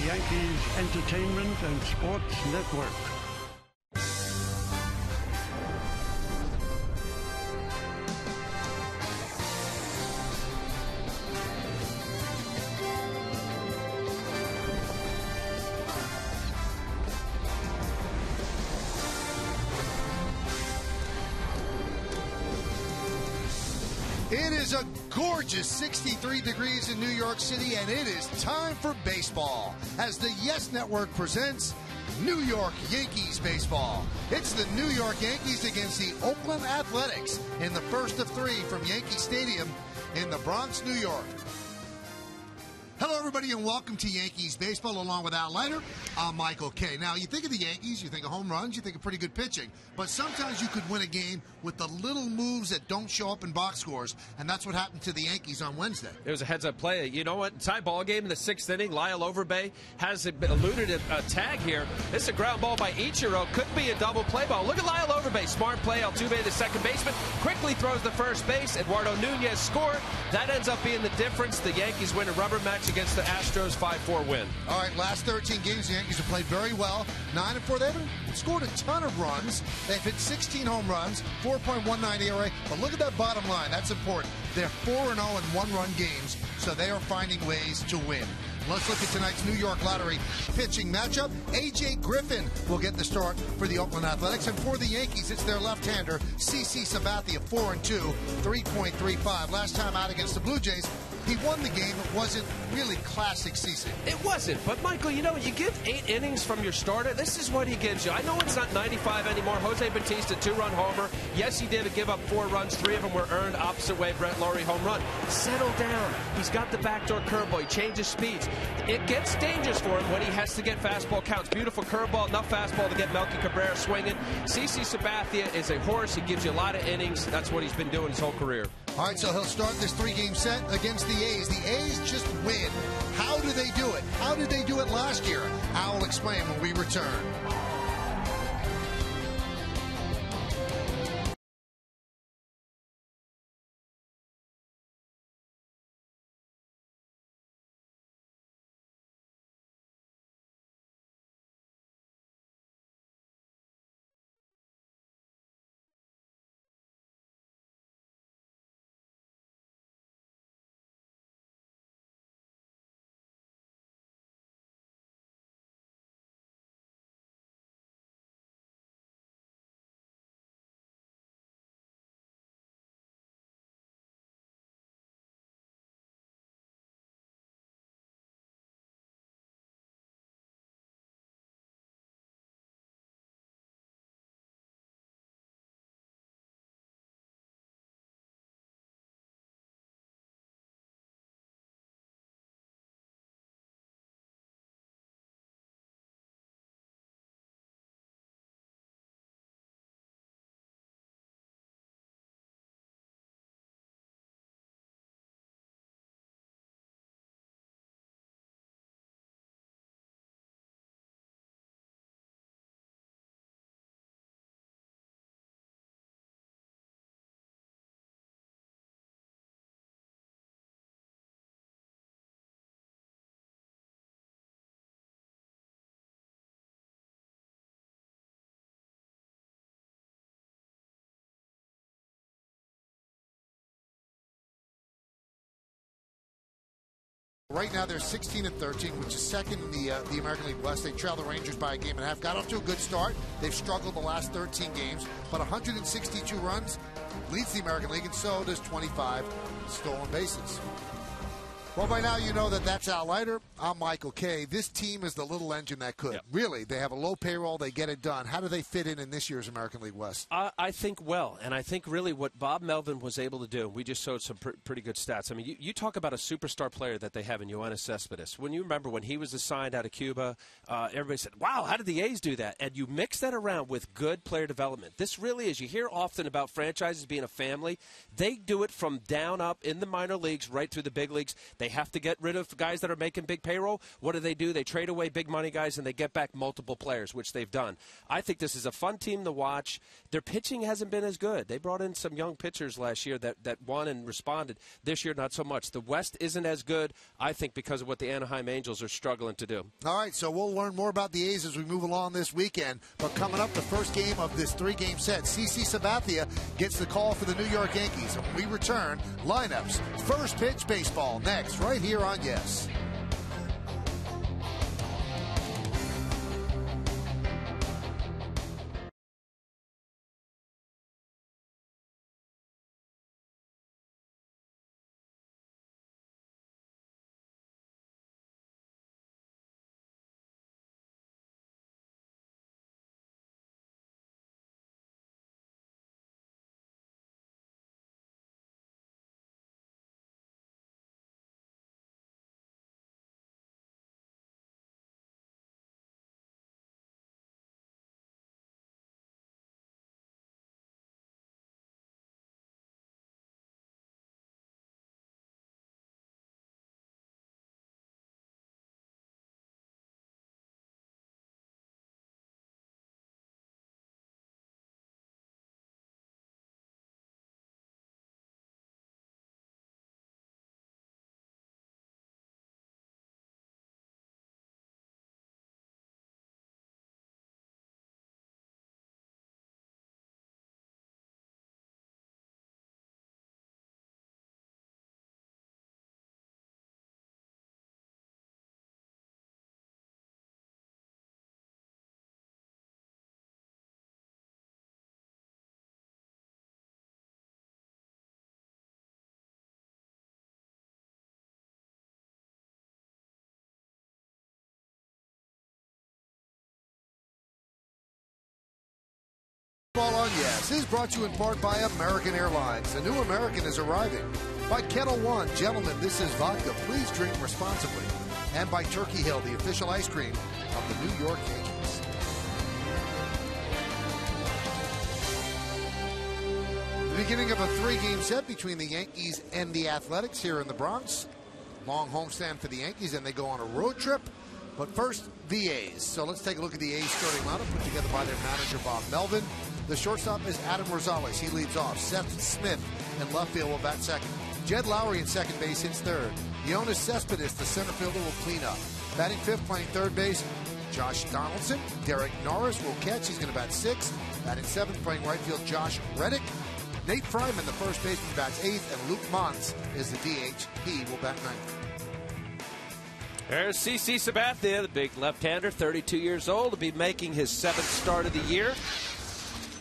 Yankees Entertainment and Sports Network. It is a gorgeous 63 degrees in New York City, and it is time for baseball as the Yes Network presents New York Yankees baseball. It's the New York Yankees against the Oakland Athletics in the first of three from Yankee Stadium in the Bronx, New York. Hello, everybody, and welcome to Yankees baseball along with Al Leiter. I'm Michael Kay. Now, you think of the Yankees, you think of home runs, you think of pretty good pitching. But sometimes you could win a game with the little moves that don't show up in box scores, and that's what happened to the Yankees on Wednesday. It was a heads-up play. You know what? Tie ball game in the sixth inning. Lyle Overbay has eluded a tag here. This is a ground ball by Ichiro. Could be a double play ball. Look at Lyle Overbay. Smart play. Altuve, the second baseman, quickly throws the first base. Eduardo Nunez scored. That ends up being the difference. The Yankees win a rubber match against the Astros, 5-4 win. All right, last 13 games, the Yankees have played very well. 9-4. They haven't scored a ton of runs. They've hit 16 home runs, 4.19 ERA. But look at that bottom line. That's important. They're 4-0 in one-run games, so they are finding ways to win. Let's look at tonight's New York Lottery pitching matchup. A.J. Griffin will get the start for the Oakland Athletics. And for the Yankees, it's their left-hander, CC Sabathia, 4-2, 3.35. Last time out against the Blue Jays, he won the game. It wasn't really classic CC. It wasn't. But, Michael, you know, you give 8 innings from your starter. This is what he gives you. I know it's not 95 anymore. Jose Bautista, 2-run homer. Yes, he did give up 4 runs. 3 of them were earned opposite way. Brett Laurie home run. Settle down. He's got the backdoor curveball. He changes speeds. It gets dangerous for him when he has to get fastball counts. Beautiful curveball, enough fastball to get Melky Cabrera swinging. CC Sabathia is a horse. He gives you a lot of innings. That's what he's been doing his whole career. All right, so he'll start this 3-game set against the A's. The A's just win. How do they do it? How did they do it last year? I will explain when we return. Right now, they're 16-13, which is second in the American League West. They trail the Rangers by a game and a half. Got off to a good start. They've struggled the last 13 games, but 162 runs leads the American League, and so does 25 stolen bases. Well, by now you know that that's Al Leiter. I'm Michael Kay. This team is the little engine that could. Yep. Really, they have a low payroll. They get it done. How do they fit in this year's American League West? I think well, and I think really what Bob Melvin was able to do, we just showed some pretty good stats. I mean, you talk about a superstar player that they have in Yoenis Cespedes. When you remember when he was assigned out of Cuba, everybody said, wow, how did the A's do that? And you mix that around with good player development. This really is, you hear often about franchises being a family. They do it from down up in the minor leagues right through the big leagues. They They have to get rid of guys that are making big payroll. What do? They trade away big money guys, and they get back multiple players, which they've done. I think this is a fun team to watch. Their pitching hasn't been as good. They brought in some young pitchers last year that won and responded. This year, not so much. The West isn't as good, I think, because of what the Anaheim Angels are struggling to do. All right, so we'll learn more about the A's as we move along this weekend. But coming up, the first game of this 3-game set, CC Sabathia gets the call for the New York Yankees. And when we return, lineups, first pitch baseball next, right here on Yes. Ball on Yes is brought to you in part by American Airlines. The new American is arriving. By Kettle One, gentlemen, this is vodka. Please drink responsibly. And by Turkey Hill, the official ice cream of the New York Yankees. The beginning of a 3-game set between the Yankees and the Athletics here in the Bronx. Long homestand for the Yankees, and they go on a road trip. But first, the A's. So let's take a look at the A's starting lineup put together by their manager, Bob Melvin. The shortstop is Adam Rosales. He leads off. Seth Smith in left field will bat second. Jed Lowry in second base hits third. Yoenis Cespedes, the center fielder, will clean up. Batting fifth, playing third base, Josh Donaldson. Derek Norris will catch. He's going to bat sixth. Batting seventh, playing right field, Josh Reddick. Nate Fryman, the first baseman, bats eighth. And Luke Mons is the DH. He will bat ninth. There's CC Sabathia, the big left-hander, 32 years old, to be making his 7th start of the year.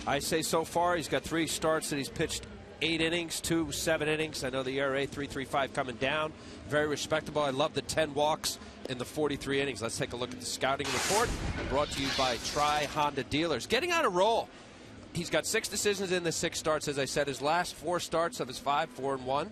I say so far he's got 3 starts that he's pitched 8 innings, 2 7 innings. I know the ERA 3.35 coming down. Very respectable. I love the 10 walks in the 43 innings. Let's take a look at the scouting report. Brought to you by Tri-Honda Dealers. Getting on a roll. He's got 6 decisions in the 6 starts. As I said, his last 4 starts of his 5, 4-1.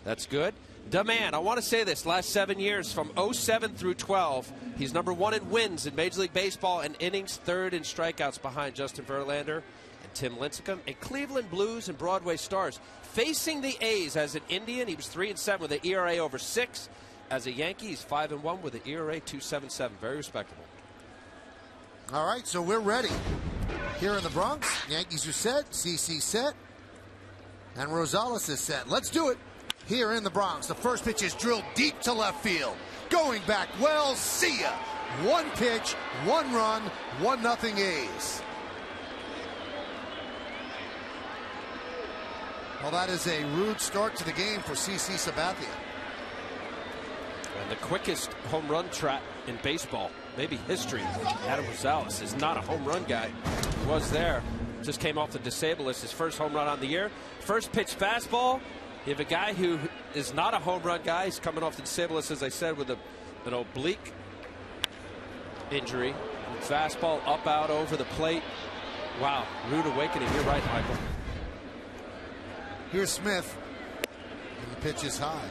That's good. The man, I want to say this, last 7 years, from 07 through 12, he's number 1 in wins in Major League Baseball and innings, 3rd in strikeouts behind Justin Verlander and Tim Lincecum, and Cleveland Blues and Broadway Stars. Facing the A's as an Indian, he was 3-7 with an ERA over 6. As a Yankee, he's 5-1 with an ERA 2.77. Very respectable. All right, so we're ready. Here in the Bronx, Yankees are set, CC set, and Rosales is set. Let's do it. Here in the Bronx, the first pitch is drilled deep to left field. Going back well, see ya. 1 pitch, 1 run, 1-0 A's. Well, that is a rude start to the game for CC Sabathia. And the quickest home run trap in baseball, maybe history. Adam Rosales is not a home run guy. He was there. Just came off the disabled list. His first home run on the year. First pitch fastball. You have a guy who is not a home run guy. He's coming off the disabled list, as I said, with an oblique injury. Fastball up, out, over the plate. Wow, rude awakening. You're right, Michael. Here's Smith. And the pitch is high.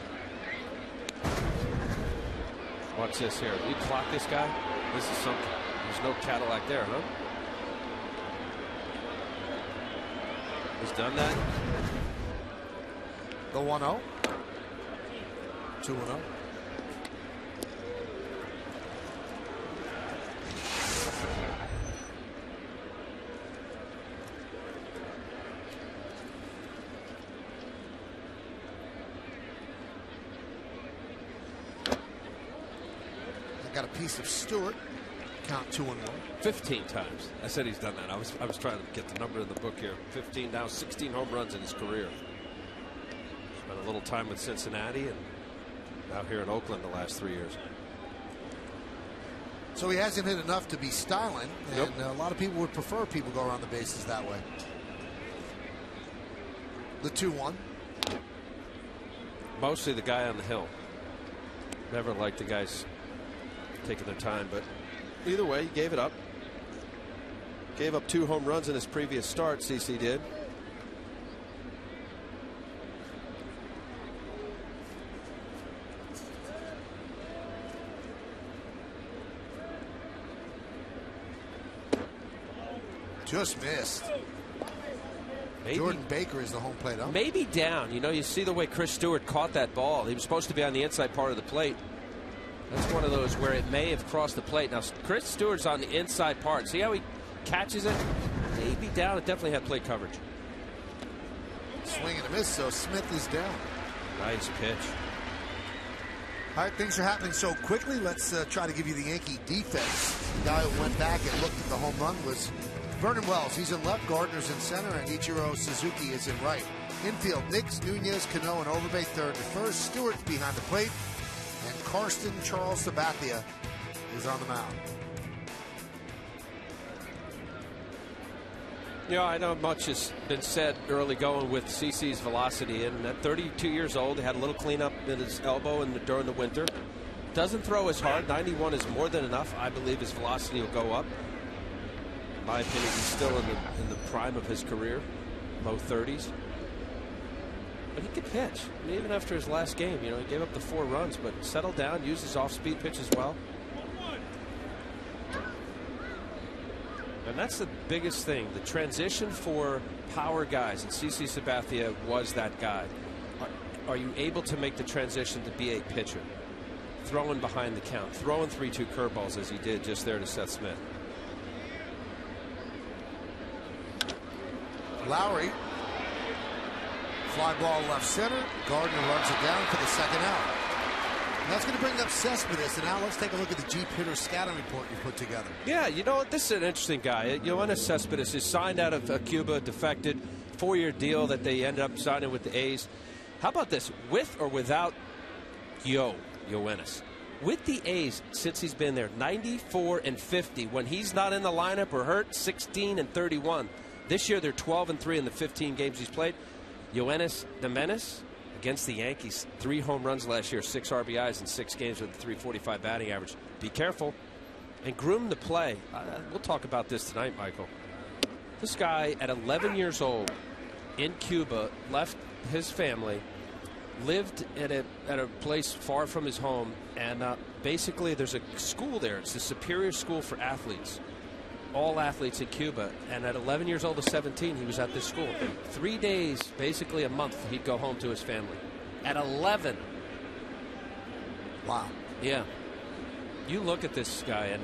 Watch this here. You clock this guy. This is something. There's no Cadillac there, huh? He's done that. The 1-0. 2-0. got a piece of Stewart. Count 2-1. 15 times. I said he's done that. I was trying to get the number in the book here. 15 now, 16 home runs in his career. Spent a little time with Cincinnati and now here in Oakland the last 3 years. So he hasn't hit enough to be styling, and a lot of people would prefer people go around the bases that way. The 2-1. Mostly the guy on the hill. Never liked the guys taking their time, but either way, he gave it up. Gave up 2 home runs in his previous start, CC did. Just missed. Maybe, Jordan Baker is the home plate umpire. Maybe down. You know, you see the way Chris Stewart caught that ball. He was supposed to be on the inside part of the plate. That's one of those where it may have crossed the plate. Now, Chris Stewart's on the inside part. See how he catches it? Maybe down. It definitely had plate coverage. Swing and a miss, so Smith is down. Nice pitch. All right, things are happening so quickly. Let's try to give you the Yankee defense. The guy who went back and looked at the home run was Vernon Wells. He's in left, Gardner's in center, and Ichiro Suzuki is in right. Infield, Nix, Nunez, Cano, and Overbay third to first. Stewart's behind the plate, and Karsten Charles Sabathia is on the mound. You know, I know much has been said early going with CC's velocity, and at 32 years old, he had a little cleanup in his elbow during the winter. Doesn't throw as hard. 91 is more than enough. I believe his velocity will go up. In my opinion, he's still in the prime of his career, low 30s. But he could pitch. I mean, even after his last game, you know, he gave up the 4 runs, but settled down, used his off-speed pitch as well. And that's the biggest thing, the transition for power guys, and CC Sabathia was that guy. Are you able to make the transition to be a pitcher? Throwing behind the count, throwing 3-2 curveballs as he did just there to Seth Smith. Lowry, fly ball left center. Gardner runs it down for the second out. And that's going to bring up Cespedes. And now let's take a look at the Jeep hitter scouting report you put together. Yeah, you know what? This is an interesting guy. Yoenis Cespedes is signed out of Cuba, defected, 4-year deal that they ended up signing with the A's. How about this? With or without Yoenis? With the A's, since he's been there, 94-50. When he's not in the lineup or hurt, 16-31. This year, they're 12-3 in the 15 games he's played. Yoenis the Menace against the Yankees, 3 home runs last year, 6 RBIs in 6 games with a .345 batting average. Be careful and groom the play. We'll talk about this tonight, Michael. This guy at 11 years old in Cuba left his family, lived at a place far from his home, and basically there's a school there. It's the Superior School for Athletes. All athletes in Cuba, and at 11 years old to 17, he was at this school. 3 days, basically a month, he'd go home to his family. At 11. Wow. Yeah. You look at this guy, and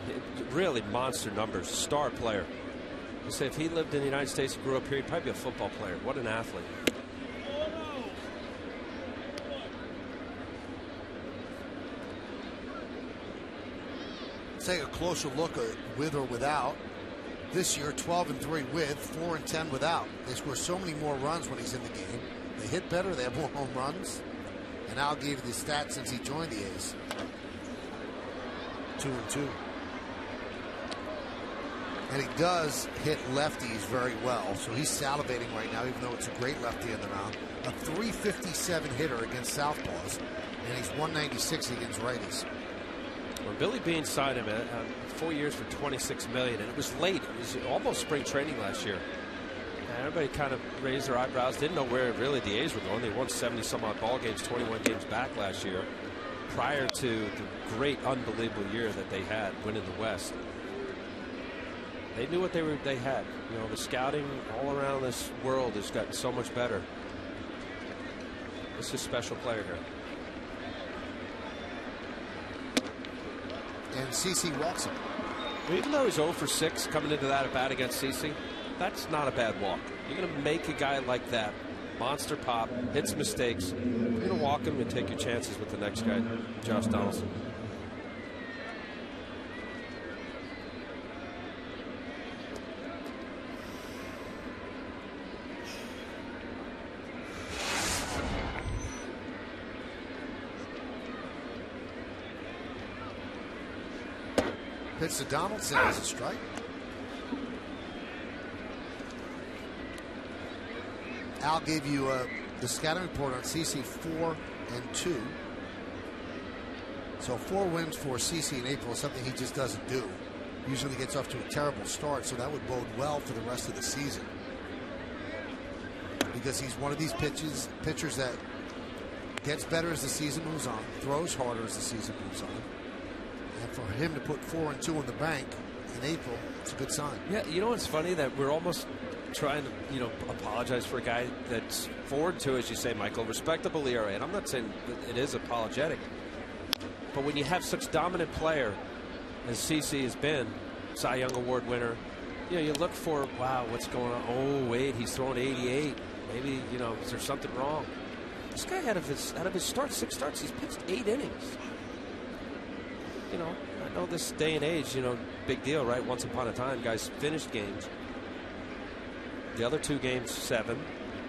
really monster numbers, star player. You say if he lived in the United States and grew up here, he'd probably be a football player. What an athlete. Let's take a closer look at with or without. This year, 12-3 with, 4-10 without. They score so many more runs when he's in the game. They hit better, they have more home runs. And Al gave you the stats since he joined the A's. 2-2. And he does hit lefties very well. So he's salivating right now, even though it's a great lefty in the mound. A .357 hitter against southpaws. And he's .196 against righties. Well, Billy Beane signed him 4 years for $26 million, and it was late. It was almost spring training last year. And everybody kind of raised their eyebrows, didn't know where really the A's were going. They won 70-some-odd ball games, 21 games back last year, prior to the great, unbelievable year that they had winning the West. They knew what they had. You know, the scouting all around this world has gotten so much better. This is a special player here. And CC walks him. Even though he's 0 for 6 coming into that at bat against CC, that's not a bad walk. You're going to make a guy like that, monster pop, hits mistakes. You're going to walk him and take your chances with the next guy, Josh Donaldson. Pitch to Donaldson as a strike. Al gave you the scouting report on CC 4-2. So 4 wins for CC in April is something he just doesn't do. Usually gets off to a terrible start, so that would bode well for the rest of the season. Because he's one of these pitchers that gets better as the season moves on, throws harder as the season moves on. And for him to put 4-2 in the bank in April, it's a good sign. Yeah, you know what's funny? That we're almost trying to, apologize for a guy that's 4-2, as you say, Michael, respectable ERA. And I'm not saying that it is apologetic. But when you have such dominant player as CC has been, Cy Young Award winner, you look for, wow, what's going on? Oh, wait, he's throwing 88. Maybe, is there something wrong? This guy out of his starts, 6 starts, he's pitched 8 innings. I know this day and age, big deal, right? Once upon a time, guys finished games. The other 2 games, 7.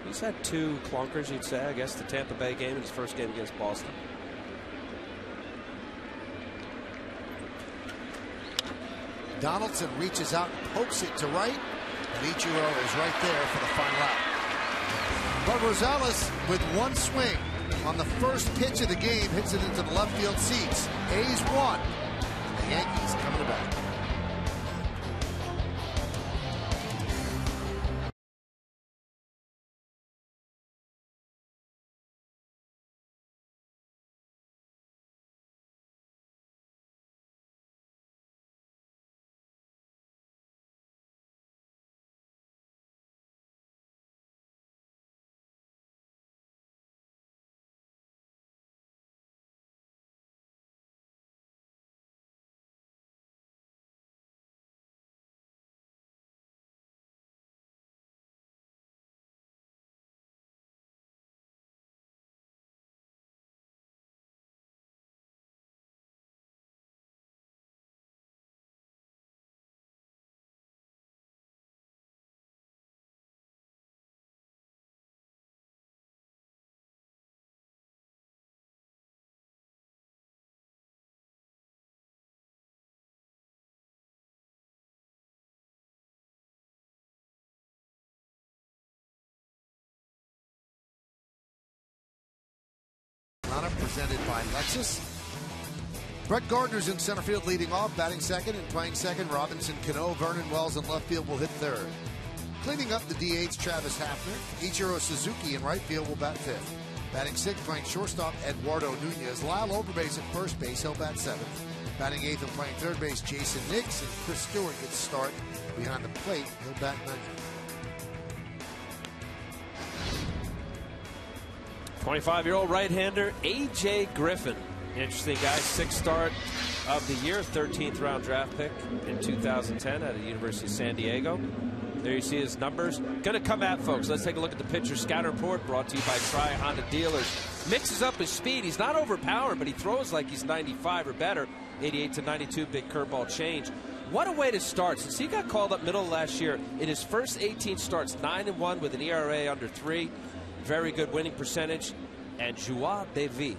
He's had 2 clunkers, you'd say, I guess, the Tampa Bay game and his first game against Boston. Donaldson reaches out and pokes it to right, and Ichiro is right there for the final out. But Rosales, with 1 swing on the first pitch of the game, hits it into the left field seats. A's 1, and the Yankees coming to bat. Presented by Lexus. Brett Gardner's in center field leading off, batting second and playing second. Robinson Cano, Vernon Wells in left field will hit third. Cleaning up the DH, Travis Hafner. Ichiro Suzuki in right field will bat fifth. Batting sixth, playing shortstop, Eduardo Nunez. Lyle Overbase at first base, he'll bat seventh. Batting eighth and playing third base, Jason Nix. And Chris Stewart gets a start behind the plate, he'll bat ninth. 25-year-old right-hander A.J. Griffin. Interesting guy. 6th start of the year. 13th round draft pick in 2010 out of the University of San Diego. There you see his numbers. Going to come at folks. Let's take a look at the pitcher scout report brought to you by Tri Honda Dealers. Mixes up his speed. He's not overpowered, but he throws like he's 95 or better. 88 to 92, big curveball change. What a way to start. Since he got called up middle of last year, in his first 18 starts, 9-1 with an ERA under 3. Very good winning percentage. And joie de vie.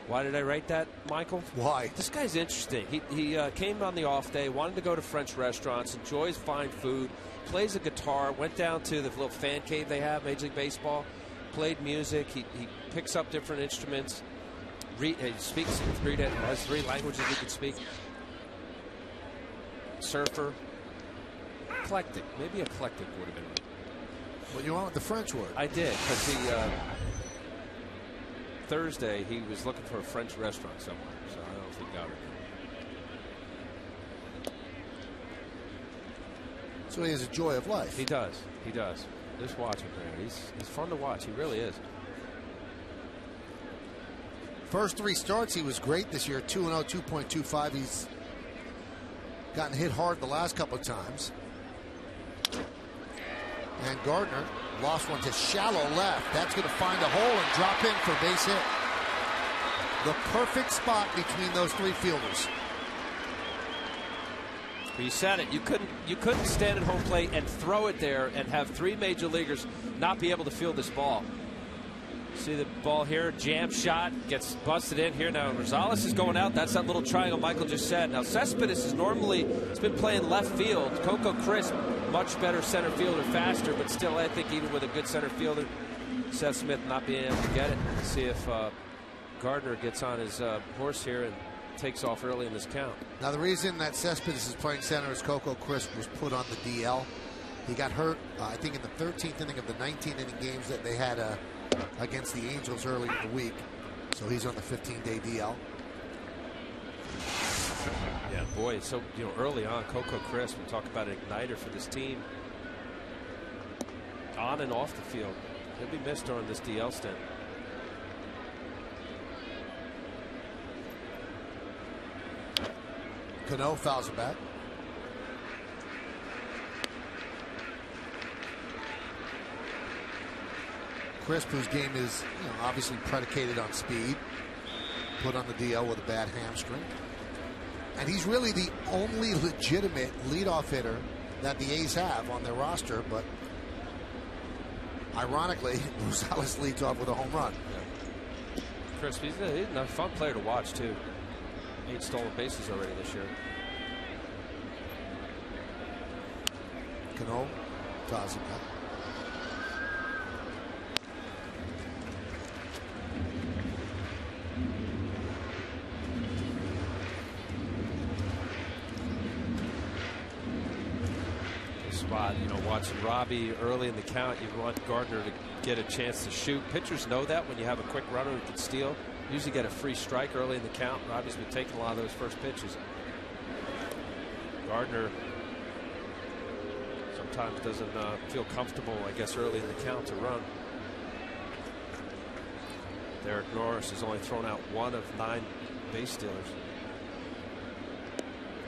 Why did I write that, Michael? Why? This guy's interesting. He came on the off day, wanted to go to French restaurants, enjoys fine food, plays a guitar, went down to the little fan cave they have, Major League Baseball, played music. He picks up different instruments. He speaks, has 3 languages he can speak. Surfer. Eclectic. Maybe eclectic would have been. Well, you want the French word. I did, because Thursday he was looking for a French restaurant somewhere, so I don't know if he got it. So he has a joy of life. He does. He does. Just watch him there. He's fun to watch. He really is. First 3 starts, he was great this year. 2-0, 2.25. He's gotten hit hard the last couple of times. And Gardner lost one to shallow left. That's going to find a hole and drop in for base hit. The perfect spot between those 3 fielders. You said it. You couldn't stand at home plate and throw it there and have 3 major leaguers not be able to field this ball. See the ball here, jam shot, gets busted in here. Now Rosales is going out. That's that little triangle Michael just said. Now Cespedes is normally, he's been playing left field. Coco Crisp, much better center fielder, faster, but still I think even with a good center fielder, Seth Smith not being able to get it. Let's see if Gardner gets on his horse here and takes off early in this count. Now the reason that Cespedes is playing center is Coco Crisp was put on the DL. He got hurt, I think, in the 13th inning of the 19-inning games that they had against the Angels early in the week. So he's on the 15-day DL. Yeah, boy, so early on, Coco Crisp, we talk about an igniter for this team. On and off the field. He'll be missed during this DL stint. Cano fouls it back. Crisp, whose game is obviously predicated on speed, put on the DL with a bad hamstring. And he's really the only legitimate leadoff hitter that the A's have on their roster, but ironically, Rosales leads off with a home run. Yeah. Crisp, he's a fun player to watch, too. 8 stolen bases already this year. Cano tosses it back. Spot, watching Robbie early in the count, you want Gardner to get a chance to shoot. Pitchers know that when you have a quick runner who can steal. Usually get a free strike early in the count. Robbie's been taking a lot of those first pitches. Gardner sometimes doesn't feel comfortable, I guess, early in the count to run. Derek Norris has only thrown out 1 of 9 base stealers.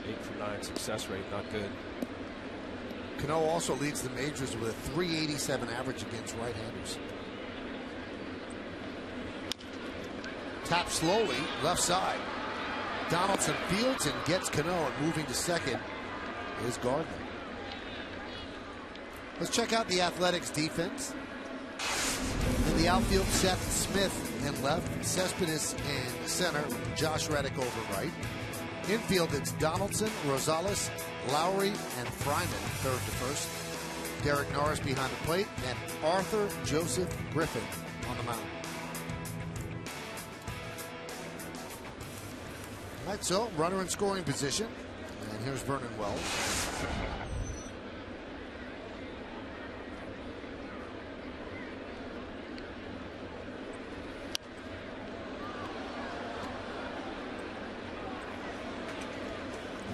8 for 9 success rate, not good. Cano also leads the majors with a .387 average against right-handers. Tap slowly, left side. Donaldson fields and gets Cano, and moving to second is Gardner. Let's check out the Athletics defense. In the outfield, Seth Smith in left, Cespedes in center, Josh Reddick over right. Infield, it's Donaldson, Rosales, Lowry, and Fryman, third to first. Derek Norris behind the plate, and Arthur Joseph Griffin on the mound. All right, so runner in scoring position, and here's Vernon Wells.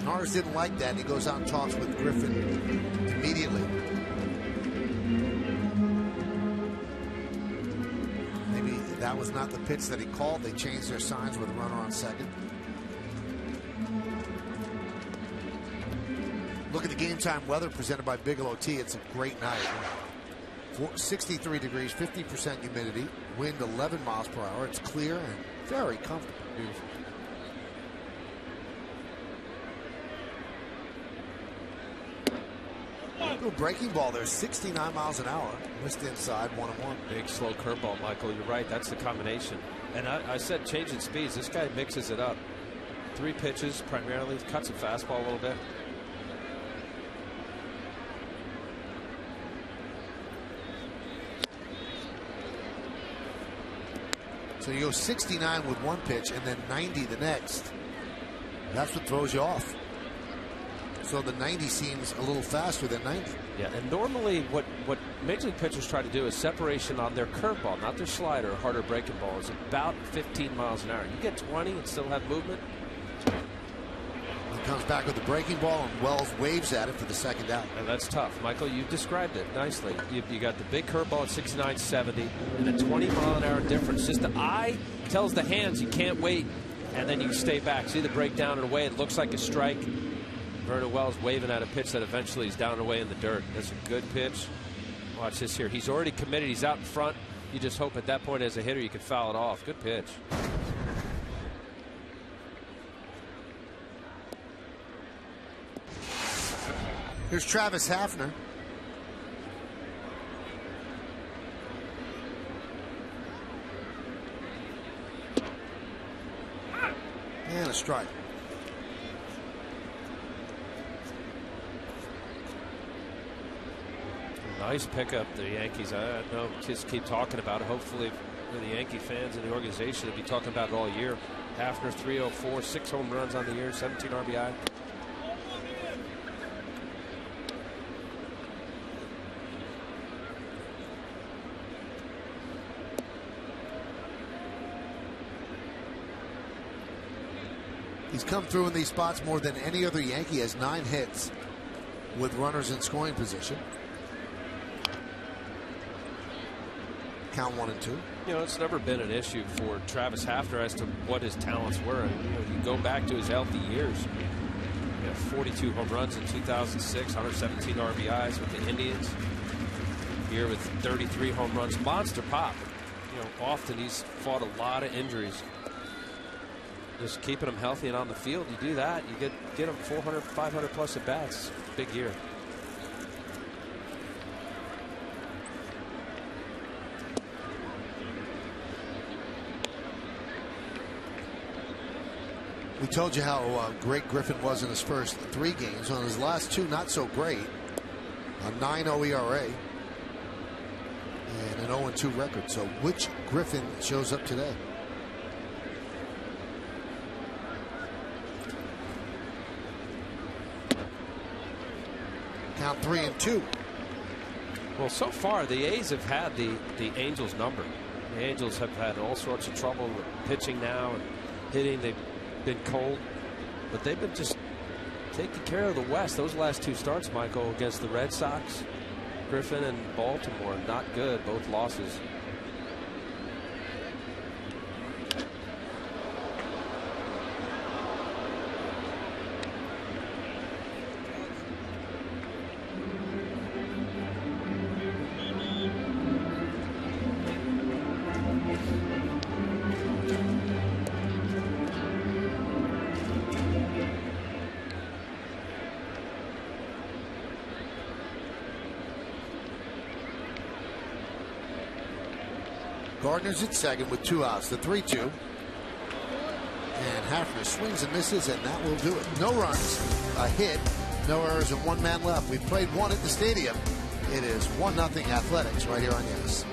Norris didn't like that, and he goes out and talks with Griffin immediately. Maybe that was not the pitch that he called. They changed their signs with a runner on second. Look at the game time weather presented by Bigelow Tea. It's a great night. 63 degrees, 50% humidity, wind 11 miles per hour. It's clear and very comfortable. Beautiful. Little breaking ball there, 69 miles an hour. Missed inside, 1-1. Big slow curveball, Michael. You're right. That's the combination. And I said changing speeds. This guy mixes it up. 3 pitches primarily. Cuts a fastball a little bit. So you go 69 with 1 pitch and then 90 the next. That's what throws you off. So the 90 seems a little faster than 90. Yeah, and normally what major league pitchers try to do is separation on their curveball, not their slider or harder breaking ball, is about 15 miles an hour. You get 20 and still have movement. He comes back with the breaking ball, and Wells waves at it for the second out. And that's tough. Michael, you described it nicely. You got the big curveball at 69-70 and a 20-mile-an-hour difference. Just the eye tells the hands you can't wait, and then you stay back. See the breakdown and away. It looks like a strike. Vernon Wells waving at a pitch that eventually is down and away in the dirt. That's a good pitch. Watch this here. He's already committed. He's out in front. You just hope at that point as a hitter you can foul it off. Good pitch. Here's Travis Hafner. And a strike. Nice pickup, the Yankees. I know kids keep talking about it. Hopefully, the Yankee fans and the organization will be talking about it all year. Hafner, 304, 6 home runs on the year, 17 RBI. He's come through in these spots more than any other Yankee. Has 9 hits with runners in scoring position. Count 1-2. You know, it's never been an issue for Travis Hafner as to what his talents were. And, you know, you go back to his healthy years. 42 home runs in 2006, 117 RBIs with the Indians. Here with 33 home runs, monster pop. You know, often he's fought a lot of injuries. Just keeping him healthy and on the field, you do that, you get him 400, 500 plus at bats. Big year. We told you how great Griffin was in his first 3 games. On his last 2, not so great. A 9.0 ERA and an 0-2 record. So which Griffin shows up today? Count 3-2. Well, so far the A's have had the Angels number. The Angels have had all sorts of trouble with pitching now and hitting. They've been cold, but they've been just taking care of the West. Those last 2 starts, Michael, against the Red Sox, Griffin, and Baltimore, not good. Both losses. Gardner's at second with 2 outs. The 3-2. And Hafner swings and misses, and that will do it. No runs, a hit, no errors, and 1 man left. We've played 1 at the stadium. It is 1-0 Athletics right here on Yes.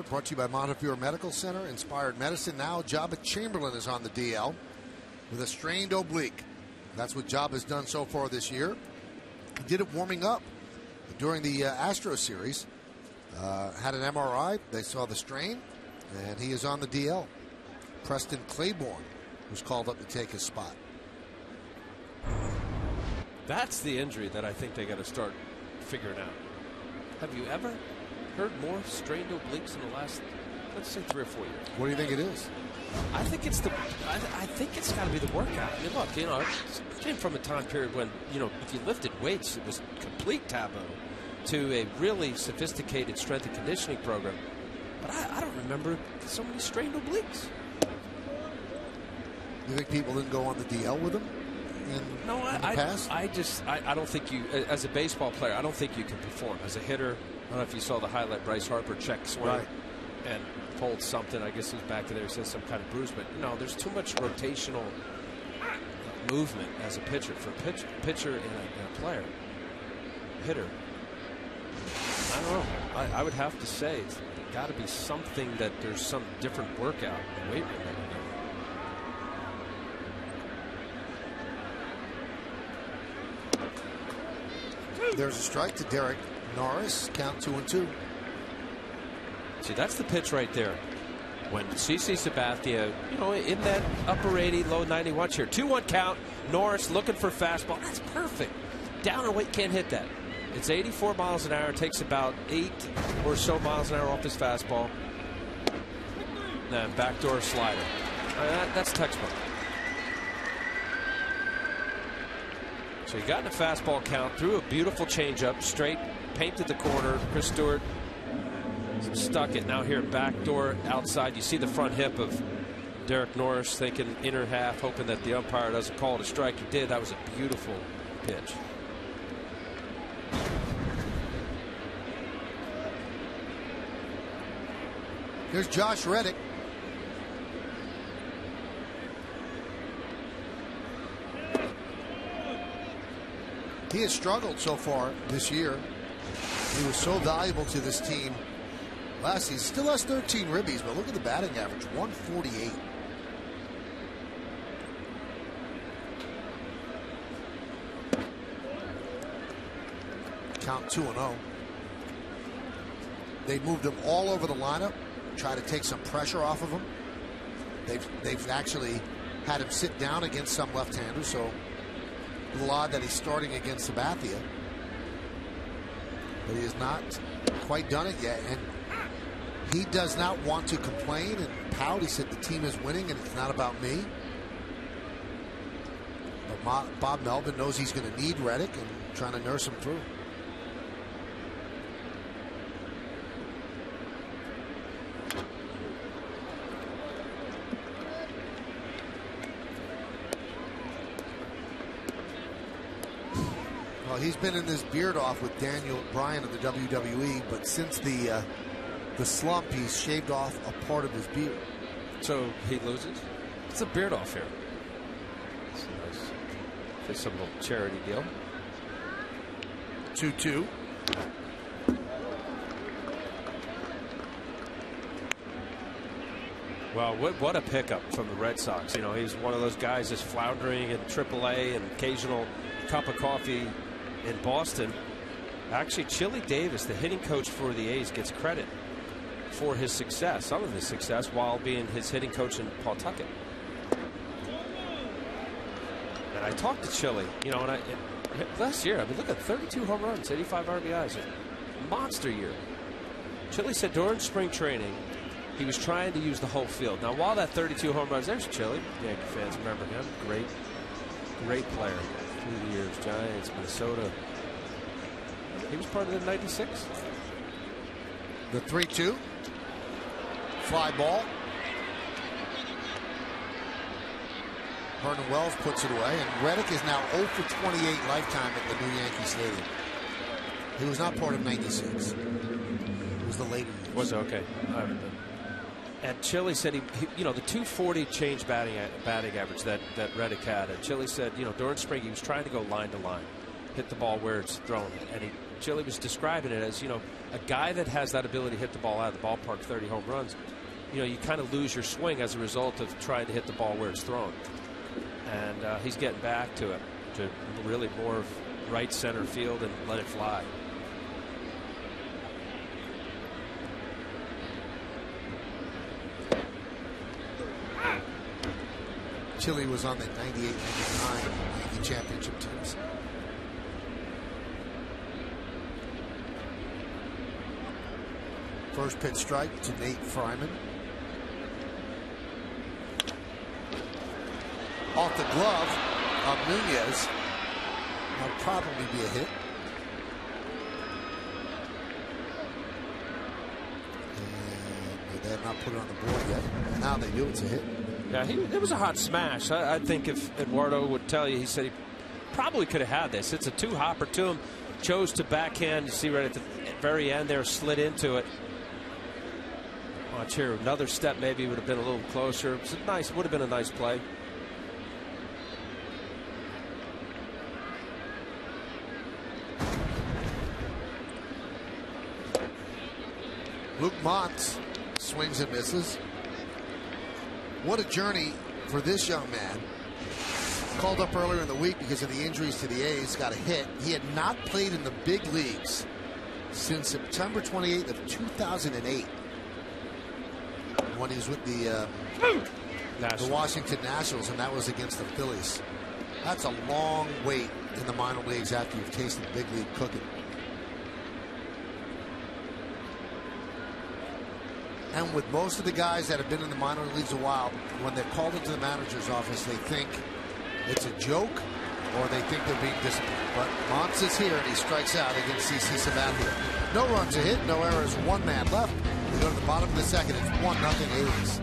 Brought to you by Montefiore Medical Center. Inspired Medicine now. Joba Chamberlain is on the DL with a strained oblique. That's what Job has done so far this year. He did it warming up during the Astro series. Had an MRI. They saw the strain, and he is on the DL. Preston Claiborne was called up to take his spot. That's the injury that I think they got to start figuring out. Have you ever heard more strained obliques in the last let's say 3 or 4 years. What do you think it is? I think it's I think it's got to be the workout. I mean, look, it came from a time period when, if you lifted weights, it was complete taboo, to a really sophisticated strength and conditioning program. But I don't remember so many strained obliques. You think people didn't go on the DL with him in the past? I don't think you, as a baseball player, I don't think you can perform. As a hitter, I don't know if you saw the highlight, Bryce Harper check swing and pulled something. I guess he's back to there. He says some kind of bruise. But, there's too much rotational movement as a pitcher. For a pitcher and a player, hitter, I don't know. I would have to say it's got to be something that there's some different workout in the weight room. There's a strike to Derek Norris. Count 2-2. See, that's the pitch right there. When CC Sabathia, in that upper 80, low 90 watch here. 2-1 count. Norris looking for fastball. That's perfect. Down and weight, can't hit that. It's 84 miles an hour. Takes about 8 or so miles an hour off his fastball. Then backdoor slider. That's textbook. So he got in a fastball count, threw a beautiful changeup, straight, painted the corner. Chris Stewart stuck it. Now here, backdoor outside. You see the front hip of Derek Norris, thinking inner half, hoping that the umpire doesn't call it a strike. He did. That was a beautiful pitch. Here's Josh Reddick. He has struggled so far this year. He was so valuable to this team last season. Still has 13 ribbies, but look at the batting average, 148. Count 2-0. They moved him all over the lineup, try to take some pressure off of him. They've actually had him sit down against some left-handers, so a little odd that he's starting against Sabathia. But he has not quite done it yet, and he does not want to complain and pout. He said the team is winning and it's not about me. But Bob Melvin knows he's going to need Reddick and trying to nurse him through. Well, he's been in this beard off with Daniel Bryan of the WWE, but since the slump, he's shaved off a part of his beard. So he loses? It's a beard off here. It's nice. It's some little charity deal. 2-2. Well, what a pickup from the Red Sox. He's one of those guys that's floundering in AAA and occasional cup of coffee in Boston. Actually, Chili Davis, the hitting coach for the A's, gets credit for his success, some of his success, while being his hitting coach in Pawtucket. And I talked to Chili, last year, look at 32 home runs, 85 RBIs, a monster year. Chili said during spring training, he was trying to use the whole field. Now, while that 32 home runs, there's Chili. Yankee fans remember him. Great player through the years. Giants, Minnesota. He was part of the 96. The 3-2. Fly ball. Vernon Wells puts it away, and Reddick is now 0 for 28 lifetime at the new Yankee Stadium. He was not part of 96. It was the later years. Was it? Okay. And Chili said the 240 change batting average that Reddick had. And Chili said, during spring he was trying to go line to line, hit the ball where it's thrown. And Chili was describing it as, a guy that has that ability to hit the ball out of the ballpark, 30 home runs. You kind of lose your swing as a result of trying to hit the ball where it's thrown. And he's getting back to it, to really more of right center field and let it fly. Chile was on the 98-99 Yankee championship teams. First pitch strike to Nate Fryman. Off the glove of Nunez. That'll probably be a hit. And they have not put it on the board yet. Now they do. It's a hit. Yeah, it was a hot smash. I think if Eduardo would tell you, he said he probably could have had this. It's a two-hopper to him. Chose to backhand. You see right at the very end there, slid into it. Watch here. Another step maybe would have been a little closer. It was nice. Would have been a nice play. Luke Montz swings and misses. What a journey for this young man. Called up earlier in the week because of the injuries to the A's. Got a hit. He had not played in the big leagues since September 28th of 2008. When he was with the Washington Nationals, and that was against the Phillies. That's a long wait in the minor leagues after you've tasted big league cooking. And with most of the guys that have been in the minor leagues a while, when they're called into the manager's office, they think it's a joke or they think they're being disciplined. But Montz is here and he strikes out against CC Sabathia. No runs a hit, no errors, one man left. We go to the bottom of the second. It's 1-0 A's.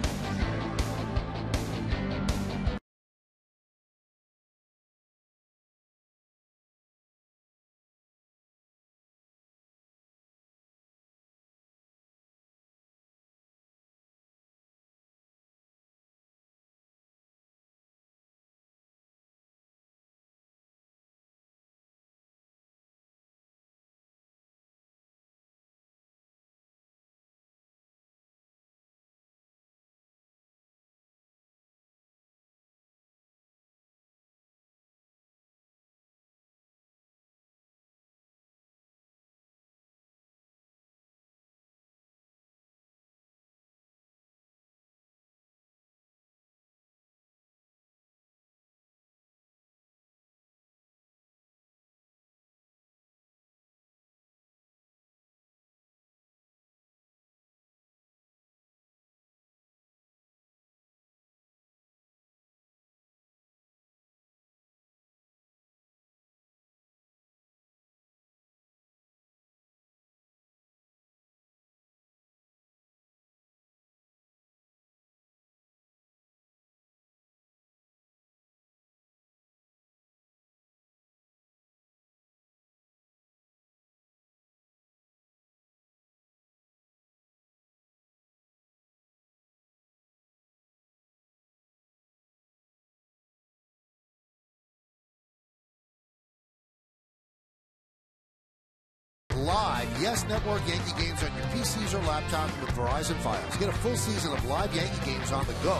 Live Yes Network Yankee games on your PCs or laptops with Verizon Fios. Get a full season of live Yankee games on the go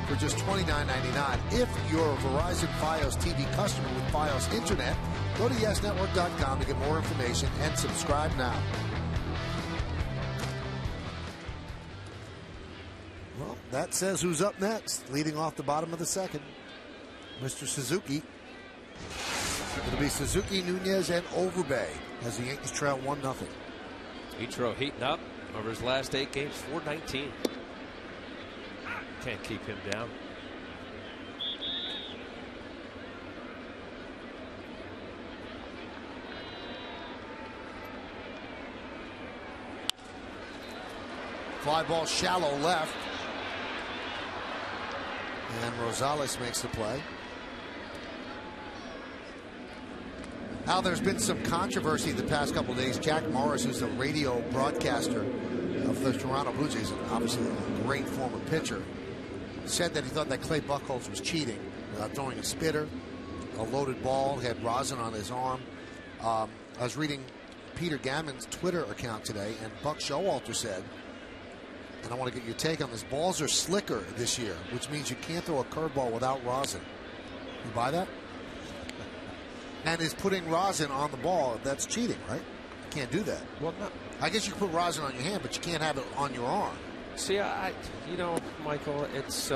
for just $29.99. If you're a Verizon Fios TV customer with Fios Internet, go to yesnetwork.com to get more information and subscribe now. Well, that says who's up next. Leading off the bottom of the second, Mr. Suzuki. It'll be Suzuki, Nunez, and Overbay as the Yankees trail 1-0. Ichiro heating up over his last 8 games, 419. Can't keep him down. Fly ball shallow left. And Rosales makes the play. Now, there's been some controversy the past couple of days. Jack Morris, who's the radio broadcaster of the Toronto Blue Jays, and obviously a great former pitcher, said that he thought that Clay Buchholz was cheating, throwing a spitter, a loaded ball, had rosin on his arm. I was reading Peter Gammon's Twitter account today, and Buck Showalter said, and I want to get your take on this, balls are slicker this year, which means you can't throw a curveball without rosin. You buy that? And is putting rosin on the ball, that's cheating, right? You can't do that. Well, no. I guess you can put rosin on your hand, but you can't have it on your arm. See, you know, Michael, it's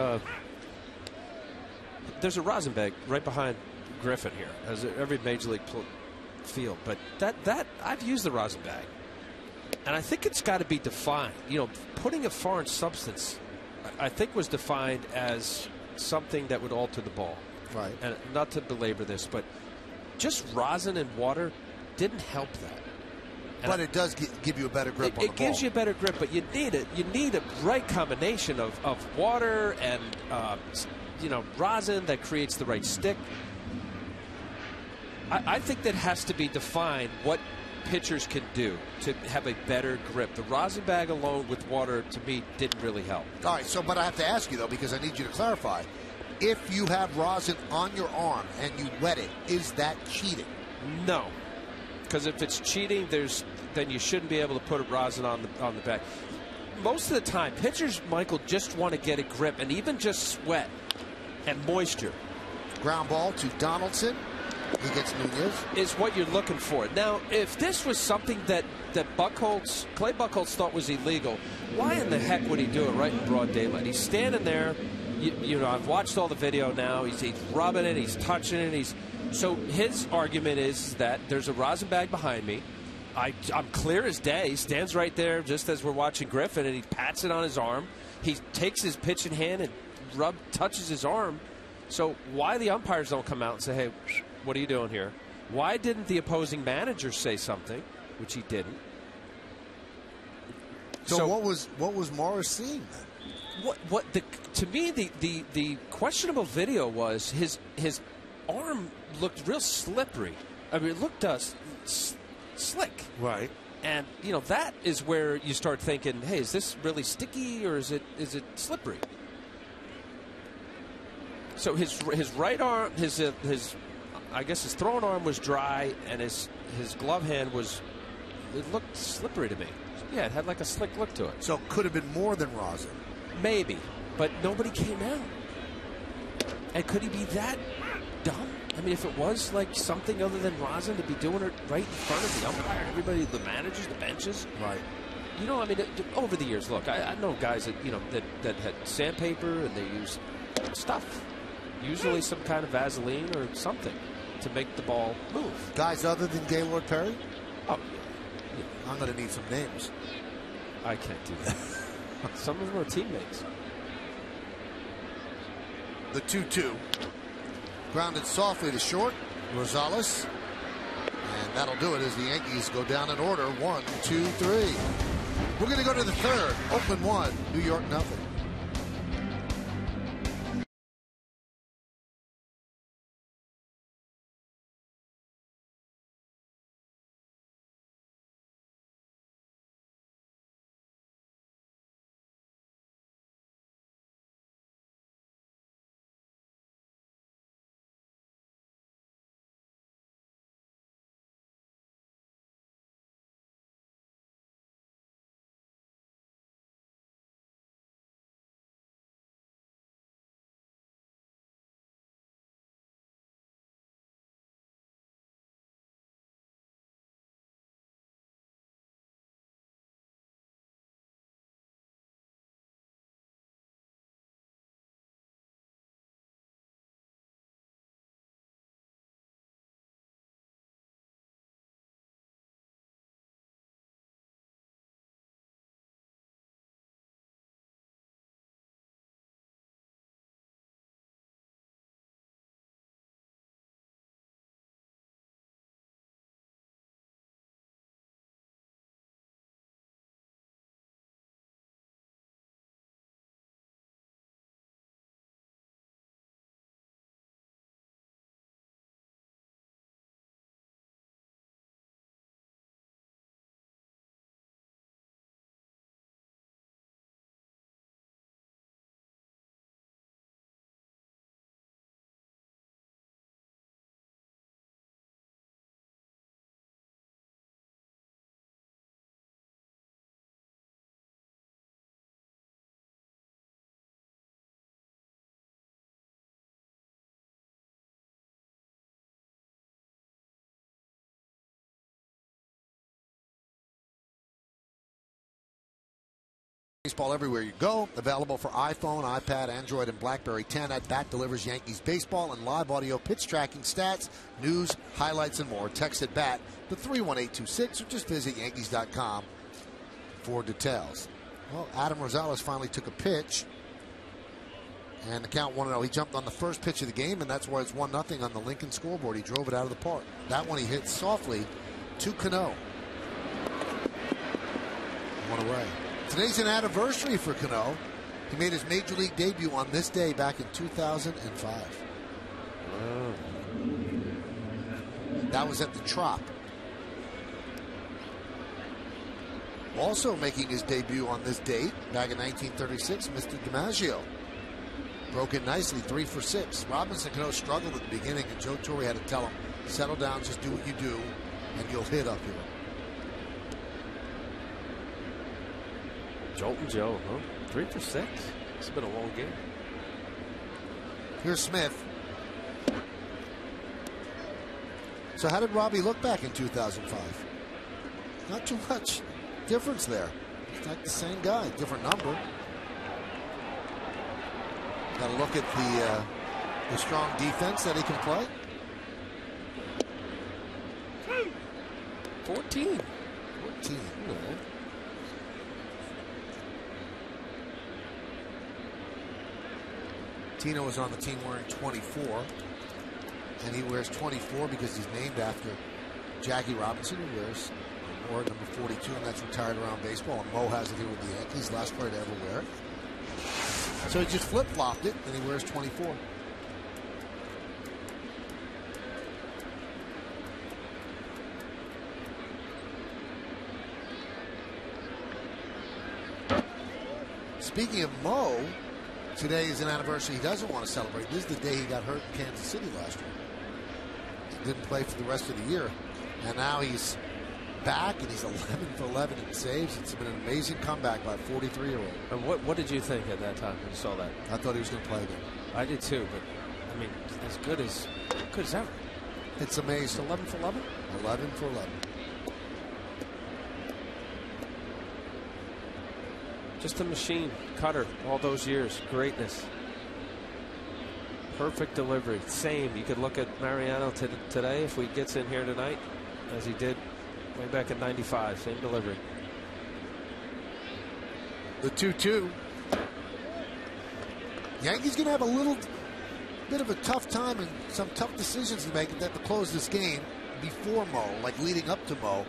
there's a rosin bag right behind Griffin here, as every major league field. But that I've used the rosin bag. And I think it's got to be defined. You know, putting a foreign substance, I think, was defined as something that would alter the ball. Right. And not to belabor this, but just rosin and water didn't help that. But it does give you a better grip on the ball. It gives you a better grip, but you need it. You need a right combination of water and rosin that creates the right stick. I think that has to be defined what pitchers can do to have a better grip. The rosin bag alone with water, to me, didn't really help. All right, but I have to ask you, though, because I need you to clarify. If you have rosin on your arm and you wet it, is that cheating? No. Because if it's cheating, then you shouldn't be able to put a rosin on the back. Most of the time, pitchers, Michael, just want to get a grip, and even just sweat and moisture. Ground ball to Donaldson. He gets Nunez. Is what you're looking for. Now, if this was something that Clay Buchholz thought was illegal, why in the heck would he do it right in broad daylight? He's standing there. You know, I've watched all the video now. He's rubbing it. He's touching it. So his argument is that there's a rosin bag behind me. I'm clear as day. He stands right there just as we're watching Griffin, and he pats it on his arm. He takes his pitch in hand and touches his arm. So why the umpires don't come out and say, hey, what are you doing here? Why didn't the opposing manager say something, which he didn't? So what was Morris seeing then? To me, the questionable video was his arm looked real slippery. I mean, it looked slick. Right. And that is where you start thinking, hey, is this really sticky or is it slippery? So his right arm, I guess his throwing arm was dry, and his glove hand it looked slippery to me. Yeah, it had like a slick look to it. So it could have been more than rosin. Maybe, but nobody came out. And could he be that dumb? I mean, if it was like something other than rosin, to be doing it right in front of the umpire, everybody, the managers, the benches. Right. I mean, over the years, look, I know guys that had sandpaper and they used stuff. Usually some kind of Vaseline or something to make the ball move. Guys other than Gaylord Perry? Oh, yeah. I'm going to need some names. I can't do that. Some of them are teammates. The 2-2. Grounded softly to short. Rosales. And that'll do it as the Yankees go down in order. 1, 2, 3. We're going to go to the third. Oakland 1, New York 0. Baseball everywhere you go. Available for iPhone, iPad, Android, and BlackBerry 10. At Bat delivers Yankees baseball and live audio pitch tracking stats, news, highlights, and more. Text at Bat to 31826 or just visit Yankees.com for details. Well, Adam Rosales finally took a pitch. And the count 1-0. He jumped on the first pitch of the game, and that's why it's 1-0 on the Lincoln scoreboard. He drove it out of the park. That one he hit softly to Cano. One away. Today's an anniversary for Cano. He made his major league debut on this day back in 2005. Wow. That was at the Trop. Also making his debut on this date back in 1936, Mr. DiMaggio. Broke in nicely, 3 for 6. Robinson Cano struggled at the beginning, and Joe Torre had to tell him, settle down, just do what you do, and you'll hit up here. Jolton Joe, huh? 3 for 6. It's been a long game. Here's Smith. So how did Robbie look back in 2005? Not too much difference there. It's like the same guy, different number. Got to look at the strong defense that he can play. 14. Tino was on the team wearing 24. And he wears 24 because he's named after Jackie Robinson, who wears number 42, and that's retired around baseball. And Mo has it here with the Yankees, last player to ever wear it. So he just flip-flopped it, and he wears 24. Speaking of Mo, today is an anniversary he doesn't want to celebrate. This is the day he got hurt in Kansas City last year. He didn't play for the rest of the year. And now he's back, and he's 11 for 11 in saves. It's been an amazing comeback by a 43-year-old. And what did you think at that time when you saw that? I thought he was going to play again. I did too, but I mean, as good as ever. It's amazing. It's 11 for 11? 11 for 11. Just a machine. Cutter all those years. Greatness. Perfect delivery. Same. You could look at Mariano today if he gets in here tonight, as he did way back in '95. Same delivery. The 2-2. Yankees going to have a little bit of a tough time and some tough decisions to make to close this game before Mo, like leading up to Mo,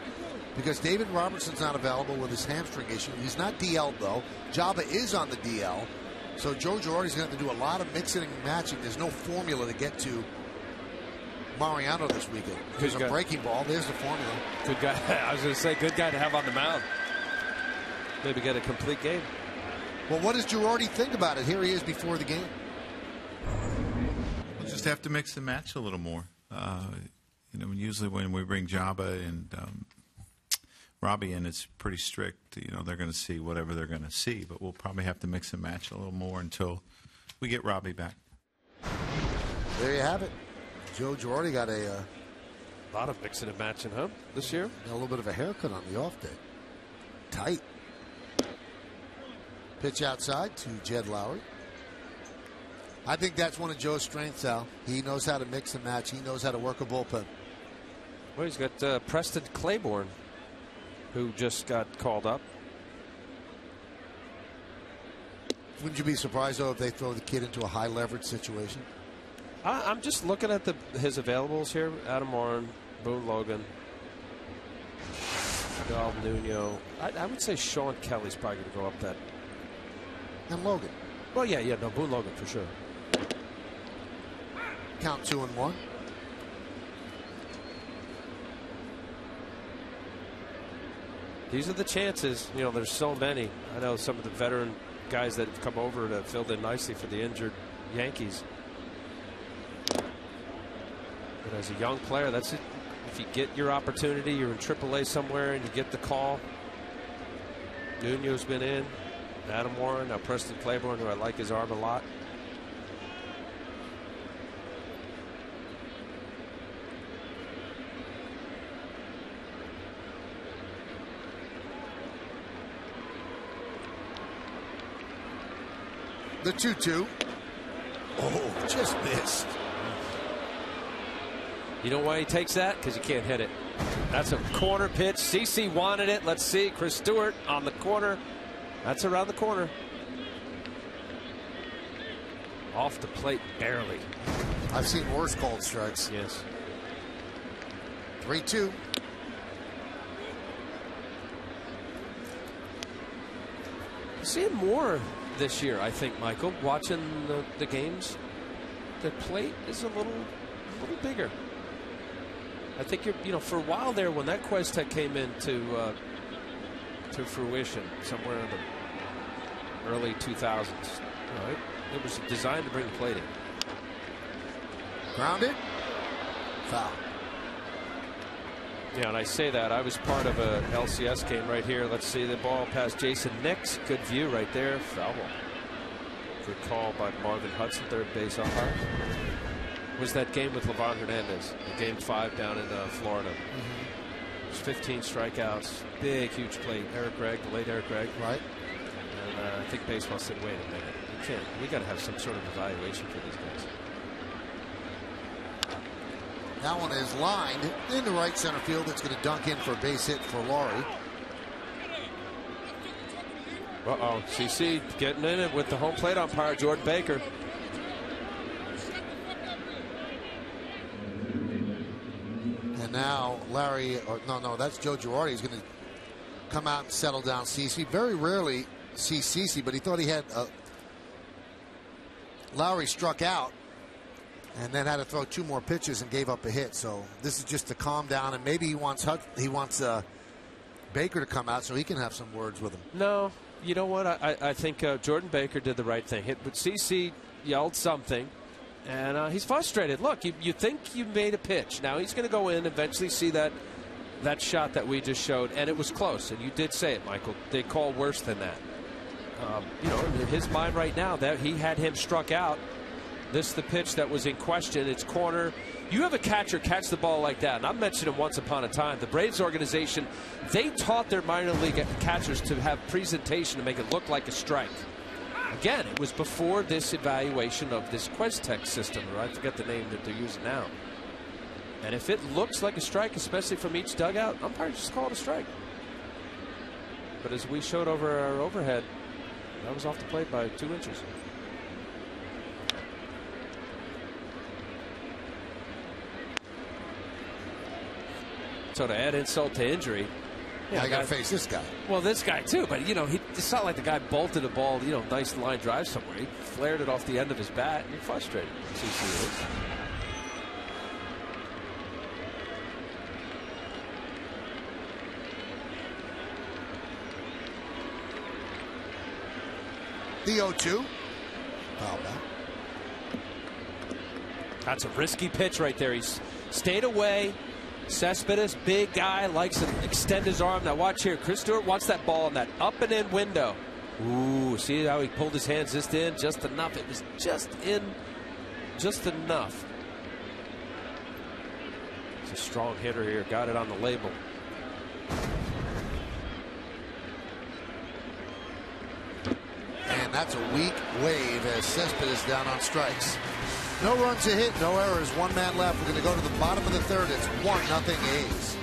because David Robertson's not available with his hamstring issue. He's not DL'd, though. Jabba is on the DL. So Joe Girardi's going to have to do a lot of mixing and matching. There's no formula to get to Mariano this weekend. There's a breaking ball. There's the formula. Good guy. I was going to say, good guy to have on the mound. Maybe get a complete game. Well, what does Girardi think about it? Here he is before the game. We'll just have to mix and match a little more. Usually when we bring Jabba and Robbie in, it's pretty strict. They're going to see whatever they're going to see, but we'll probably have to mix and match a little more until we get Robbie back. There you have it. Joe Girardi got a lot of mixing and matching, huh, this year? A little bit of a haircut on the off day. Tight. Pitch outside to Jed Lowry. I think that's one of Joe's strengths, Al. He knows how to mix and match. He knows how to work a bullpen. Well, he's got Preston Claiborne, who just got called up. Wouldn't you be surprised, though, if they throw the kid into a high leverage situation? I'm just looking at his availables here. Adam Warren, Boone Logan, Miguel Nuno. I would say Sean Kelly's probably going to go up that. And Logan. Well, yeah, no, Boone Logan for sure. Count 2-1. These are the chances. There's so many. I know some of the veteran guys that have come over to filled in nicely for the injured Yankees. But as a young player, that's it. If you get your opportunity, you're in AAA somewhere and you get the call. Nuno's been in. Adam Warren, now Preston Claiborne, who I like his arm a lot. The 2-2. Oh, just missed. You know why he takes that? Because you can't hit it. That's a corner pitch. CC wanted it. Let's see. Chris Stewart on the corner. That's around the corner. Off the plate barely. I've seen worse called strikes. Yes. 3-2. Seeing more this year, I think, Michael. Watching the games, the plate is a little bigger. I think for a while there, when that Questec came into to fruition, somewhere in the early 2000s, it was designed to bring the plate in. Grounded. Foul. Yeah, and I say that. I was part of a LCS game right here. Let's see the ball past Jason Nix. Good view right there. Foul ball. Good call by Marvin Hudson, third base umpire. Was that game with Levon Hernandez, Game 5 down in Florida. It was 15 strikeouts, big, huge plate. Eric Gregg, the late Eric Gregg. Right. And I think baseball said, wait a minute, you can't. We got to have some sort of evaluation for these guys. That one is lined into right center field. It's going to dunk in for a base hit for Laurie. Uh-oh, CC getting in it with the home plate umpire, Jordan Baker. And now Larry, no, that's Joe Girardi. He's going to come out and settle down CC. Very rarely see CC, but he thought he had Lowry struck out and then had to throw 2 more pitches and gave up a hit. So this is just to calm down, and maybe he wants Baker to come out so he can have some words with him. No, you know what? I think Jordan Baker did the right thing. But CC yelled something, and he's frustrated. Look, you think you made a pitch. Now he's going to go in, eventually see that shot that we just showed, and it was close. And you did say it, Michael. They call worse than that. In his mind right now, that he had him struck out. This is the pitch that was in question. It's corner. You have a catcher catch the ball like that, and I've mentioned it once upon a time. The Braves organization, they taught their minor league catchers to have presentation to make it look like a strike. Again, it was before this evaluation of this Questec system, or I forget the name that they're using now. And if it looks like a strike, especially from each dugout, umpires just call it a strike. But as we showed over our overhead, that was off the plate by 2 inches. So to add insult to injury, I got to face this guy. Well, this guy too, but it's not like the guy bolted a ball, nice line drive somewhere. He flared it off the end of his bat, and you're frustrated. CC is. The 0-2. Foul back. That's a risky pitch right there. He's stayed away. Cespedes, big guy, likes to extend his arm. Now watch here. Chris Stewart wants that ball in that up and in window. Ooh, see how he pulled his hands just in? Just enough. It was just in. Just enough. He's a strong hitter here. Got it on the label. And that's a weak wave as Cespedes down on strikes. No runs to hit, no errors, 1 man left. We're going to go to the bottom of the 3rd. It's 1-0 A's.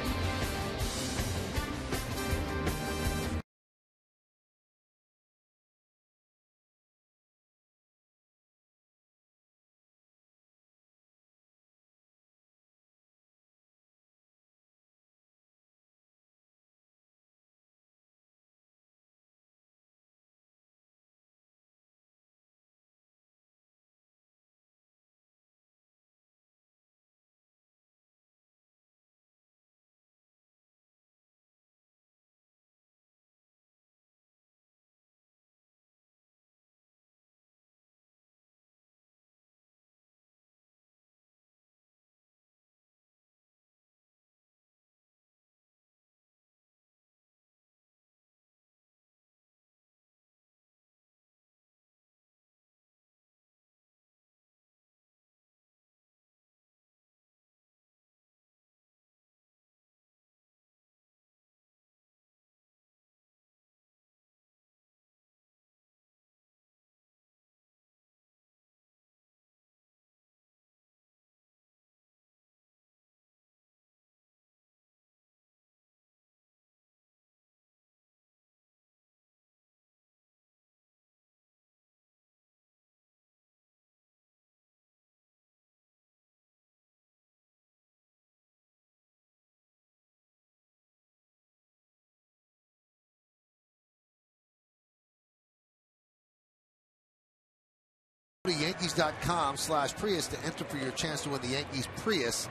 to Yankees.com/Prius to enter for your chance to win the Yankees Prius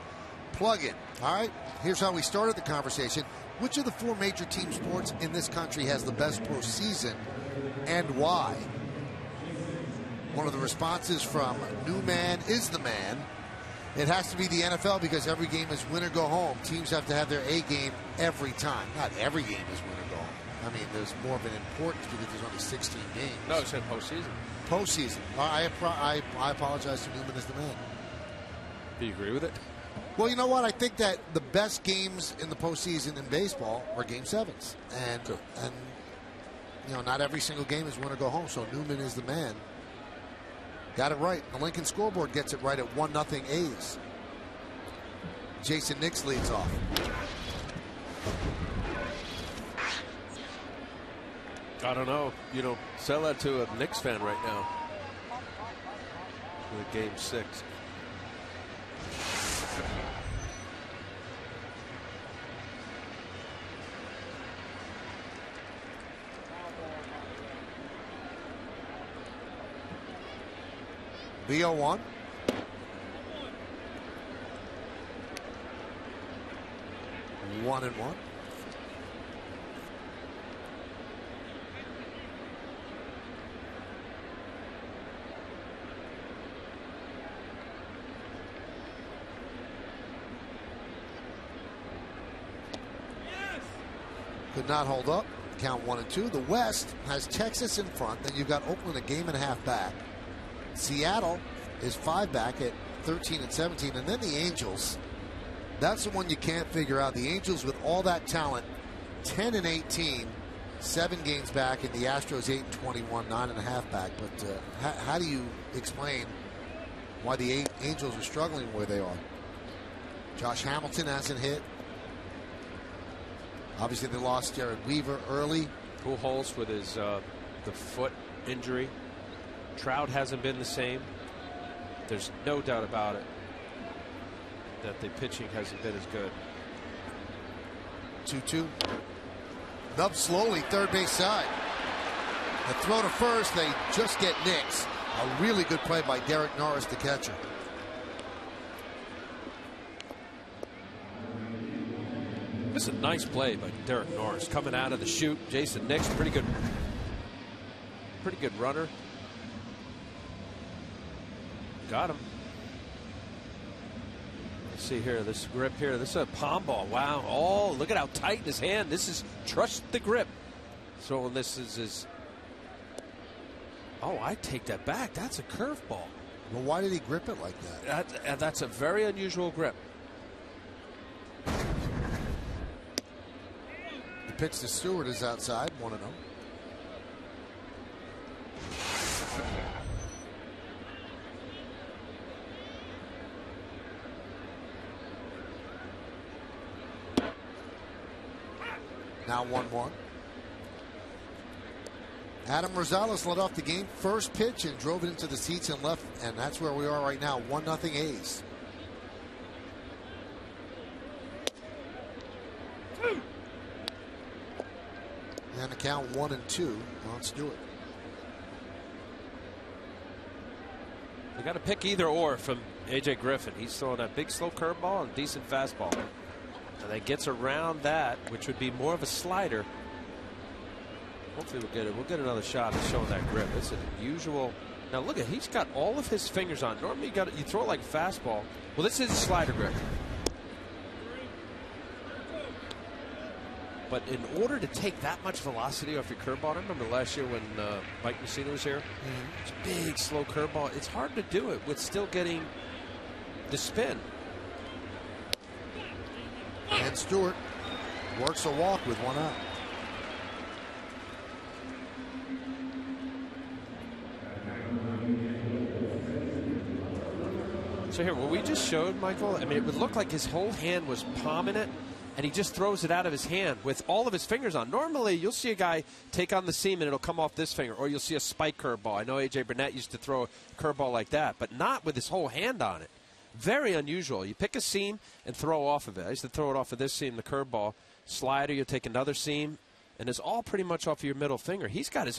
plug-in. All right, here's how we started the conversation. Which of the 4 major team sports in this country has the best postseason and why? One of the responses from Newman is the man. It has to be the NFL because every game is win or go home. Teams have to have their A game every time. Not every game is win or go home. I mean, there's more of an importance because there's only 16 games. No, it's in postseason. Postseason. I apologize to Newman as the man. Do you agree with it? Well, you know what? I think that the best games in the postseason in baseball are Game 7s. And you know, not every single game is win or go home, so Newman is the man. Got it right. The Lincoln scoreboard gets it right at 1-0 A's. Jason Nix leads off. I don't know. You know, sell that to a Knicks fan right now. With Game 6. The 0-1. One and one. Could not hold up. Count 1-2. The West has Texas in front. Then you've got Oakland a game and a half back. Seattle is 5 back at 13 and 17. And then the Angels. That's the one you can't figure out. The Angels with all that talent, 10 and 18, 7 games back, and the Astros 8 and 21, 9 and a half back. But how do you explain why the Angels are struggling where they are? Josh Hamilton hasn't hit. Obviously, they lost Jared Weaver early. Pujols with his the foot injury. Trout hasn't been the same. There's no doubt about it that the pitching hasn't been as good. 2-2. Nub slowly, third base side. The throw to first, they just get Nix. A really good play by Derek Norris, the catcher. This is a nice play by Derek Norris coming out of the chute. Jason Nix, pretty good runner. Got him. Let's see here, this grip here. This is a palm ball. Wow. Oh, look at how tight in his hand. This is trust the grip. So this is his. Oh, I take that back. That's a curveball. Well, why did he grip it like that? That's a very unusual grip. The pitch to Stewart is outside, 1-0. Now 1-1. Adam Rosales led off the game first pitch and drove it into the seats and left, and that's where we are right now. 1-0 A's. And the count 1-2 on Stewart. You got to pick either or from A.J. Griffin. He's throwing that big slow curveball and decent fastball. And that gets around that, which would be more of a slider. Hopefully we'll get it. We'll get another shot of showing that grip. It's an unusual. Now look at, he's got all of his fingers on. Normally you throw it like a fastball. Well, this is a slider grip. But in order to take that much velocity off your curveball, I remember last year when Mike Mussina was here. It's a big, slow curveball. It's hard to do it with still getting the spin. And Stewart works a walk with 1 out. So here, what we just showed, Michael, I mean, it would look like his whole hand was palming it, and he just throws it out of his hand with all of his fingers on. Normally, you'll see a guy take on the seam, and it'll come off this finger, or you'll see a spike curveball. I know A.J. Burnett used to throw a curveball like that, but not with his whole hand on it. Very unusual. You pick a seam and throw off of it. I used to throw it off of this seam, the curveball. Slider, you take another seam, and it's all pretty much off of your middle finger. He's got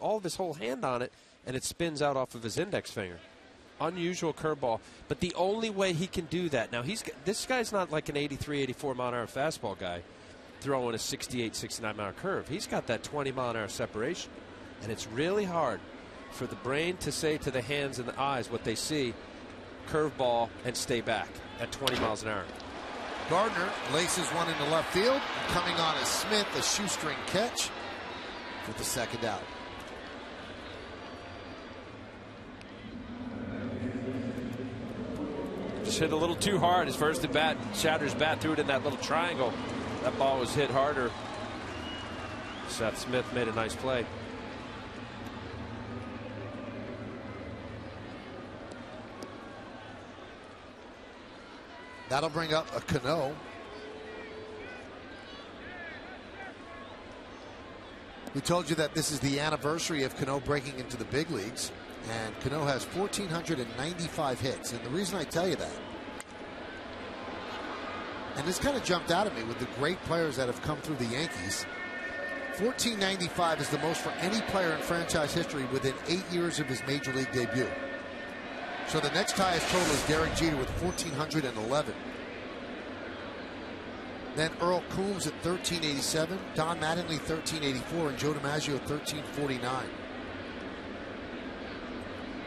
all of his whole hand on it, and it spins out off of his index finger. Unusual curveball, but the only way he can do that. Now, this guy's not like an 83, 84 mile an hour fastball guy throwing a 68, 69 mile an hour curve. He's got that 20 mile an hour separation, and it's really hard for the brain to say to the hands and the eyes what they see, curveball, and stay back at 20 miles an hour. Gardner laces one into left field. Coming on is Smith, a shoestring catch for the second out. Just hit a little too hard. His first at bat, Shatter's bat threw it in that little triangle. That ball was hit harder. Seth Smith made a nice play. That'll bring up a Cano. We told you that this is the anniversary of Cano breaking into the big leagues. And Cano has 1,495 hits. And the reason I tell you that, and this kind of jumped out at me with the great players that have come through the Yankees, 1,495 is the most for any player in franchise history within 8 years of his major league debut. So the next highest total is Derek Jeter with 1,411. Then Earl Coombs at 1,387, Don Mattingly 1,384, and Joe DiMaggio 1,349.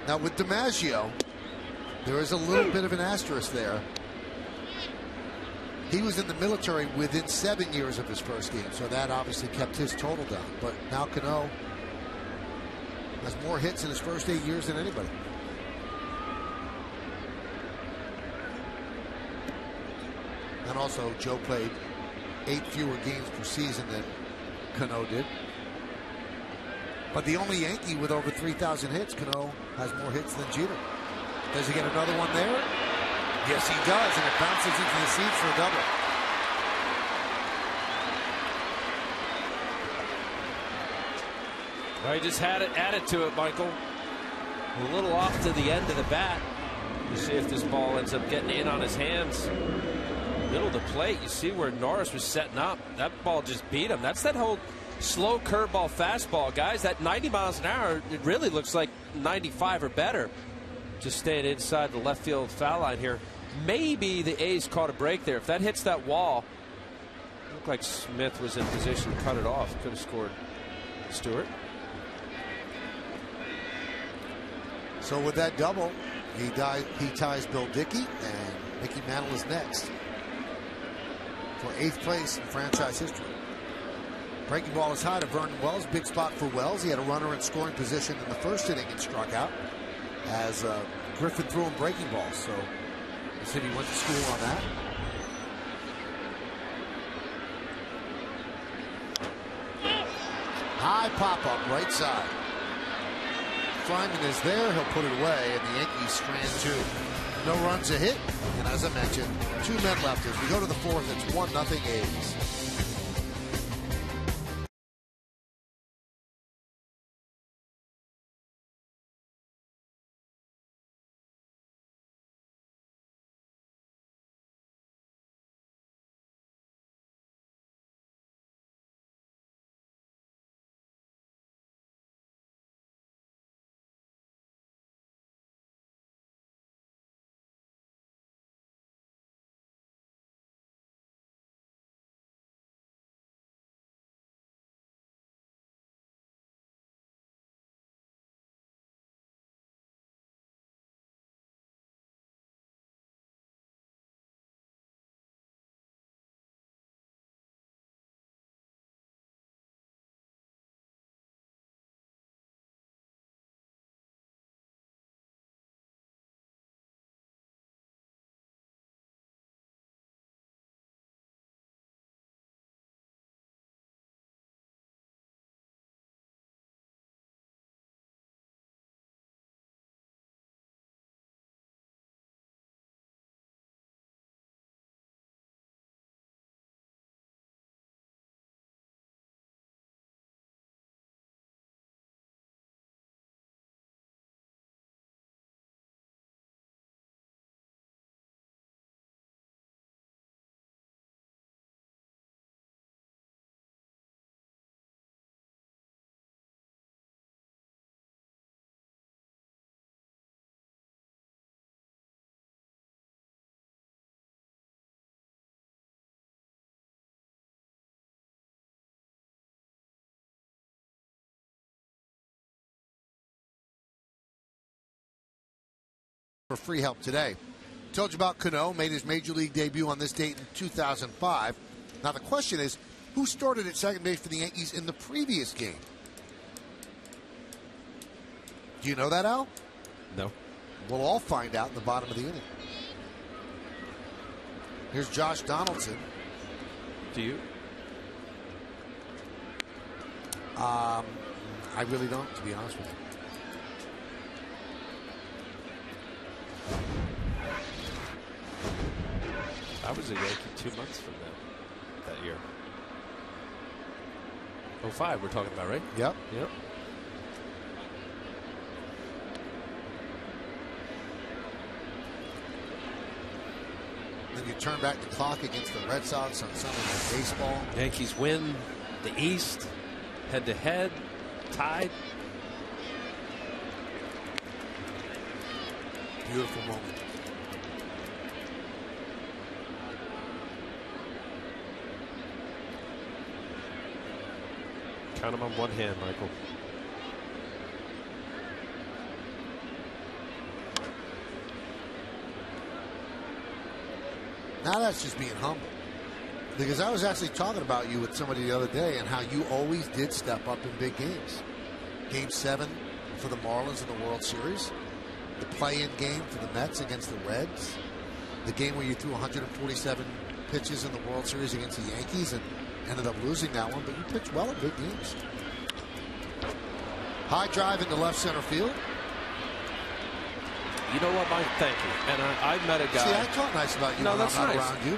Now with DiMaggio, there is a little bit of an asterisk there. He was in the military within 7 years of his first game, so that obviously kept his total down. But now Cano has more hits in his first 8 years than anybody. And also, Joe played 8 fewer games per season than Cano did. But the only Yankee with over 3,000 hits, Cano has more hits than Jeter. Does he get another one there? Yes, he does, and it bounces into the seats for a double. Well, he just had it added to it, Michael. A little off to the end of the bat. You see if this ball ends up getting in on his hands. Middle of the plate, you see where Norris was setting up. That ball just beat him. That's that whole slow curveball fastball, guys. That 90 miles an hour, it really looks like 95 or better. Just staying inside the left field foul line here. Maybe the A's caught a break there. If that hits that wall, it looked like Smith was in position to cut it off. Could have scored Stewart. So with that double, he ties Bill Dickey, and Mickey Mantle is next for 8th place in franchise history. Breaking ball is high to Vernon Wells. Big spot for Wells. He had a runner in scoring position in the first inning and struck out as Griffin threw him breaking balls. So the city went to school on that. High pop-up right side. Fryman is there. He'll put it away, and the Yankees strand 2. No runs a hit, and as I mentioned, 2 men left. As we go to the 4th, it's 1-0 A's. for free help today. Told you about Cano, made his Major League debut on this date in 2005. Now the question is, who started at second base for the Yankees in the previous game? Do you know that, Al? No. We'll all find out in the bottom of the inning. Here's Josh Donaldson. Do you? I really don't, to be honest with you. I was a Yankee 2 months from that year. 05 we're talking about, right? Yep. Yep. Then you turn back the clock against the Red Sox on Sunday Night Baseball. Yankees win the East, head-to-head, tied. Beautiful moment. Count them on one hand, Michael. Now that's just being humble. Because I was actually talking about you with somebody the other day and how you always did step up in big games. Game 7 for the Marlins in the World Series. The play-in game for the Mets against the Reds. The game where you threw 147 pitches in the World Series against the Yankees and ended up losing that one. But you pitched well in big games. High drive into left center field. You know what, Mike? Thank you. And I met a guy. See, I talk nice about you when I'm not around you.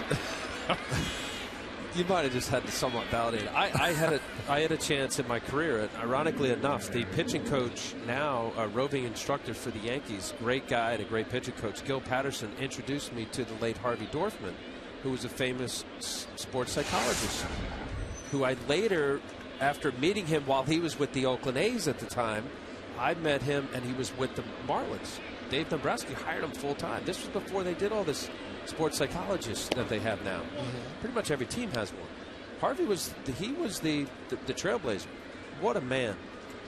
You might have just had to somewhat validate it. I had a chance in my career. Ironically enough, the pitching coach now, a roving instructor for the Yankees, great guy and a great pitching coach, Gil Patterson, introduced me to the late Harvey Dorfman, who was a famous sports psychologist, who I later, after meeting him while he was with the Oakland A's at the time, I met him and he was with the Marlins. Dave Dombrowski hired him full time. This was before they did all this sports psychologist that they have now. Pretty much every team has one. Harvey was the trailblazer. What a man.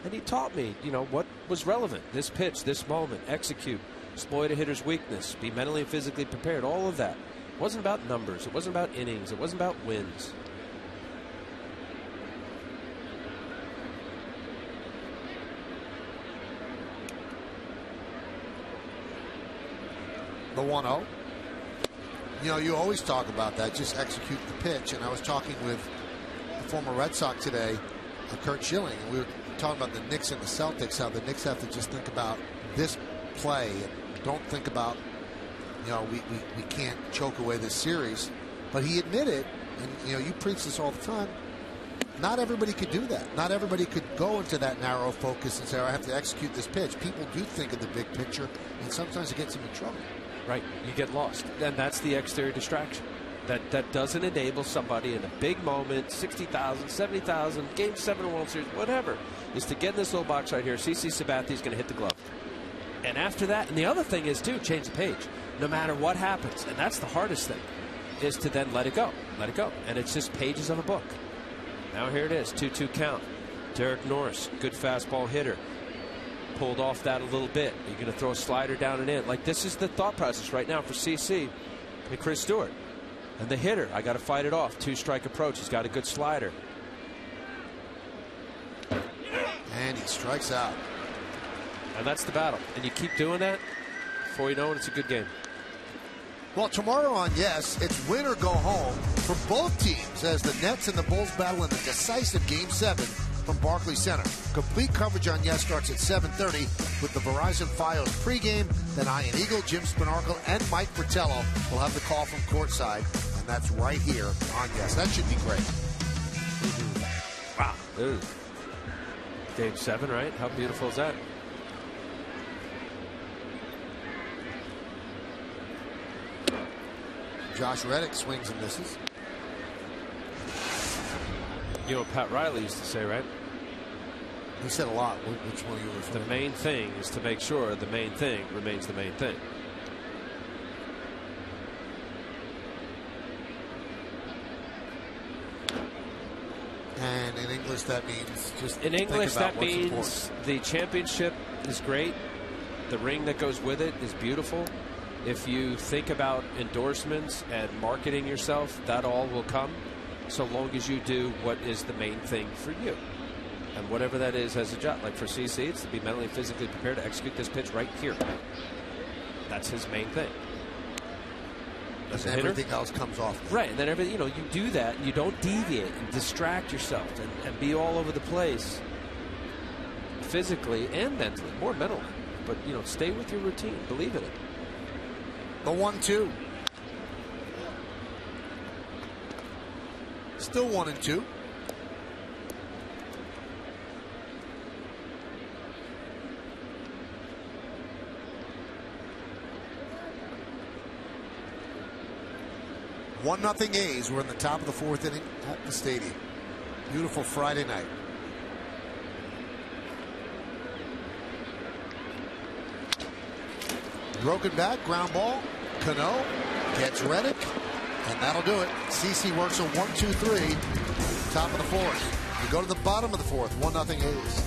And he taught me, what was relevant. This pitch, this moment, execute, exploit a hitter's weakness, be mentally and physically prepared, all of that. It wasn't about numbers. It wasn't about innings. It wasn't about wins. The 1-0. You always talk about that, just execute the pitch. And I was talking with the former Red Sox today, Kurt Schilling, and we were talking about the Knicks and the Celtics, how the Knicks have to just think about this play and don't think about, we can't choke away this series. But he admitted, and you preach this all the time, not everybody could do that. Not everybody could go into that narrow focus and say, I have to execute this pitch. People do think of the big picture, and sometimes it gets them in trouble. Right, you get lost. And that's the exterior distraction. That doesn't enable somebody in a big moment, 60,000, 70,000, Game 7 World Series, whatever, is to get in this little box right here. CC Sabathia's going to hit the glove. And after that, and the other thing is, too, change the page. No matter what happens, and that's the hardest thing, is to then let it go. Let it go. And it's just pages of a book. Now here it is, 2-2 count. Derek Norris, good fastball hitter. Pulled off that a little bit. You're going to throw a slider down and in. Like, this is the thought process right now for CC and Chris Stewart. And the hitter, I got to fight it off. 2-strike approach. He's got a good slider. And he strikes out. And that's the battle. And you keep doing that, before you know it, it's a good game. Well, tomorrow on Yes, it's win or go home for both teams as the Nets and the Bulls battle in the decisive Game 7 from Barclays Center. Complete coverage on Yes starts at 7:30 with the Verizon Fios pregame. Then Ian Eagle, Jim Spinarkle, and Mike Fratello will have the call from courtside, and that's right here on Yes. That should be great. Wow. Ooh. Game 7, right? How beautiful is that? Josh Reddick swings and misses. You know what Pat Riley used to say, right? He said a lot. Which one are you referring to? The main thing is to make sure the main thing remains the main thing. And in English, that means just in English, think about that means the championship is great, The ring that goes with it is beautiful. If you think about endorsements and marketing yourself, that all will come, so long as you do what is the main thing for you. And whatever that is as a job. Like for CC, it's to be mentally and physically prepared to execute this pitch right here. That's his main thing. And everything else comes off. Right, and then everything, you do that, and you don't deviate and distract yourself and be all over the place physically and mentally, more mentally. But, stay with your routine. Believe in it. The 1-2. Still 1-2. One nothing A's. We're in the top of the fourth inning at the stadium. Beautiful Friday night. Broken back, ground ball. Cano gets Reddick, and that'll do it. CC works a 1-2-3. Top of the fourth. We go to the bottom of the fourth. 1-0 A's.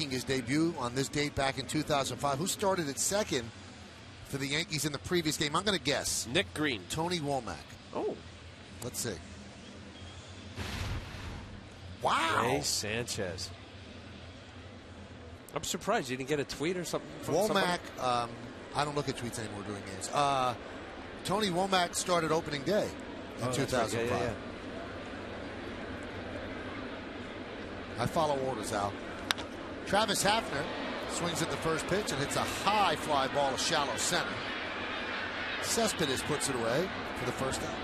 His debut on this date back in 2005. Who started at second for the Yankees in the previous game? I'm going to guess. Nick Green. Tony Womack. Oh. Let's see. Wow. Ray Sanchez. I'm surprised you didn't get a tweet or something from Womack, I don't look at tweets anymore during games. Tony Womack started opening day in 2005. Right. Yeah. I follow orders, Al. Travis Hafner swings at the first pitch and hits a high fly ball to shallow center. Cespedes puts it away for the first out.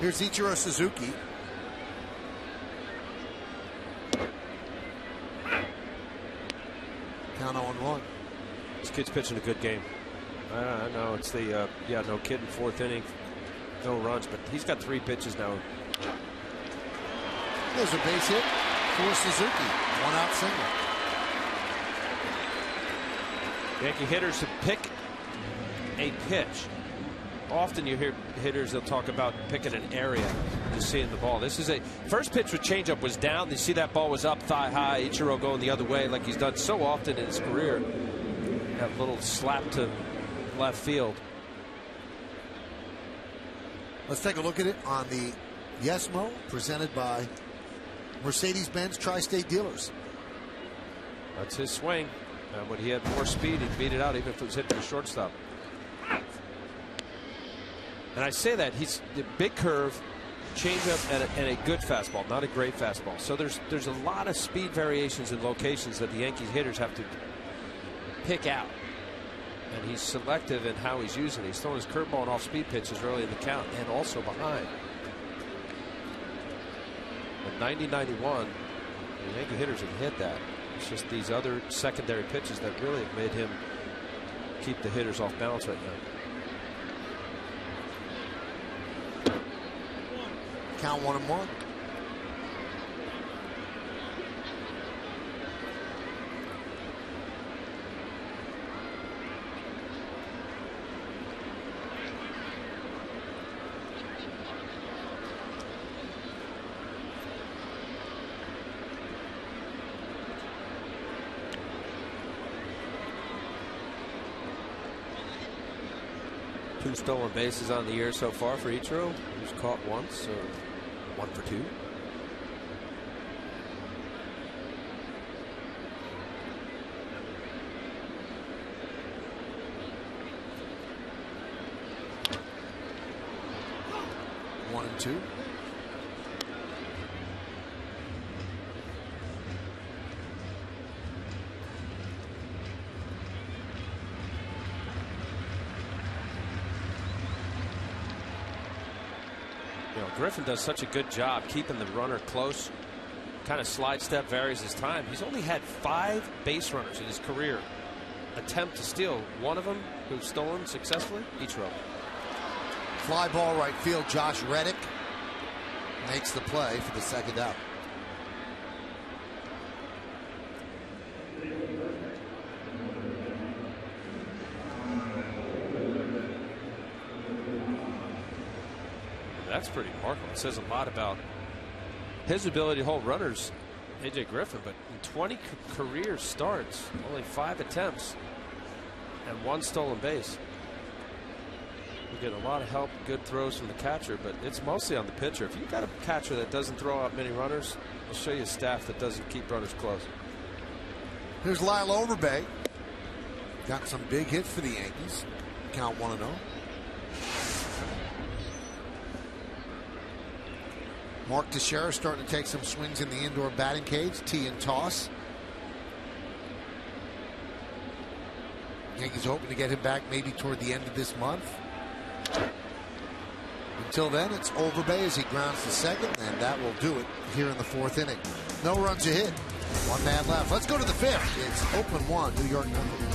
Here's Ichiro Suzuki. Count 0-1. This kid's pitching a good game. I know it's the no kidding, fourth inning, no runs, but he's got 3 pitches now. There's a base hit for Suzuki. 1-out single. Yankee hitters to pick a pitch. Often you hear hitters, they'll talk about picking an area, just seeing the ball. This is a first pitch with changeup was down. You see that ball was up thigh high. Ichiro going the other way like he's done so often in his career. That little slap to left field. Let's take a look at it on the Yesmo presented by Mercedes-Benz Tri-State Dealers. That's his swing. And when he had more speed, he'd beat it out, even if it was hit to the shortstop. And I say that he's the big curve, changeup, and a good fastball, not a great fastball. So there's a lot of speed variations and locations that the Yankees hitters have to pick out. And he's selective in how he's using it. He's throwing his curveball and off-speed pitches early in the count and also behind. But 90-91, the Yankee hitters have hit that. It's just these other secondary pitches that really have made him keep the hitters off balance right now. Count 1-1. Two stolen bases on the year so far for Ichiro. He's caught once, so 1 for 2. One and two. Griffin does such a good job keeping the runner close. Kind of slide step varies his time. He's only had 5 base runners in his career attempt to steal. One of them who's stolen successfully, Ichiro. Fly ball right field. Josh Reddick makes the play for the second out. That's pretty remarkable. It says a lot about his ability to hold runners, AJ Griffin, but in 20 career starts, only 5 attempts and 1 stolen base. We get a lot of help, good throws from the catcher, but it's mostly on the pitcher. If you've got a catcher that doesn't throw out many runners, I'll show you a staff that doesn't keep runners close. Here's Lyle Overbay. Got some big hits for the Yankees. Count 1-0. Mark Teixeira starting to take some swings in the indoor batting cage. Tee and toss. Yankees hoping to get him back maybe toward the end of this month. Until then, it's Overbay as he grounds to second, and that will do it here in the 4th inning. No runs a hit. 1 man left. Let's go to the 5th. It's Oakland 1, New York 1.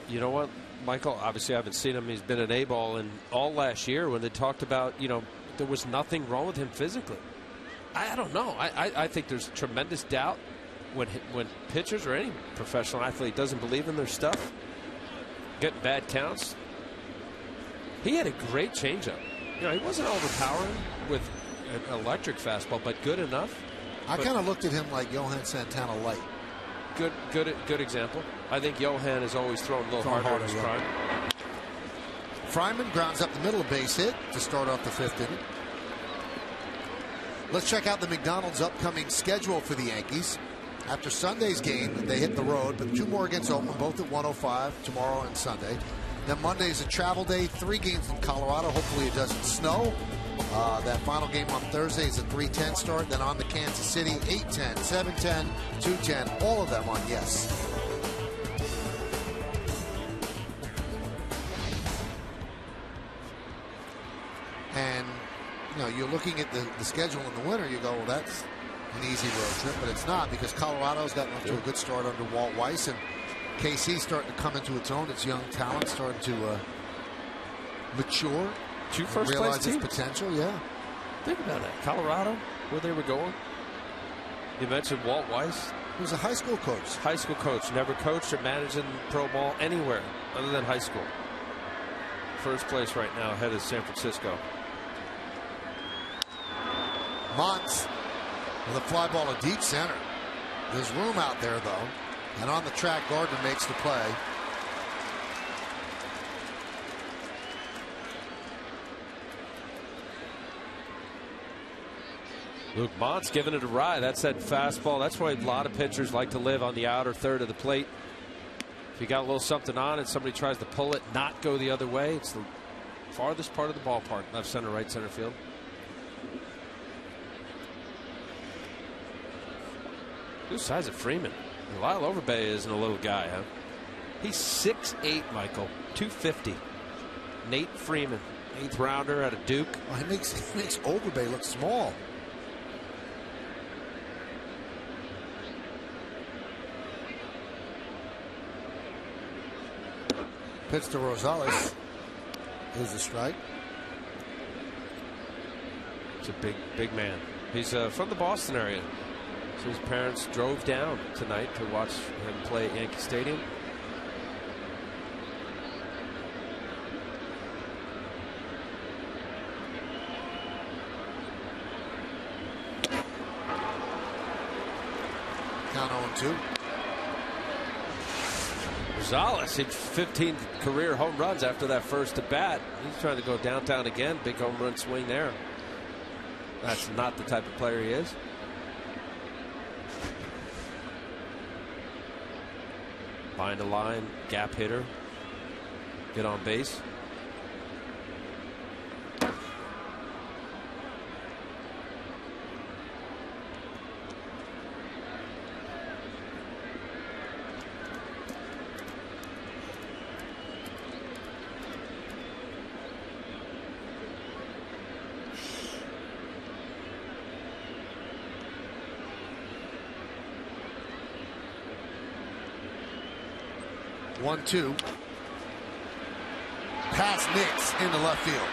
You know what, Michael? Obviously, I haven't seen him. He's been an A-ball, and all last year when they talked about, there was nothing wrong with him physically. I don't know. I think there's tremendous doubt when pitchers or any professional athlete doesn't believe in their stuff, getting bad counts. He had a great changeup. He wasn't overpowering with an electric fastball, but good enough. I kind of looked at him like Johan Santana light. Good example. I think Johan has always thrown a little harder in his prime. Fryman grounds up the middle, a base hit to start off the 5th inning. Let's check out the McDonald's upcoming schedule for the Yankees. After Sunday's game, they hit the road, but 2 more against Oakland, both at 105 tomorrow and Sunday. Then Monday is a travel day, 3 games in Colorado. Hopefully it doesn't snow. That final game on Thursday is a 3:10 start. Then on to Kansas City, 8:10, 7:10, 2:10, all of them on Yes. And you're looking at the schedule in the winter. You go, well, that's an easy road trip, but it's not, because Colorado's gotten off to a good start under Walt Weiss, and KC's starting to come into its own. Its young talent starting to mature. 2 first realize place its potential. Yeah. Think about that. Colorado, where they were going. You mentioned Walt Weiss. He was a high school coach. High school coach. Never coached or managed in pro ball anywhere other than high school. First place right now ahead of San Francisco. Montz with a fly ball to deep center. There's room out there, though. And on the track, Gardner makes the play. Luke Montz giving it a ride. That's that fastball. That's why a lot of pitchers like to live on the outer third of the plate. If you got a little something on and somebody tries to pull it, not go the other way, it's the farthest part of the ballpark. Left center, right center field. Good size of Freeman. Lyle Overbay isn't a little guy, huh? He's 6'8", Michael, 250. Nate Freeman, 8th rounder out of Duke. Oh, he makes Overbay look small. Pitch to Rosales. Is a strike. He's a big man. He's from the Boston area. So his parents drove down tonight to watch him play at Yankee Stadium. Count 0-2. Rosales hit 15 career home runs after that first at bat. He's trying to go downtown again. Big home run swing there. That's not the type of player he is. Line to line, gap hitter, get on base. One, two. Pass Nix into left field.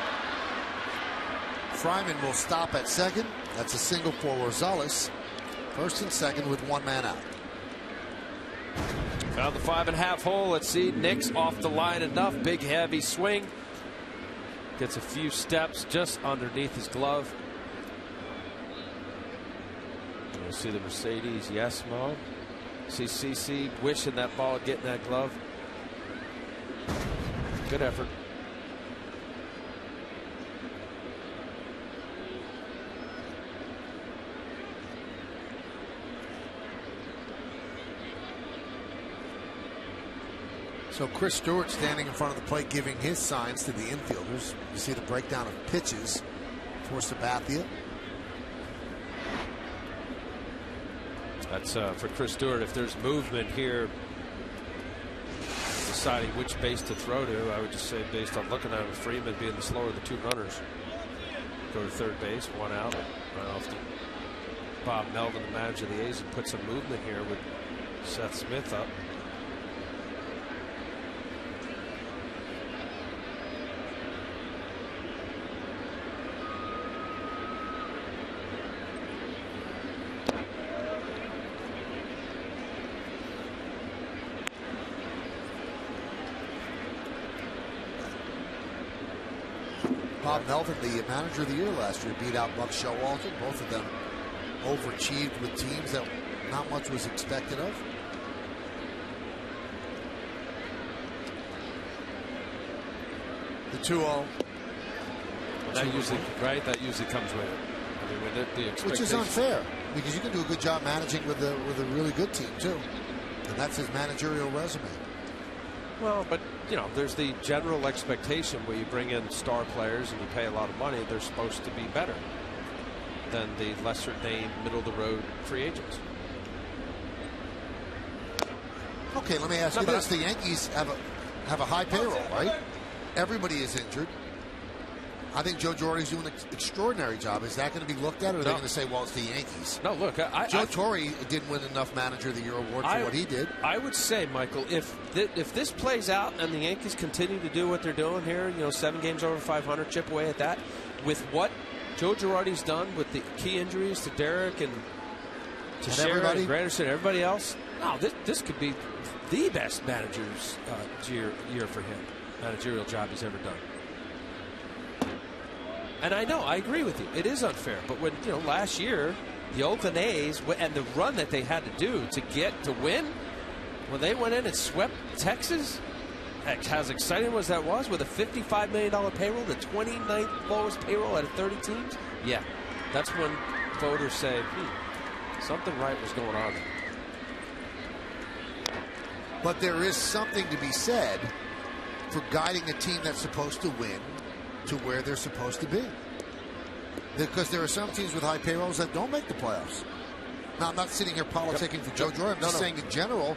Fryman will stop at second. That's a single for Rosales. First and second with 1 man out. Found the 5.5 hole. Let's see. Nix off the line enough. Big heavy swing. Gets a few steps just underneath his glove. We'll see the Mercedes. Yes, Mo. See CC wishing that ball would get in that glove. Good effort. So Chris Stewart standing in front of the plate giving his signs to the infielders. You see the breakdown of pitches for Sabathia. That's for Chris Stewart. If there's movement here, deciding which base to throw to, I would just say, based on looking at it, Freeman being the slower of the 2 runners. Go to third base, 1 out. Right off to Bob Melvin, the manager of the A's, and put some movement here with Seth Smith up. Bob Melvin, the manager of the year last year, beat out Buck Showalter. Both of them overachieved with teams that not much was expected of. The 2-0. That usually comes with it. I mean, with the expectation. Which is unfair, because you can do a good job managing with a really good team too, and that's his managerial resume. Well, but you know, there's the general expectation where you bring in star players and you pay a lot of money. They're supposed to be better than the lesser named, middle of the road free agents. Okay, let me ask you this: the Yankees have a high payroll, right? Everybody is injured. I think Joe Girardi's doing an extraordinary job. Is that going to be looked at, or are they going to say, well, it's the Yankees? No, look, Joe Torre didn't win enough Manager of the Year award for what he did. I would say, Michael, if this plays out and the Yankees continue to do what they're doing here, 7 games over 500, chip away at that, with what Joe Girardi's done with the key injuries to Derek and to Sherrod and Granderson and everybody else, this could be the best manager's year for him, managerial job he's ever done. And I know, I agree with you. It is unfair. But when, last year, the Oakland A's and the run that they had to do to win, when they went in and swept Texas, as exciting as that was, with a $55 million payroll, the 29th lowest payroll out of 30 teams, yeah, that's when voters say, something right was going on there. But there is something to be said for guiding a team that's supposed to win to where they're supposed to be. Because there are some teams with high payrolls that don't make the playoffs. Now, I'm not sitting here politicking for Joe Girardi. I'm just saying in general,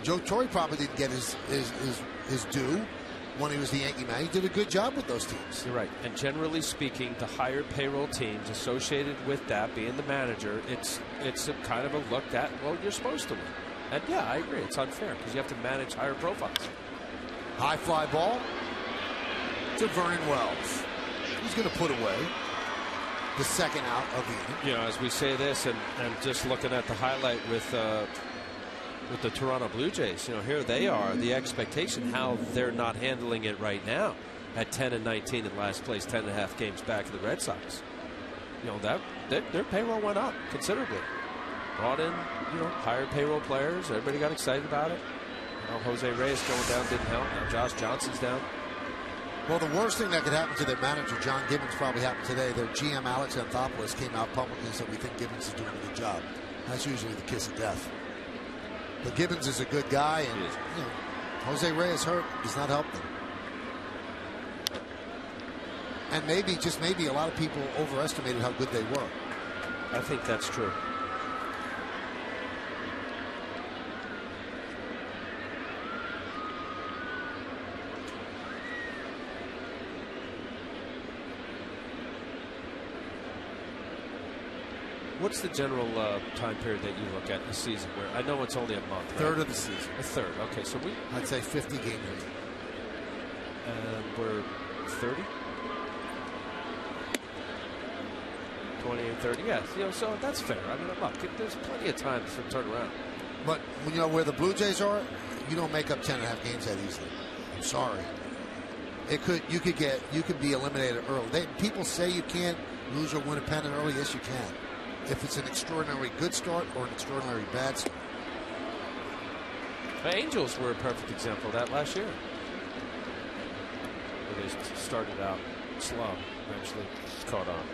Joe Torre probably didn't get his due when he was the Yankee man. He did a good job with those teams. You're right. And generally speaking, the higher payroll teams associated with that, being the manager, it's a kind of a look at, well, you're supposed to win. And yeah, I agree. It's unfair because you have to manage higher profiles. High fly ball to Vernon Wells. He's going to put away the second out of the inning. As we say this and just looking at the highlight with the Toronto Blue Jays, here they are, the expectation, how they're not handling it right now at 10-19 in last place, 10.5 games back of the Red Sox. Their payroll went up considerably. Brought in, higher payroll players. Everybody got excited about it. Jose Reyes going down didn't help. Now Josh Johnson's down. Well, the worst thing that could happen to their manager, John Gibbons, probably happened today. Their GM, Alex Anthopoulos, came out publicly and said, we think Gibbons is doing a good job. That's usually the kiss of death. But Gibbons is a good guy, and Jose Reyes hurt. Does not help them. And maybe, just maybe, a lot of people overestimated how good they were. I think that's true. What's the general time period that you look at in the season? Where I know it's only a month. Third of the season. A third. Okay, so I'd say 50 games. And we're 30. 20 and 30. Yes. So that's fair. I mean, look, there's plenty of time to turn around. But where the Blue Jays are, you don't make up 10.5 games that easily. I'm sorry. You could be eliminated early. People say you can't lose or win a pennant early. Yes, you can. If it's an extraordinarily good start or an extraordinarily bad start. The Angels were a perfect example of that last year. Where they started out slow, eventually caught on.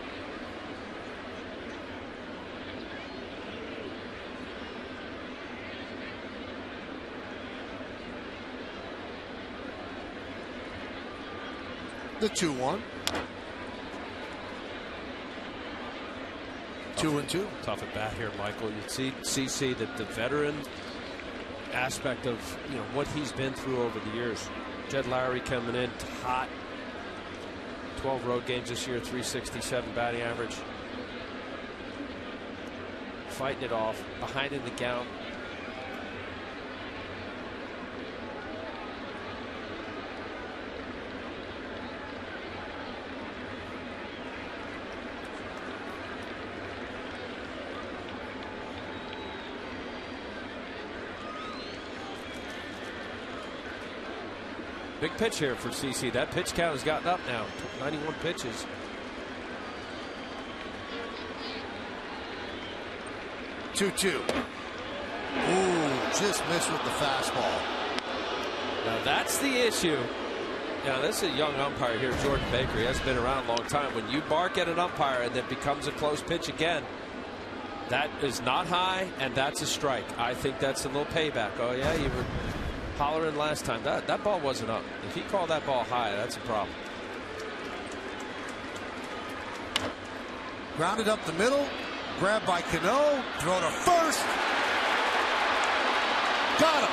The 2-1. 2-2. Tough at bat here, Michael. You see that the veteran aspect of what he's been through over the years. Jed Lowry coming in hot. 12 road games this year, 367 batting average. Fighting it off, behind in the count. Big pitch here for CC. That pitch count has gotten up now. 91 pitches. Two. Ooh, just missed with the fastball. Now that's the issue. Now this is a young umpire here, Jordan Baker. He hasn't been around a long time. When you bark at an umpire and it becomes a close pitch again, that is not high, and that's a strike. I think that's a little payback. Oh yeah, you were hollering last time. That ball wasn't up. If he called that ball high, that's a problem. Grounded up the middle. Grabbed by Cano. Throw to first. Got him.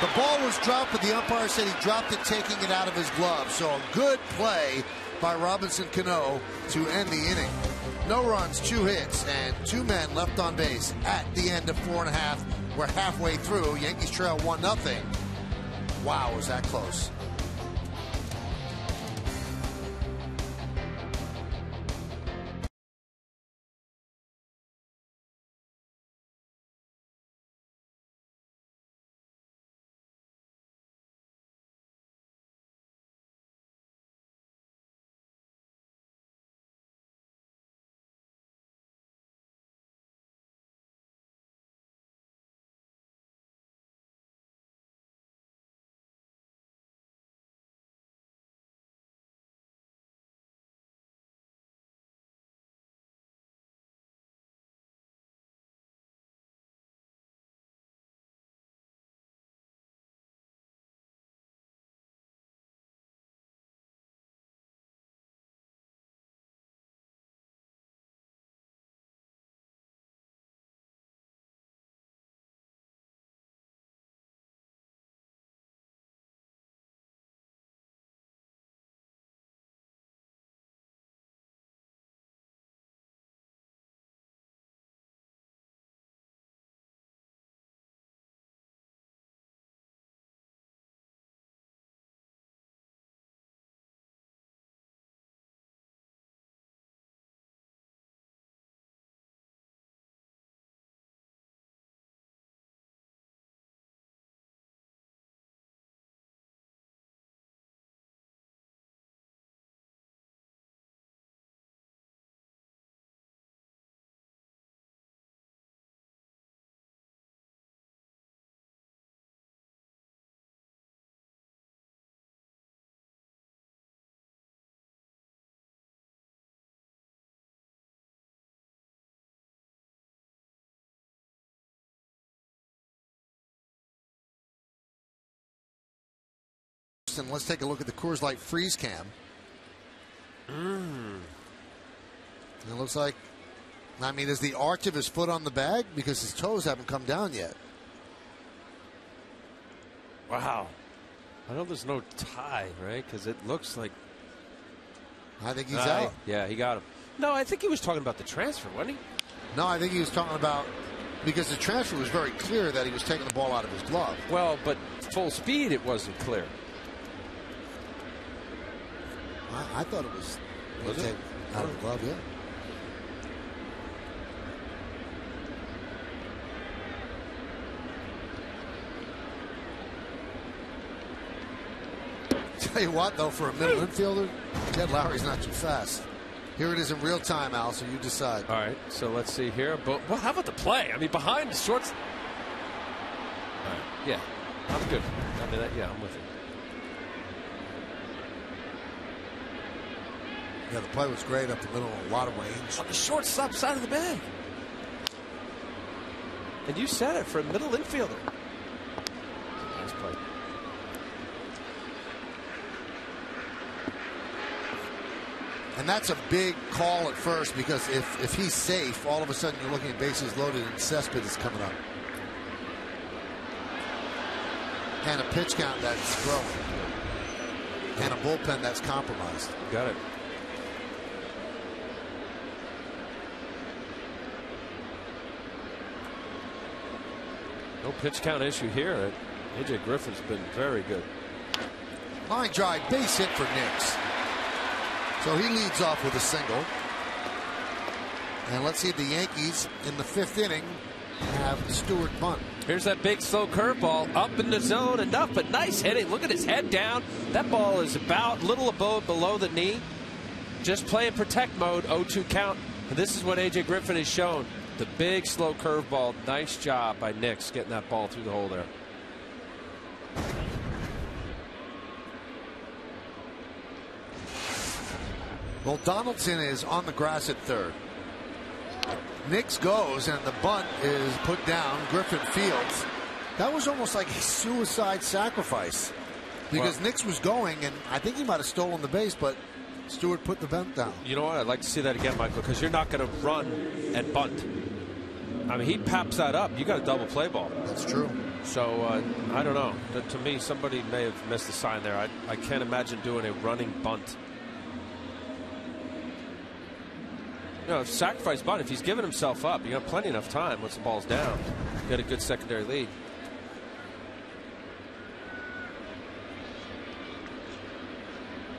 The ball was dropped, but the umpire said he dropped it taking it out of his glove. So a good play by Robinson Cano to end the inning. No runs, 2 hits, and 2 men left on base at the end of 4.5. We're halfway through. Yankees trail 1-0. Wow, was that close. And let's take a look at the Coors Light freeze cam. And it looks like, I mean, is the arch of his foot on the bag? Because his toes haven't come down yet. Wow. I know there's no tie, right? Because it looks like. I think he's out. Yeah, he got him. No, I think he was talking about the transfer, wasn't he? No, I think he was talking about, because the transfer was very clear that he was taking the ball out of his glove. Well, but full speed, it wasn't clear. I thought it was it? Out of the glove, yeah. Tell you what, though, for a middle infielder, Jed Lowry's not too fast. Here it is in real time, Al, so you decide. All right, so let's see here. But well, how about the play? I mean, behind the shorts. All right, yeah, I'm good. I mean, yeah, I'm with you. Yeah, the play was great up the middle, a lot of range. On the shortstop side of the bag. And you said it for a middle infielder. Nice play. And that's a big call at first, because if he's safe, all of a sudden you're looking at bases loaded and Cespedes is coming up. And a pitch count that's growing. And a bullpen that's compromised. Got it. No pitch count issue here. A.J. Griffin's been very good. Line drive, base hit for Nix. So he leads off with a single. And let's see if the Yankees in the 5th inning have Stewart bunt. Here's that big slow curveball up in the zone. Enough, but nice hitting. Look at his head down. That ball is about a little above below the knee. Just play in protect mode. 0-2 count. And this is what A.J. Griffin has shown. The big slow curveball. Nice job by Nix getting that ball through the hole there. Well, Donaldson is on the grass at third. Nix goes, and the bunt is put down. Griffin fields. That was almost like a suicide sacrifice because Nix was going, and I think he might have stolen the base, but Stewart put the bunt down. You know what? I'd like to see that again, Michael, because you're not going to run and bunt. I mean, he paps that up. You got a double play ball. That's true. So I don't know. To me, somebody may have missed the sign there. I can't imagine doing a running bunt. You know, sacrifice bunt. If he's giving himself up, you got plenty enough time once the ball's down. Get a good secondary lead.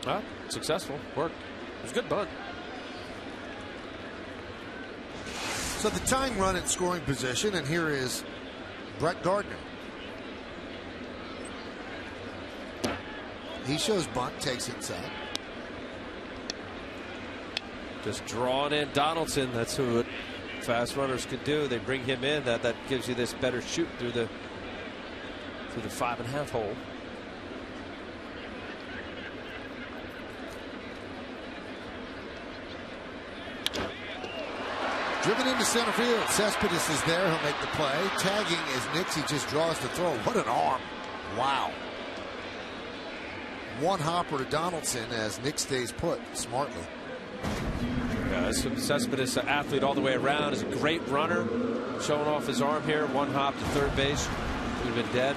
Well, successful. Worked. It was a good bunt. So the tying run in scoring position, and here is Brett Gardner. He shows bunt, takes inside. Just drawing in Donaldson. That's what fast runners can do. They bring him in. That gives you this better shoot through the 5.5 hole. Driven into center field. Cespedes is there. He'll make the play. Tagging is Nix. He just draws the throw. What an arm. Wow. One hopper to Donaldson as Nix stays put smartly. Yeah, Cespedes, an athlete all the way around, is a great runner. Showing off his arm here. One hop to third base. Would have been dead.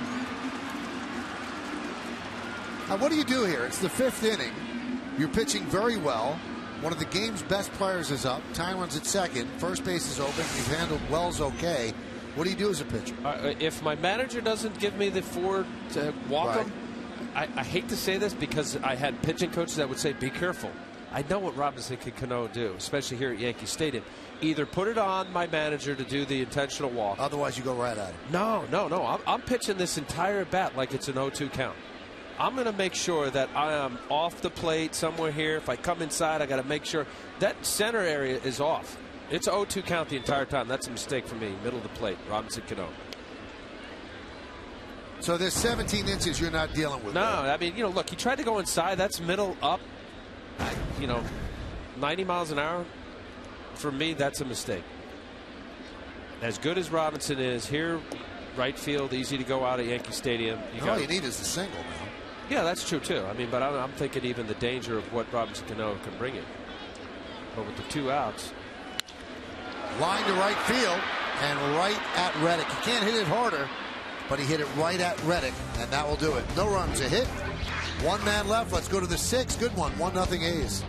Now, what do you do here? It's the 5th inning. You're pitching very well. One of the game's best players is up. Ty runs at second. First base is open. You've handled Wells okay. What do you do as a pitcher? If my manager doesn't give me the 4 to walk him, I hate to say this because I had pitching coaches that would say, be careful. I know what Robinson Cano do, especially here at Yankee Stadium. Either put it on my manager to do the intentional walk. Otherwise, you go right at it. No. I'm pitching this entire bat like it's an 0-2 count. I'm going to make sure that I am off the plate somewhere here. If I come inside, I got to make sure that center area is off. It's 0-2 count the entire time. That's a mistake for me. Middle of the plate, Robinson Cano. So there's 17 inches you're not dealing with. No, I mean, look, he tried to go inside. That's middle up. 90 miles an hour. For me, that's a mistake. As good as Robinson is here, right field, easy to go out at Yankee Stadium. All you need is a single now. Yeah, that's true too. I mean, but I'm thinking even the danger of what Robinson Cano can bring it. But with the 2 outs, line to right field and right at Reddick. He can't hit it harder, but he hit it right at Reddick, and that will do it. No runs, a hit. 1 man left. Let's go to the 6th. Good one. 1-0 A's.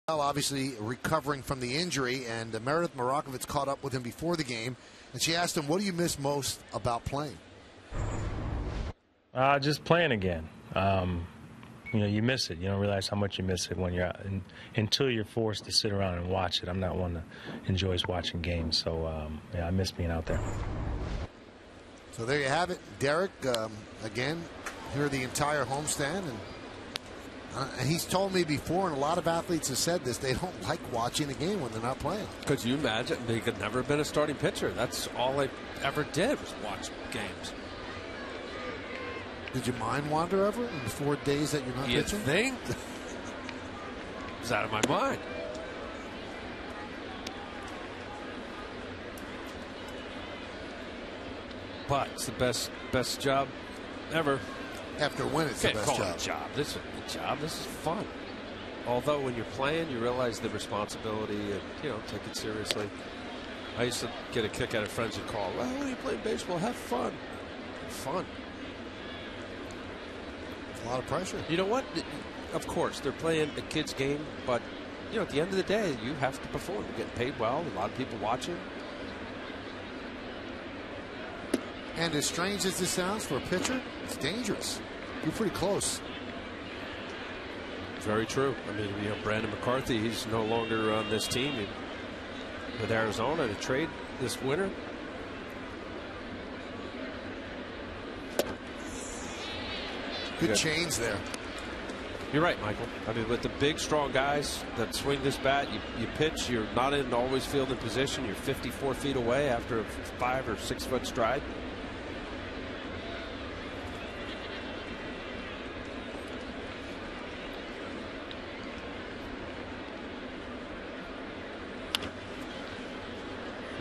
Obviously recovering from the injury, and Meredith Marakovitz caught up with him before the game, and she asked him, what do you miss most about playing? Just playing again. You miss it. You don't realize how much you miss it when you're out, until you're forced to sit around and watch it. I'm not one that enjoys watching games, so I miss being out there. So there you have it. Derek, again, here the entire homestand, and he's told me before, and a lot of athletes have said this, they don't like watching a game when they're not playing. Could you imagine? They could never have been a starting pitcher. That's all I ever did was watch games. Did your mind wander ever in the 4 days that you're not pitching? You think? It's out of my mind. But it's the best job ever. After a win, it's the best job. This is a job. This is fun. Although when you're playing, you realize the responsibility and, take it seriously. I used to get a kick out of friends who call, well, when you play baseball, have fun. Fun. A lot of pressure. You know what? Of course, they're playing a kid's game, but, at the end of the day, you have to perform. You're getting paid well. A lot of people watching. And as strange as this sounds for a pitcher, it's dangerous. You're pretty close. Very true. I mean, Brandon McCarthy, he's no longer on this team with Arizona to trade this winter. Good change there. You're right, Michael. I mean, with the big, strong guys that swing this bat, you pitch, you're not in always fielding position. You're 54 feet away after a 5 or 6 foot stride.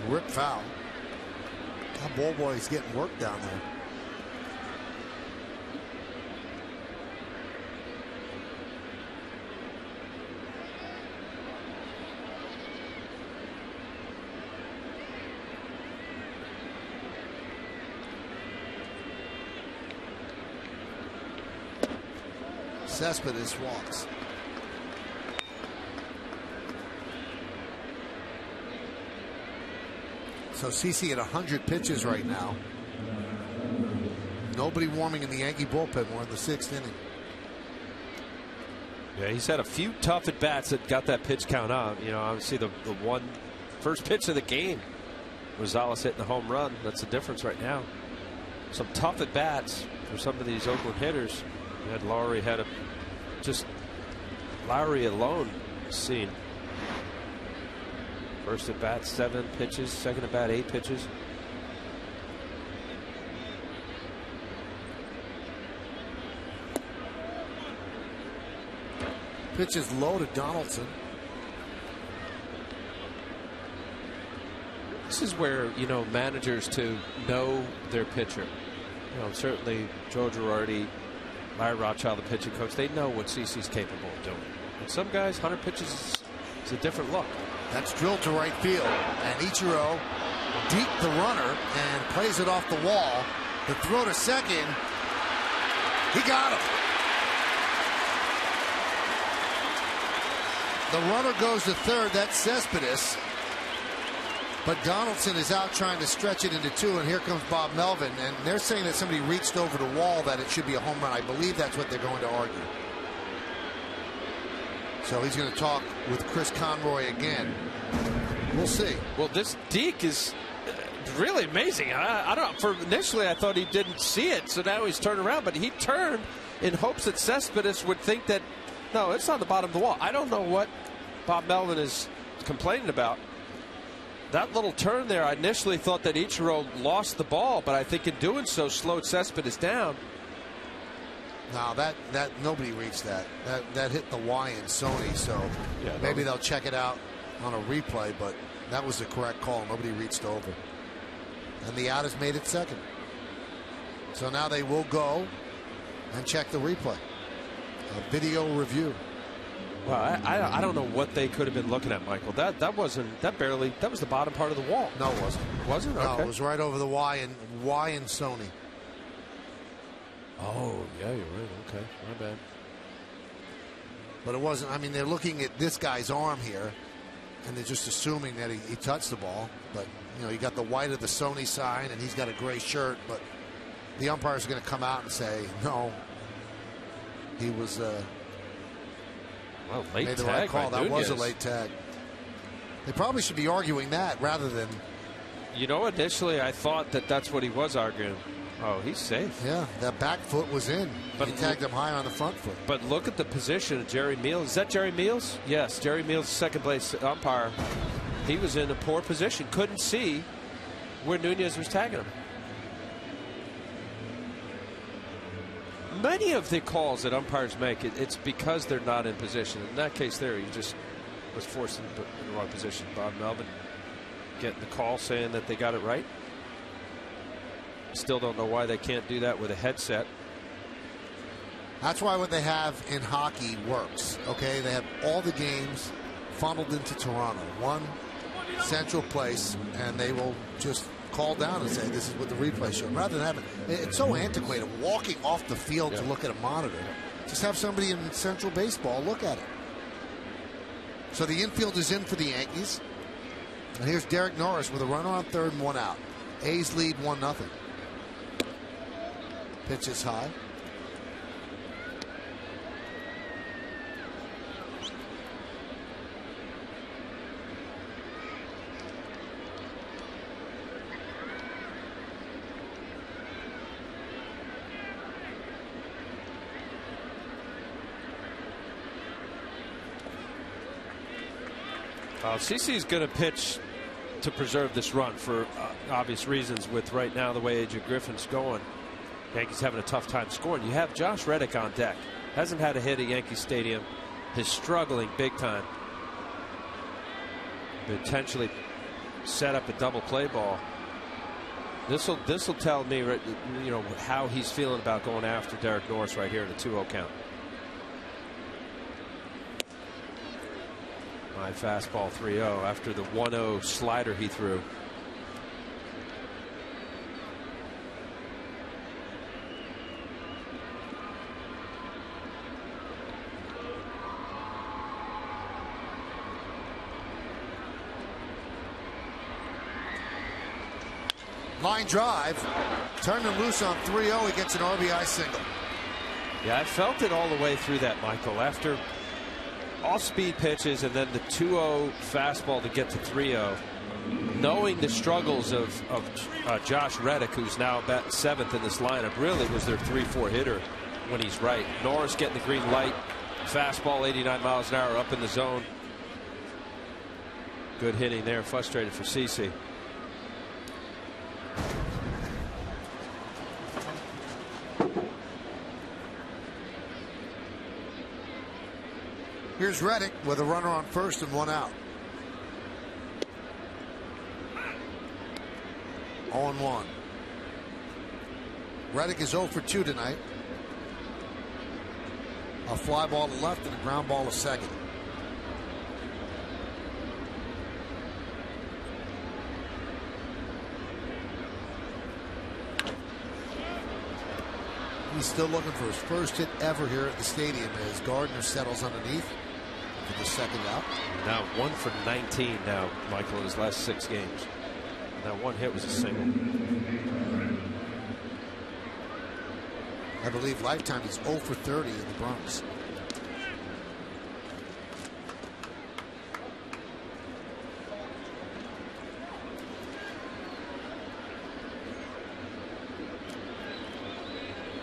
Rip foul. That ball boy's getting work down there. Cespedes walks. So CC at 100 pitches right now. Nobody warming in the Yankee bullpen. We're in the 6th inning. Yeah, he's had a few tough at bats that got that pitch count up. Obviously the first pitch of the game, Rosales hitting the home run. That's the difference right now. Some tough at bats for some of these Oakland hitters. Lowry had Lowry alone seen. First at bat 7 pitches, second at bat 8 pitches. Pitch is low to Donaldson. This is where managers to know their pitcher. Certainly Joe Girardi, Larry Rothschild, the pitching coach, they know what CC's capable of doing. And some guys, 100 pitches is a different look. That's drilled to right field, and Ichiro deep the runner and plays it off the wall. The throw to second, he got him. The runner goes to third. That's Cespedes. But Donaldson is out trying to stretch it into 2, and here comes Bob Melvin. And they're saying that somebody reached over the wall, that it should be a home run. I believe that's what they're going to argue. So he's going to talk with Chris Conroy again. We'll see. Well, this Deke is really amazing. I don't know. Initially, I thought he didn't see it, so now he's turned around. But he turned in hopes that Cespedes would think that, no, it's on the bottom of the wall. I don't know what Bob Melvin is complaining about. That little turn there, I initially thought that Ichiro lost the ball, but I think in doing so slowed Cespedes down. No, that nobody reached that. That hit the Y in Sony, so yeah, maybe they'll check it out on a replay, but that was the correct call. Nobody reached over. And the out has made it second. So now they will go and check the replay. A video review. Well, I don't know what they could have been looking at, Michael. That was the bottom part of the wall. No, it wasn't. Was it? No, okay. It was right over the Y in Sony. Oh, yeah, you're right. Okay, my bad. But it wasn't. I mean, they're looking at this guy's arm here, and they're just assuming that he touched the ball. But, you know, you got the white of the Sony sign, and he's got a gray shirt. But the umpires are going to come out and say, no, he was well, made the right call. That was a late tag. They probably should be arguing that rather than. You know, initially I thought that that's what he was arguing. Oh, he's safe. Yeah, that back foot was in. But he tagged him high on the front foot. But look at the position of Jerry Meals. Is that Jerry Meals? Yes, Jerry Meals, second base umpire. He was in a poor position. Couldn't see where Nunez was tagging him. Many of the calls that umpires make, it's because they're not in position. In that case there, he just was forced in the wrong position. Bob Melvin getting the call saying that they got it right. Still don't know why they can't do that with a headset. That's why what they have in hockey works. Okay, they have all the games funneled into Toronto, one central place, and they will just call down and say this is what the replay showed. Rather than having it's so antiquated, walking off the field to look at a monitor. Just have somebody in Central Baseball look at it. So the infield is in for the Yankees, and here's Derek Norris with a runner on third and one out. A's lead 1-0. Pitch is high. CC's going to pitch to preserve this run for obvious reasons. With right now the way AJ Griffin's going, Yankees having a tough time scoring. You have Josh Reddick on deck. Hasn't had a hit at Yankee Stadium. Is struggling big time. Potentially set up a double play ball. This will tell me, you know, how he's feeling about going after Derek Norris right here in a 2-0 count. My fastball 3-0 after the 1-0 slider he threw. Line drive, turned him loose on 3-0. He gets an RBI single. Yeah, I felt it all the way through that, Michael. After off-speed pitches and then the 2-0 fastball to get to 3-0, knowing the struggles of Josh Reddick, who's now about 7th in this lineup, really was their 3-4 hitter when he's right. Norris getting the green light, fastball 89 miles an hour up in the zone. Good hitting there, frustrated for CC. Here's Reddick with a runner on first and one out. 0-1. Reddick is 0 for 2 tonight. A fly ball to left and a ground ball to second. He's still looking for his first hit ever here at the stadium as Gardner settles underneath for the second out. Now 1 for 19 now, Michael, in his last 6 games. That one hit was a single. I believe lifetime he's 0 for 30 in the Bronx.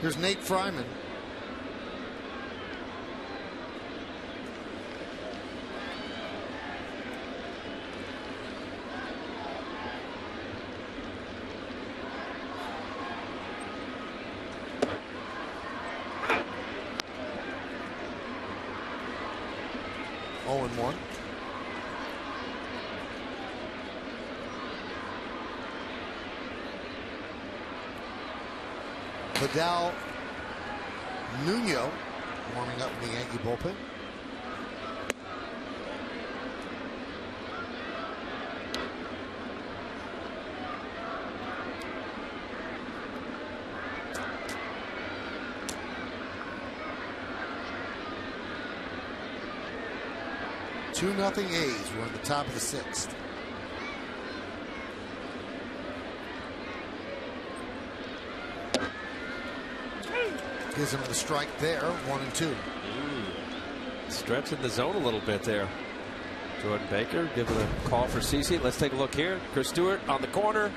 Here's Nate Fryman. Oh, and 1. Vidal Nuno warming up in the Yankee bullpen. 2-0 A's. We're in the top of the 6th. Gives him the strike there, 1-2. Stretching the zone a little bit there. Jordan Baker giving a call for CC. Let's take a look here. Chris Stewart on the corner.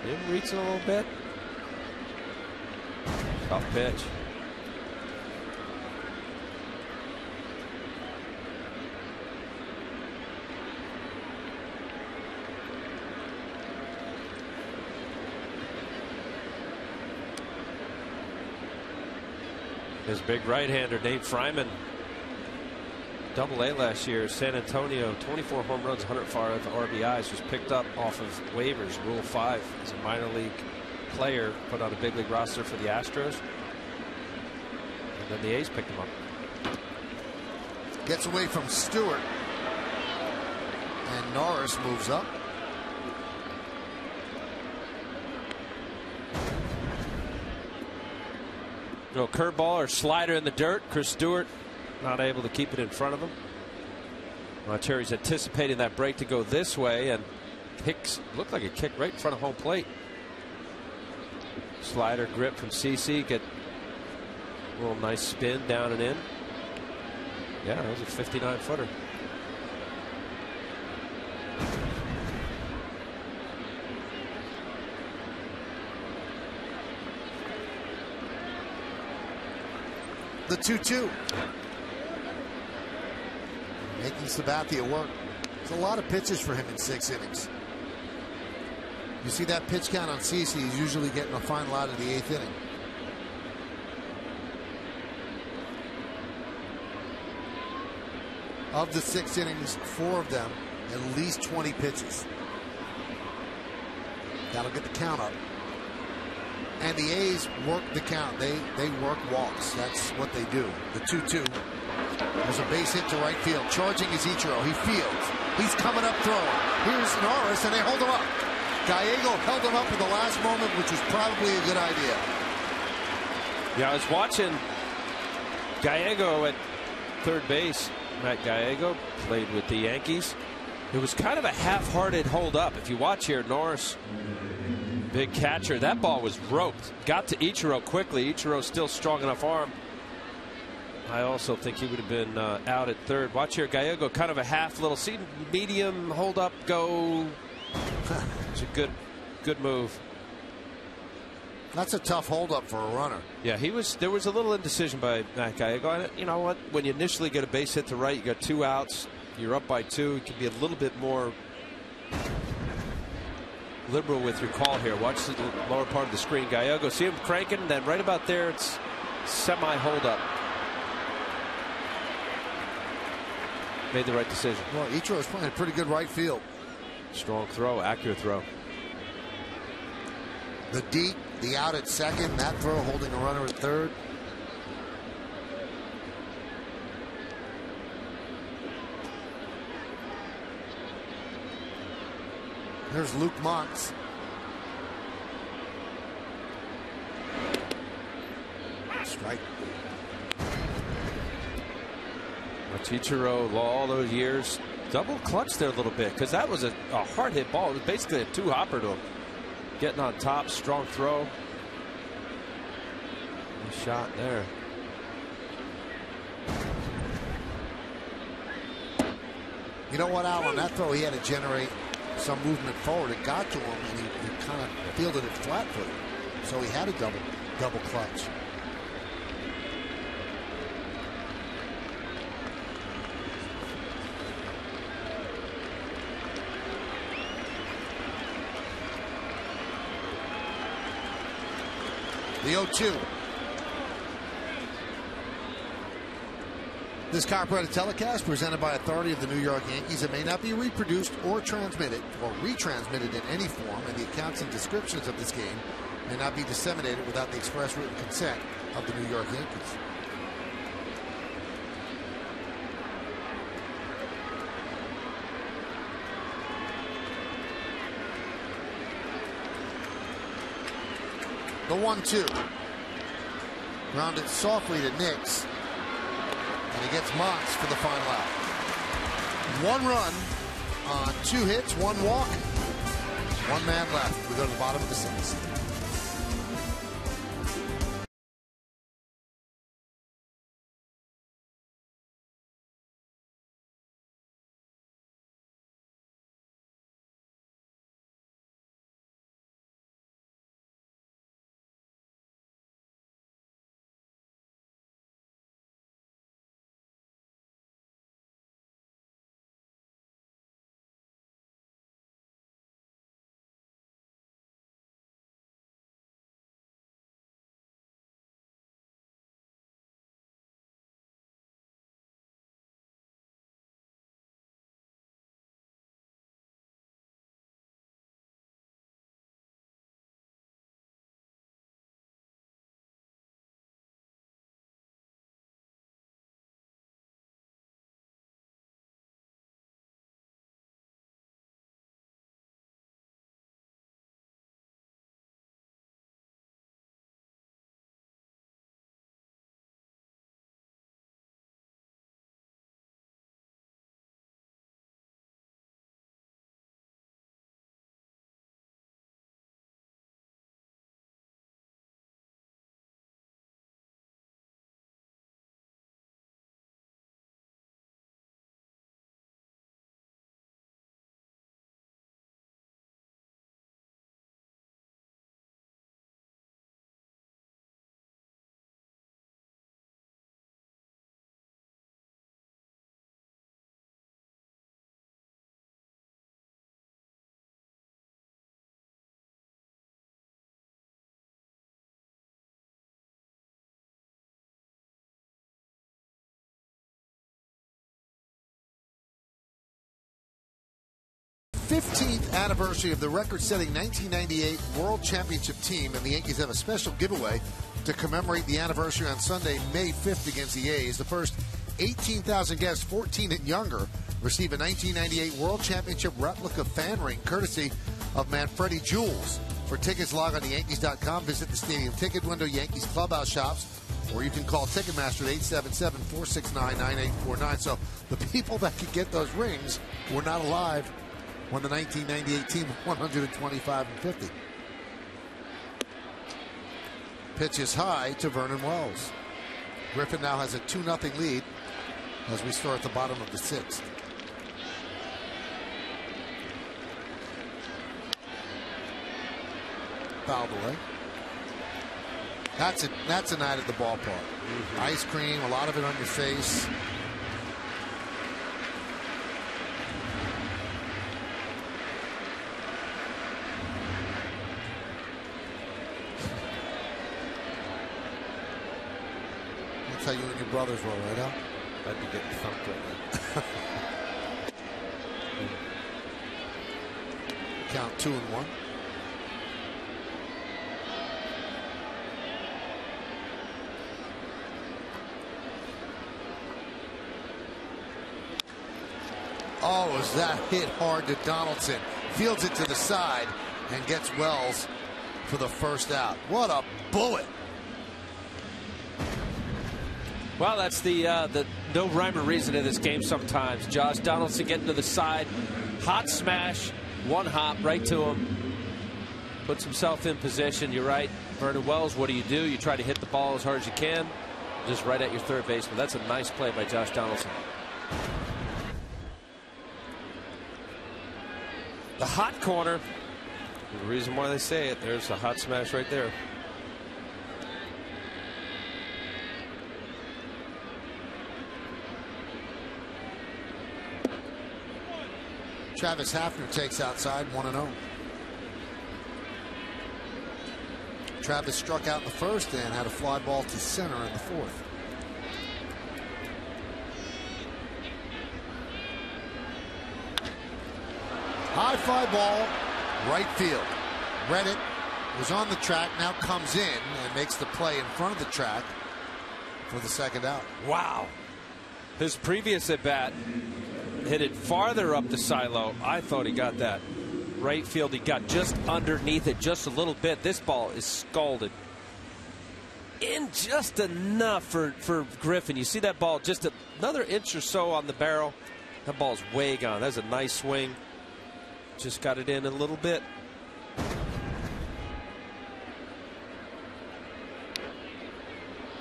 Him reaching a little bit. Tough pitch. His big right-hander, Nate Fryman. Double-A last year, San Antonio, 24 home runs, 105 RBIs, was picked up off of waivers, Rule 5, as a minor league player, put on a big league roster for the Astros. And then the A's picked him up. Gets away from Stewart. And Norris moves up. No curveball or slider in the dirt. Chris Stewart not able to keep it in front of him. Cherry's anticipating that break to go this way, and Hicks looked like a kick right in front of home plate. Slider grip from CC, get a little nice spin down and in. Yeah, that was a 59-footer. The 2-2. Making Sabathia work. There's a lot of pitches for him in 6 innings. You see that pitch count on CC, he's usually getting a final out of the 8th inning. Of the 6 innings, 4 of them, at least 20 pitches. That'll get the count up. And the A's work the count. They work walks. That's what they do. The 2-2. There's a base hit to right field. Charging is Ichiro. He fields. He's coming up throwing. Here's Norris, and they hold him up. Gallego held him up at the last moment, which was probably a good idea. Yeah, I was watching Gallego at third base. Matt Gallego played with the Yankees. It was kind of a half-hearted hold-up. If you watch here, Norris, big catcher, that ball was roped. Got to Ichiro quickly. Ichiro still strong enough arm. I also think he would have been out at third. Watch here, Gallego, kind of a half little medium hold-up, go. It's a good move. That's a tough hold-up for a runner. Yeah, there was a little indecision by Matt Gallego. And you know what? When you initially get a base hit to right, you got 2 outs. You're up by 2. It can be a little bit more liberal with your call here. Watch the lower part of the screen. Gallego, see him cranking, and then right about there, it's semi-hold-up. Made the right decision. Well, Ichiro's playing pretty good right field. Strong throw, accurate throw. The deep, the out at second, that throw holding a runner at third. There's Luke Montz. Strike. Ichiro, all those years, double clutch there a little bit, because that was a hard hit ball. It was basically a 2-hopper to him. Getting on top, strong throw. Nice shot there. You know what, Al? On that throw, he had to generate some movement forward. It got to him, and he kind of fielded it flat-footed. So he had a double clutch. The 0-2. This copyrighted telecast presented by authority of the New York Yankees. It may not be reproduced or transmitted or retransmitted in any form, and the accounts and descriptions of this game may not be disseminated without the express written consent of the New York Yankees. The 1-2. Grounded softly to Nix. And he gets Montz for the final out. 1 run on 2 hits, 1 walk, 1 man left. We go to the bottom of the 6th. th anniversary of the record-setting 1998 World Championship team, and the Yankees have a special giveaway to commemorate the anniversary on Sunday, May 5th against the A's. The first 18,000 guests 14 and younger receive a 1998 World Championship replica fan ring courtesy of Manfredi Jewels. For tickets, log on to Yankees.com, visit the stadium ticket window, Yankees clubhouse shops, or you can call Ticketmaster at 877-469-9849. So the people that could get those rings were not alive when the 1998 team won 125-50. Pitch is high to Vernon Wells. Griffin now has a 2-0 lead as we start at the bottom of the 6th. Fouled away. That's a night at the ballpark. Mm-hmm. Ice cream, a lot of it on your face. That's how you and your brothers roll, right, Al? I'd be getting thumped right now. Count 2-1. Oh, is that hit hard to Donaldson. Fields it to the side and gets Wells for the first out. What a bullet. Well, that's the no rhyme or reason in this game sometimes. Josh Donaldson getting to the side. Hot smash. One hop right to him. Puts himself in position. You're right. Vernon Wells, what do? You try to hit the ball as hard as you can. Just right at your third baseman. That's a nice play by Josh Donaldson. The hot corner. The reason why they say it. There's a hot smash right there. Travis Hafner takes outside 1-0. Travis struck out in the first and had a fly ball to center in the fourth. High fly ball, right field. Reddick was on the track, now comes in and makes the play in front of the track for the second out. Wow. His previous at bat hit it farther up the silo. I thought he got that. Right field, he got just underneath it just a little bit. This ball is scalded in just enough for Griffin. You see that ball just another inch or so on the barrel. That ball's way gone. That's a nice swing. Just got it in a little bit.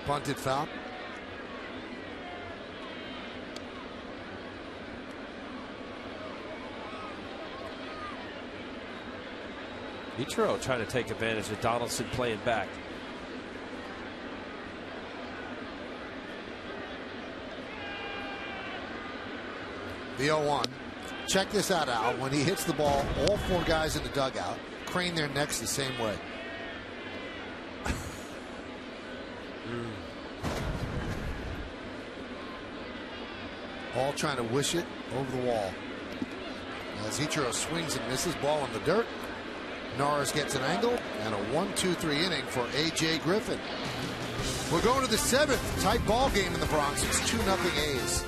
Bunted foul. Ichiro trying to take advantage of Donaldson playing back. The 0-1. Check this out, Al. When he hits the ball, all 4 guys in the dugout crane their necks the same way. All trying to wish it over the wall. As Ichiro swings and misses, ball in the dirt. Norris gets an angle and a 1-2-3 inning for A.J. Griffin. We're going to the 7th. Tight ball game in the Bronx. It's 2-0 A's.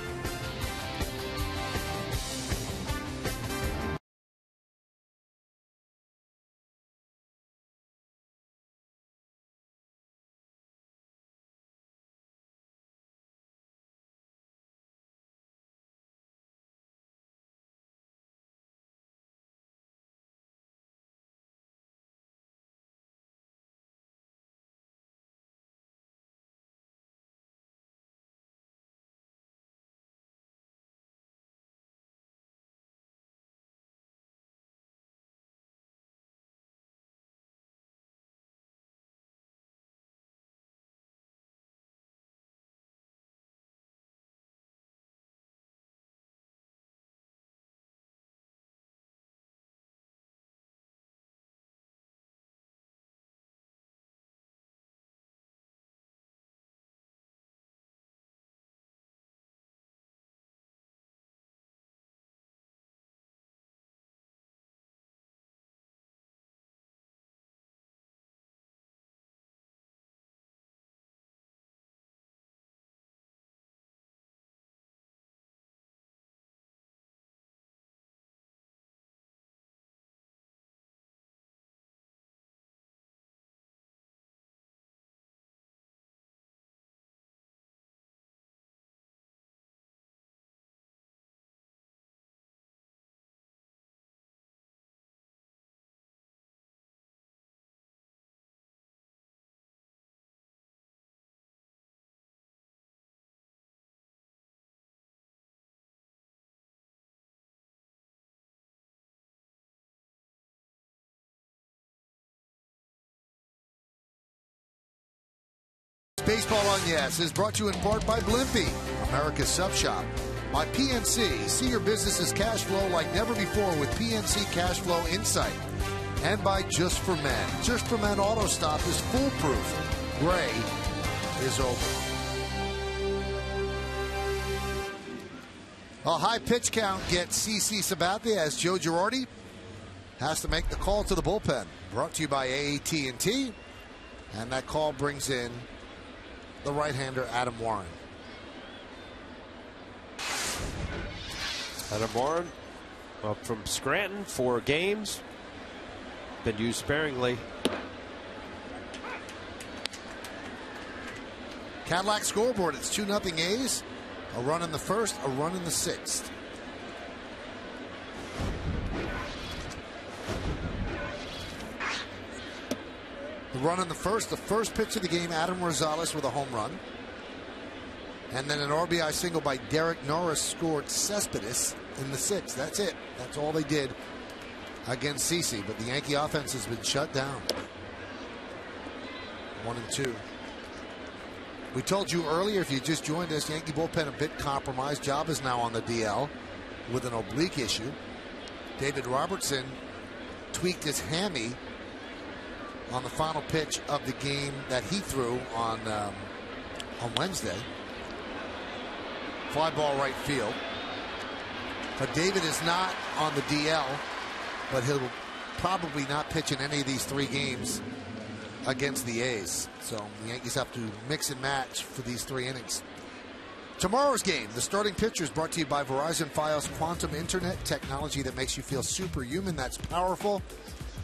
Baseball on Yes is brought to you in part by Blimpie, America's Sub Shop. By PNC, see your business's cash flow like never before with PNC Cash Flow Insight. And by Just for Men. Just for Men Auto Stop is foolproof. Gray is over. A high pitch count gets CC Sabathia as Joe Girardi has to make the call to the bullpen. Brought to you by AT NYA. And that call brings in the right-hander Adam Warren. Adam Warren up from Scranton, 4 games. Been used sparingly. Cadillac scoreboard. It's 2-0 A's. A run in the 1st, a run in the 6th. The run in the 1st, the first pitch of the game, Adam Rosales with a home run. And then an RBI single by Derek Norris scored Cespedes in the 6th. That's it. That's all they did against CC. But the Yankee offense has been shut down. 1-2. We told you earlier, if you just joined us, Yankee bullpen a bit compromised. Job is now on the DL with an oblique issue. David Robertson tweaked his hammy on the final pitch of the game that he threw on Wednesday. Fly ball right field. But David is not on the DL, but he'll probably not pitch in any of these 3 games against the A's. So the Yankees have to mix and match for these 3 innings. Tomorrow's game, the starting pitcher, is brought to you by Verizon Fios Quantum Internet, technology that makes you feel superhuman. That's powerful.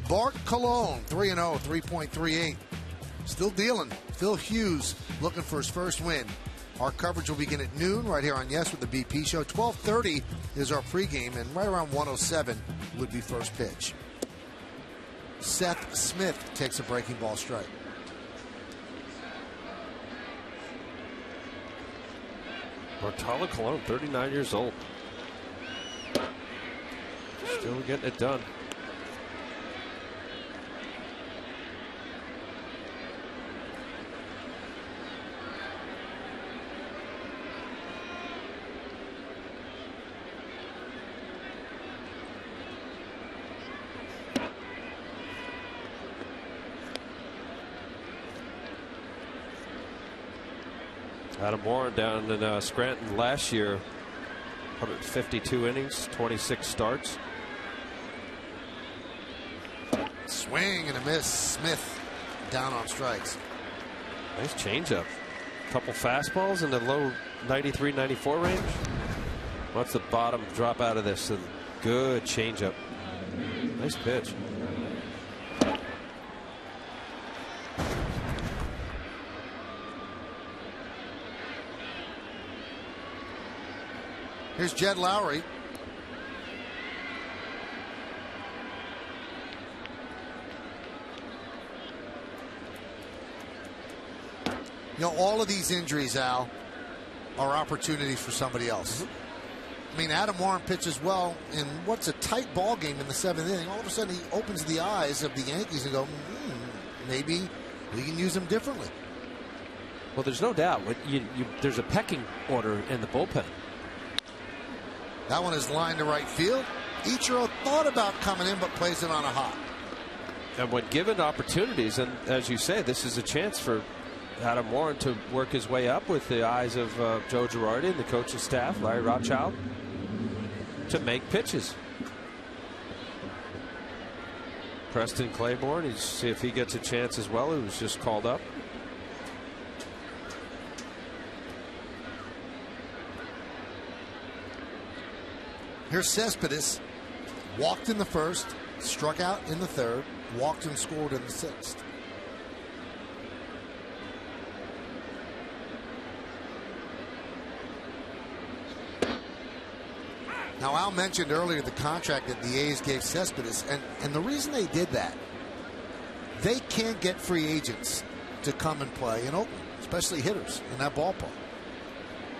Bart Colon, 3-0, 3.38. Still dealing. Phil Hughes looking for his first win. Our coverage will begin at noon right here on Yes with the BP Show. 12:30 is our pregame, and right around 107 would be first pitch. Seth Smith takes a breaking ball strike. Bartolo Colon, 39 years old. Still getting it done. Adam Warren down in Scranton last year, 152 innings, 26 starts. Swing and a miss. Smith down on strikes. Nice changeup. Couple fastballs in the low 93, 94 range. What's the bottom drop out of this? A good changeup. Nice pitch. Here's Jed Lowry. You know, all of these injuries, Al, are opportunities for somebody else. I mean, Adam Warren pitches well in what's a tight ball game in the 7th inning. All of a sudden, he opens the eyes of the Yankees and go, maybe we can use him differently. Well, there's no doubt. There's a pecking order in the bullpen. That one is lined to right field. Ichiro thought about coming in, but plays it on a hop. And when given opportunities, and as you say, this is a chance for Adam Warren to work his way up with the eyes of Joe Girardi and the coaching staff, Larry Rothschild, to make pitches. Preston Claiborne, you see if he gets a chance as well. He was just called up. Here's Cespedes. Walked in the first, struck out in the third, walked and scored in the sixth. Now, Al mentioned earlier the contract that the A's gave Cespedes, and the reason they did that, they can't get free agents to come and play in Oakland, especially hitters in that ballpark.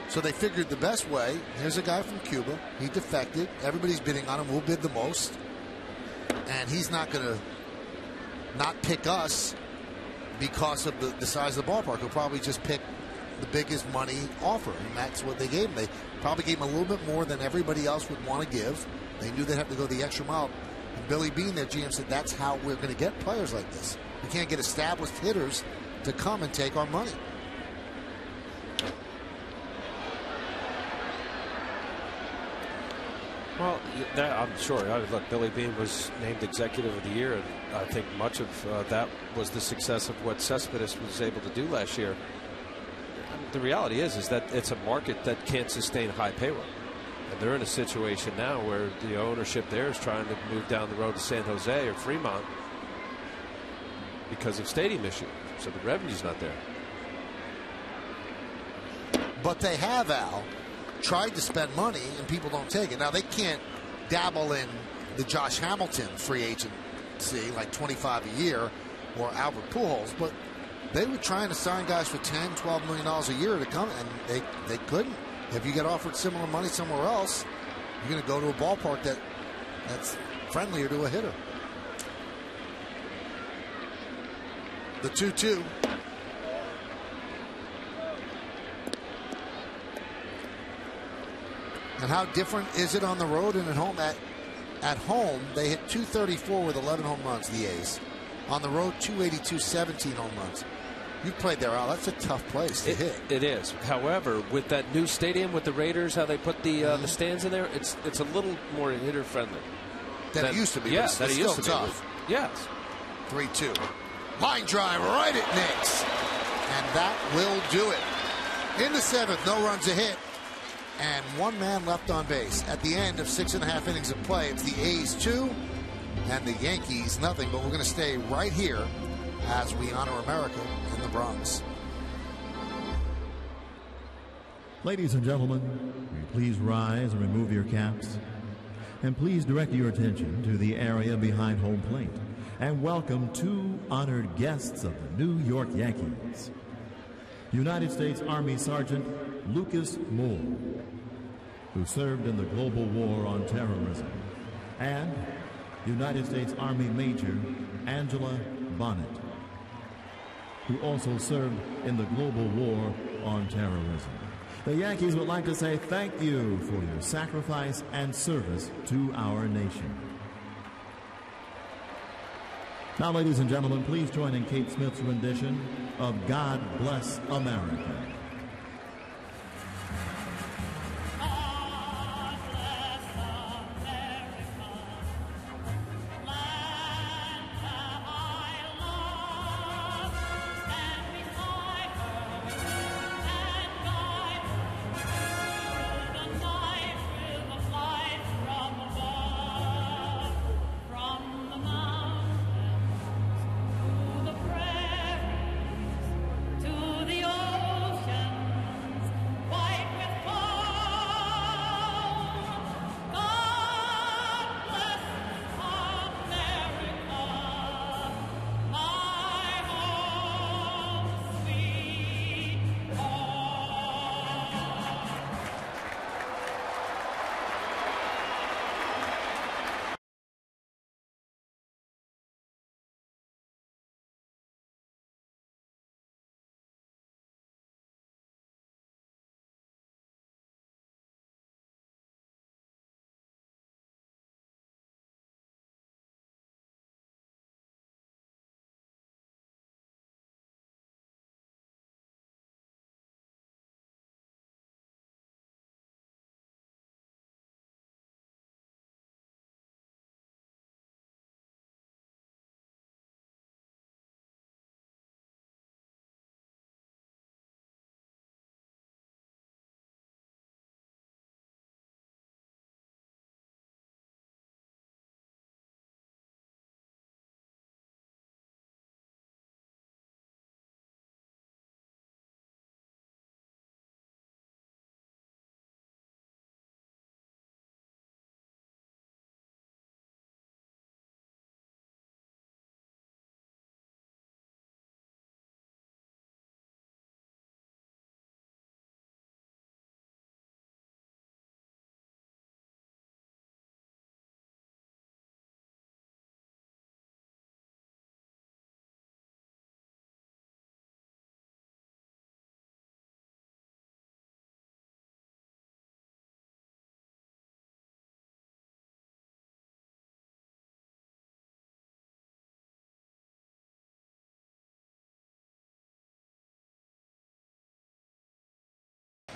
So they figured the best way, here's a guy from Cuba, he defected, everybody's bidding on him, we'll bid the most, and he's not going to not pick us because of the size of the ballpark. He'll probably just pick the biggest money offer, and that's what they gave him. They probably gave him a little bit more than everybody else would want to give. They knew they'd have to go the extra mile. And Billy Beane, their GM, said that's how we're going to get players like this. We can't get established hitters to come and take our money. Well, I'm sure. Look, Billy Beane was named Executive of the Year, and I think much of that was the success of what Cespedes was able to do last year. The reality is that it's a market that can't sustain high payroll. And they're in a situation now where the ownership there is trying to move down the road to San Jose or Fremont because of stadium issues. So the revenue's not there. But they have, Al, tried to spend money, and people don't take it. Now, they can't dabble in the Josh Hamilton free agency, like 25 a year, or Albert Pujols, but they were trying to sign guys for $10, $12 million a year to come, and they couldn't. If you get offered similar money somewhere else, you're going to go to a ballpark that's friendlier to a hitter. The 2-2. And how different is it on the road and at home? At home, they hit 234 with 11 home runs, the A's. On the road, 282, 17 home runs. You've played there, Al. That's a tough place to hit. It is. However, with that new stadium with the Raiders, how they put the stands in there, it's a little more hitter friendly than it used to be. Yeah, that it used to tough. Be. Yes. 3-2. Line drive right at Nix. And that will do it. In the 7th, no runs a hit. And one man left on base. At the end of 6.5 innings of play, it's the A's 2 and the Yankees nothing. But we're going to stay right here as we honor America in the Bronx. Ladies and gentlemen, will you please rise and remove your caps? And please direct your attention to the area behind home plate and welcome two honored guests of the New York Yankees. United States Army Sergeant Lucas Moore, who served in the global war on terrorism, and United States Army Major Angela Bonnet, who also served in the global war on terrorism. The Yankees would like to say thank you for your sacrifice and service to our nation. Now, ladies and gentlemen, please join in Kate Smith's rendition of God Bless America.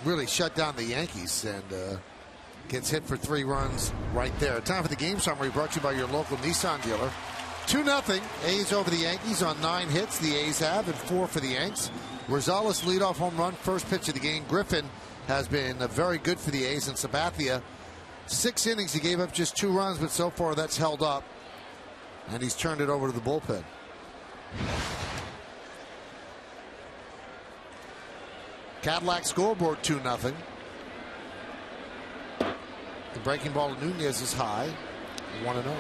Really shut down the Yankees and gets hit for 3 runs right there. Time for the game summary brought to you by your local Nissan dealer. 2-0 A's over the Yankees on 9 hits the A's have and 4 for the Yanks. Rosales leadoff home run, first pitch of the game. Griffin has been very good for the A's, and Sabathia 6 innings. He gave up just 2 runs, but so far that's held up, and he's turned it over to the bullpen. Cadillac scoreboard 2-0. The breaking ball to Nunez is high, 1-0. Well,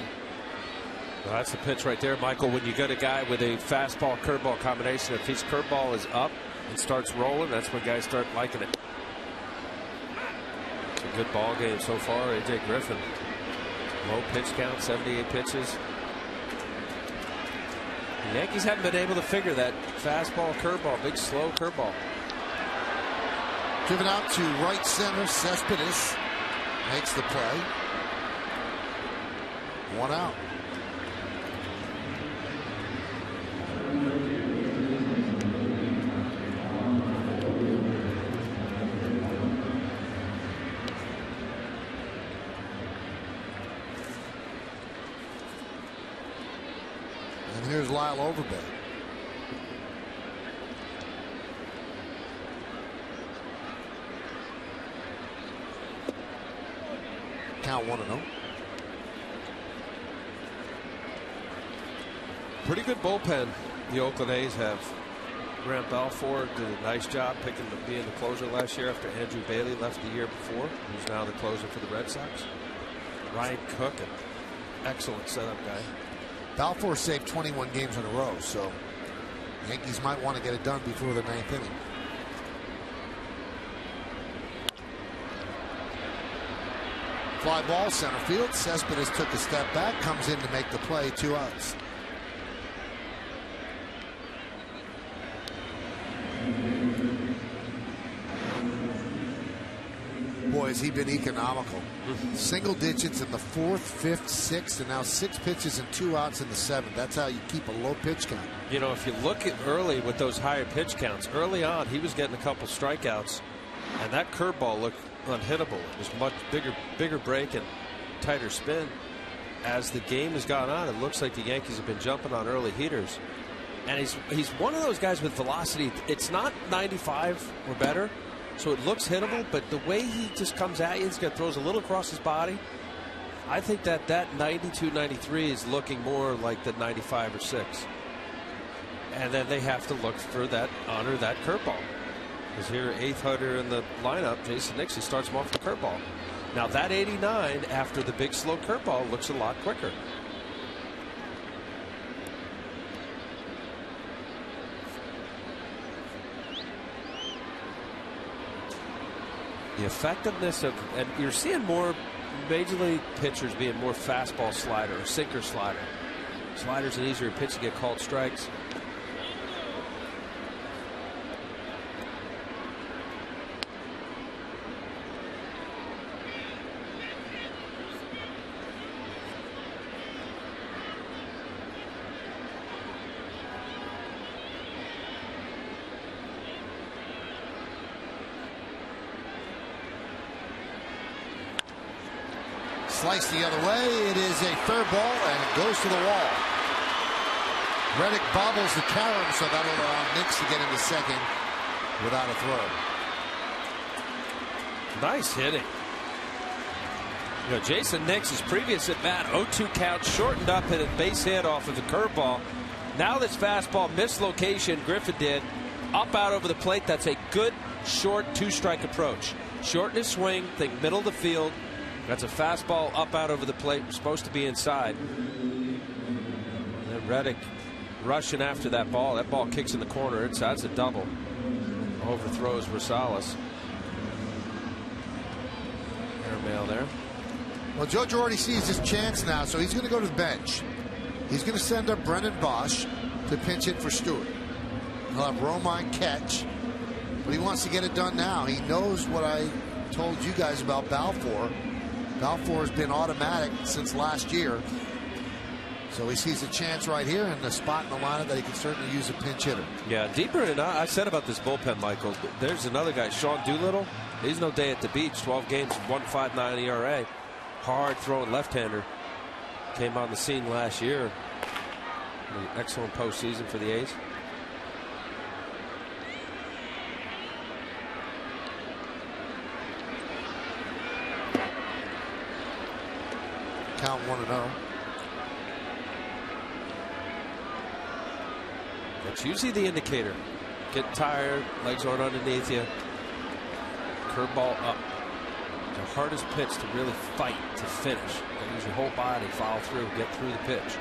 that's the pitch right there, Michael. When you get a guy with a fastball curveball combination, if his curveball is up and starts rolling, that's when guys start liking it. It's a good ball game so far. AJ Griffin, low pitch count, 78 pitches. The Yankees haven't been able to figure that fastball curveball, big slow curveball. Driven out to right center, Cespedes makes the play. 1 out. And here's Lyle Overbay. Count 1-0. Pretty good bullpen the Oakland A's have. Graham Balfour did a nice job being the closer last year after Andrew Bailey left the year before. He's now the closer for the Red Sox. Ryan Cook, an excellent setup guy. Balfour saved 21 games in a row, so Yankees might want to get it done before the 9th inning. Fly ball, center field. Cespedes took a step back, comes in to make the play, 2 outs. Boy, has he been economical. Single digits in the 4th, 5th, 6th, and now 6 pitches and 2 outs in the 7th. That's how you keep a low pitch count. You know, if you look at early with those higher pitch counts, early on he was getting a couple strikeouts, and that curveball looked unhittable. It was much bigger break and tighter spin. As the game has gone on, it looks like the Yankees have been jumping on early heaters. And he's one of those guys with velocity. It's not 95 or better, so it looks hittable, but the way he just comes at you, throws a little across his body. I think that 92, 93 is looking more like the 95 or 6. And then they have to look for honor that curveball. Because here, 8th hitter in the lineup, Jason Nixon starts him off with a curveball. Now that 89 after the big slow curveball looks a lot quicker. The effectiveness of, and you're seeing more major league pitchers being more fastball slider or sinker slider. Slider's an easier pitch to get called strikes. Sliced the other way. It is a fair ball, and it goes to the wall. Reddick bobbles the carom, so that'll allow Nix to get into second without a throw. Nice hitting. You know, Jason Nix's previous at bat, 0-2 count, shortened up, hit a base hit off of the curveball. Now this fastball, mislocation, Griffin did, up out over the plate. That's a good short 2-strike approach. Shorten his swing, think middle of the field. That's a fastball up out over the plate, supposed to be inside. And then Reddick rushing after that ball. That ball kicks in the corner. That's a double. Overthrows Rosales. Airmail there. Well, Joe Girardi sees his chance now, so he's going to go to the bench. He's going to send up Brennan Bosch to pinch hit for Stewart. He'll have Romine catch, but he wants to get it done now. He knows what I told you guys about Balfour. Balfour has been automatic since last year. So he sees a chance right here in the spot in the lineup that he can certainly use a pinch hitter. Yeah, deeper than I said about this bullpen, Michael. There's another guy, Sean Doolittle. He's no day at the beach. 12 games, 1.59 ERA. Hard throwing left-hander. Came on the scene last year. An excellent postseason for the A's. Count 1-0. That's usually the indicator. Get tired, legs aren't underneath you. Curveball up. The hardest pitch to really fight to finish. You use your whole body, follow through, get through the pitch.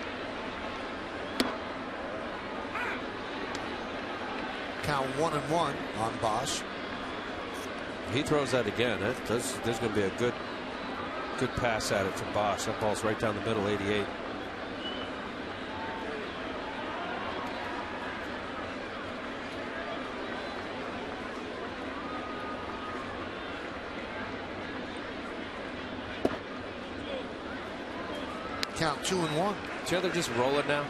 Count 1-1 on Bosch. He throws that again. There's going to be a good pass at it from Bosch. That ball's right down the middle, 88. Count 2-1. See how they're just rolling now?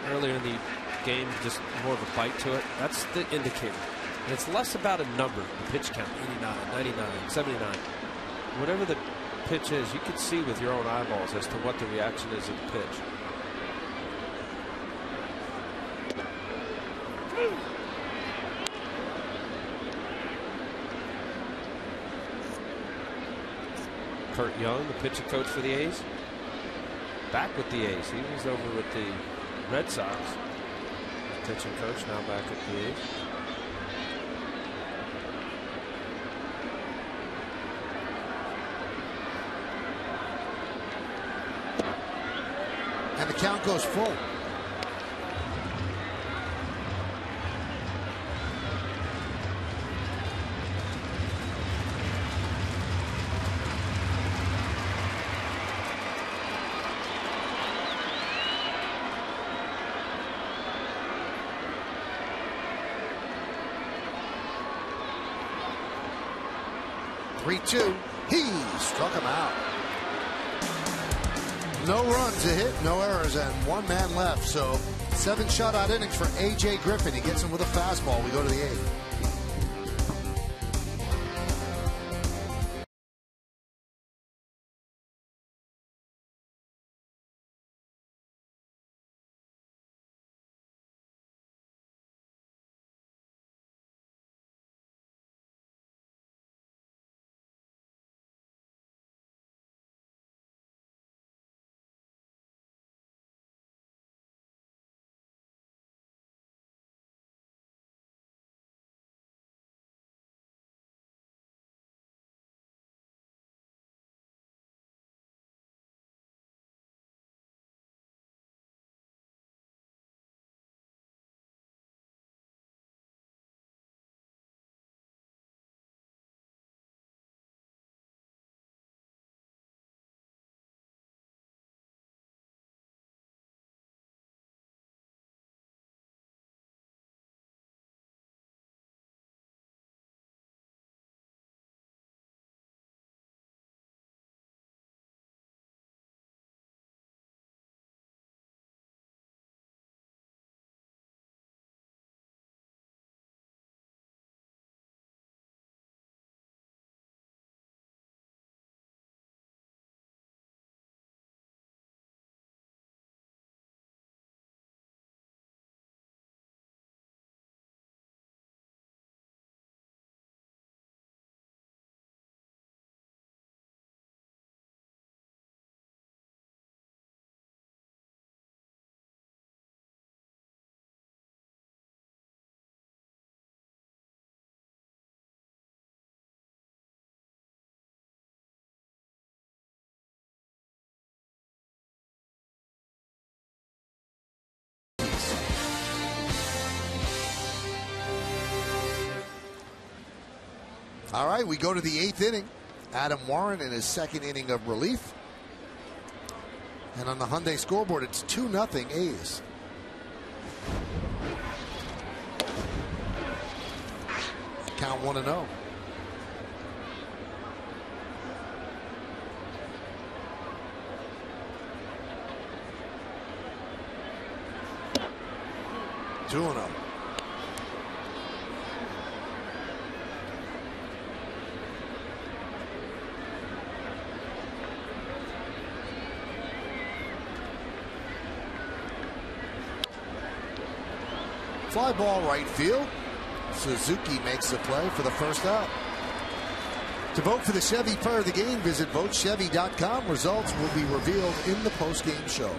Earlier in the game, just more of a bite to it. That's the indicator. And it's less about a number, the pitch count, 89, 99, 79. Whatever the pitch is, you can see with your own eyeballs as to what the reaction is of the pitch. Kurt Young, the pitching coach for the A's. Back with the A's. He was over with the Red Sox. Pitching coach, now back at the A's. And the count goes full. Three-two. He struck him out. No runs to hit, no errors, and one man left. So 7 shutout innings for A.J. Griffin. He gets him with a fastball. We go to the 8th. All right, we go to the 8th inning. Adam Warren in his 2nd inning of relief. And on the Hyundai scoreboard, it's 2-0 A's. Count 1-0. Two and 0. Fly ball right field. Suzuki makes the play for the first out. To vote for the Chevy Player of the Game, visit votechevy.com. Results will be revealed in the post-game show.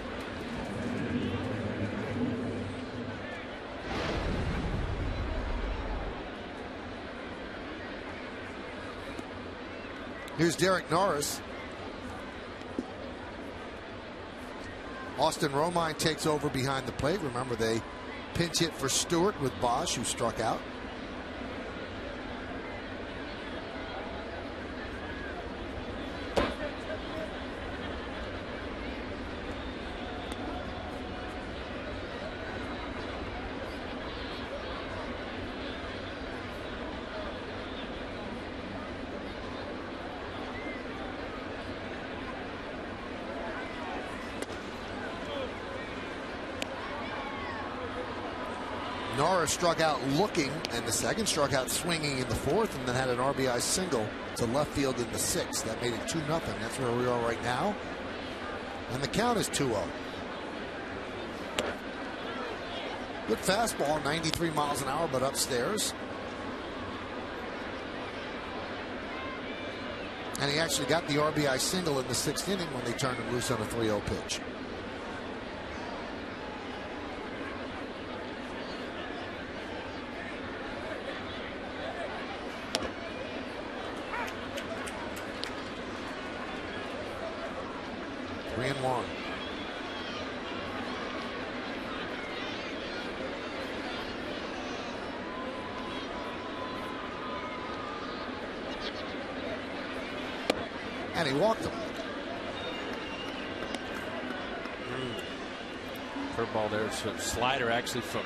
Here's Derek Norris. Austin Romine takes over behind the plate. Remember, they pinch hit for Stewart with Bosch, who struck out. Norris struck out looking, and the second struck out swinging in the 4th, and then had an RBI single to left field in the 6th. That made it 2-0. That's where we are right now. And the count is 2-0. Good fastball, 93 miles an hour, but upstairs. And he actually got the RBI single in the 6th inning when they turned him loose on a 3-0 pitch. And he walked him. Curveball there. So slider actually from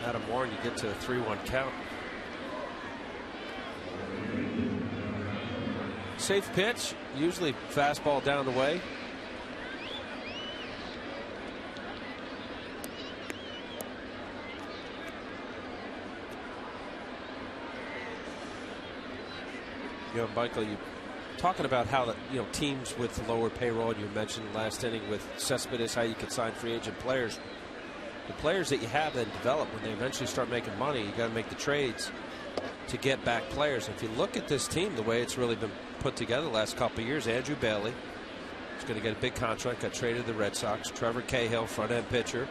Adam Warren. You get to a 3-1 count. Safe pitch. Usually fastball down the way. Michael, you talking about how the teams with the lower payroll. You mentioned last inning with Cespedes how you could sign free agent players. The players that you have that develop, when they eventually start making money, you got to make the trades to get back players. If you look at this team, the way it's really been put together the last couple of years, Andrew Bailey is going to get a big contract. Got traded to the Red Sox. Trevor Cahill, front end pitcher,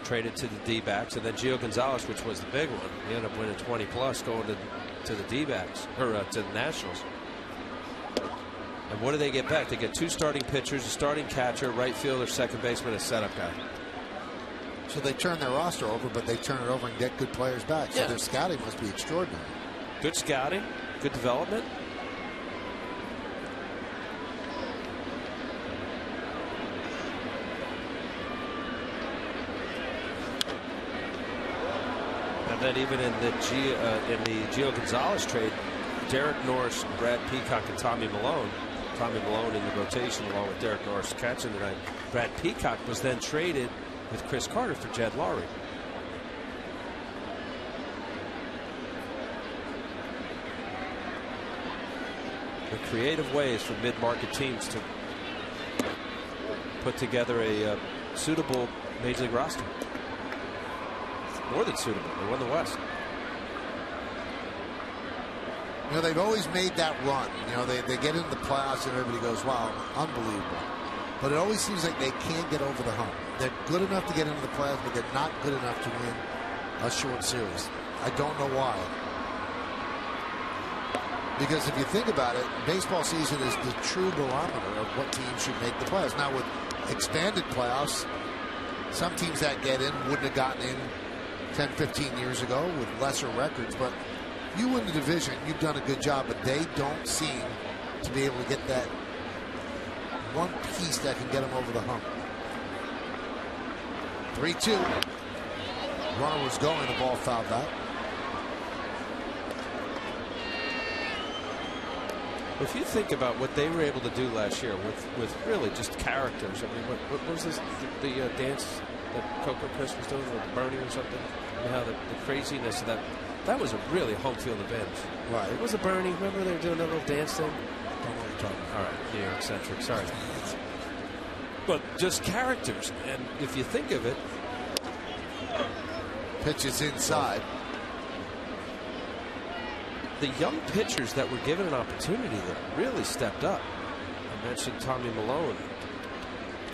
traded to the D-backs, and then Gio Gonzalez, which was the big one. He ended up winning 20 plus, going to the D-backs or to the Nationals. And what do they get back? They get 2 starting pitchers, a starting catcher, right fielder, second baseman, a setup guy. So they turn their roster over, but they turn it over and get good players back. So their scouting must be extraordinary. Good scouting, good development. And then even in the Gio Gonzalez trade, Derek Norris, Brad Peacock, and Tommy Malone. Tommy Malone in the rotation along with Derek Norris catching tonight. Brad Peacock was then traded with Chris Carter for Jed Lowry. The creative ways for mid-market teams to put together a suitable Major League roster. More than suitable. They won the West. They've always made that run. They get into the playoffs and everybody goes, wow, unbelievable. But it always seems like they can't get over the hump. They're good enough to get into the playoffs, but they're not good enough to win a short series. I don't know why. Because if you think about it, baseball season is the true barometer of what teams should make the playoffs. Now, with expanded playoffs, some teams that get in wouldn't have gotten in 10, 15 years ago with lesser records. But you win the division, you've done a good job, but they don't seem to be able to get that one piece that can get them over the hump. 3-2. Runner was going, the ball fouled out. If you think about what they were able to do last year with really just characters, I mean, what was this, the dance that Coco Chris was doing with Bernie or something? You know, the craziness of that. That was a really home field advantage. Right. It was a Bernie. Remember they were doing that little dance thing? Don't know what you're talking about. All right, New York centric. Sorry. But just characters. And if you think of it. Pitches inside. The young pitchers that were given an opportunity that really stepped up. I mentioned Tommy Malone.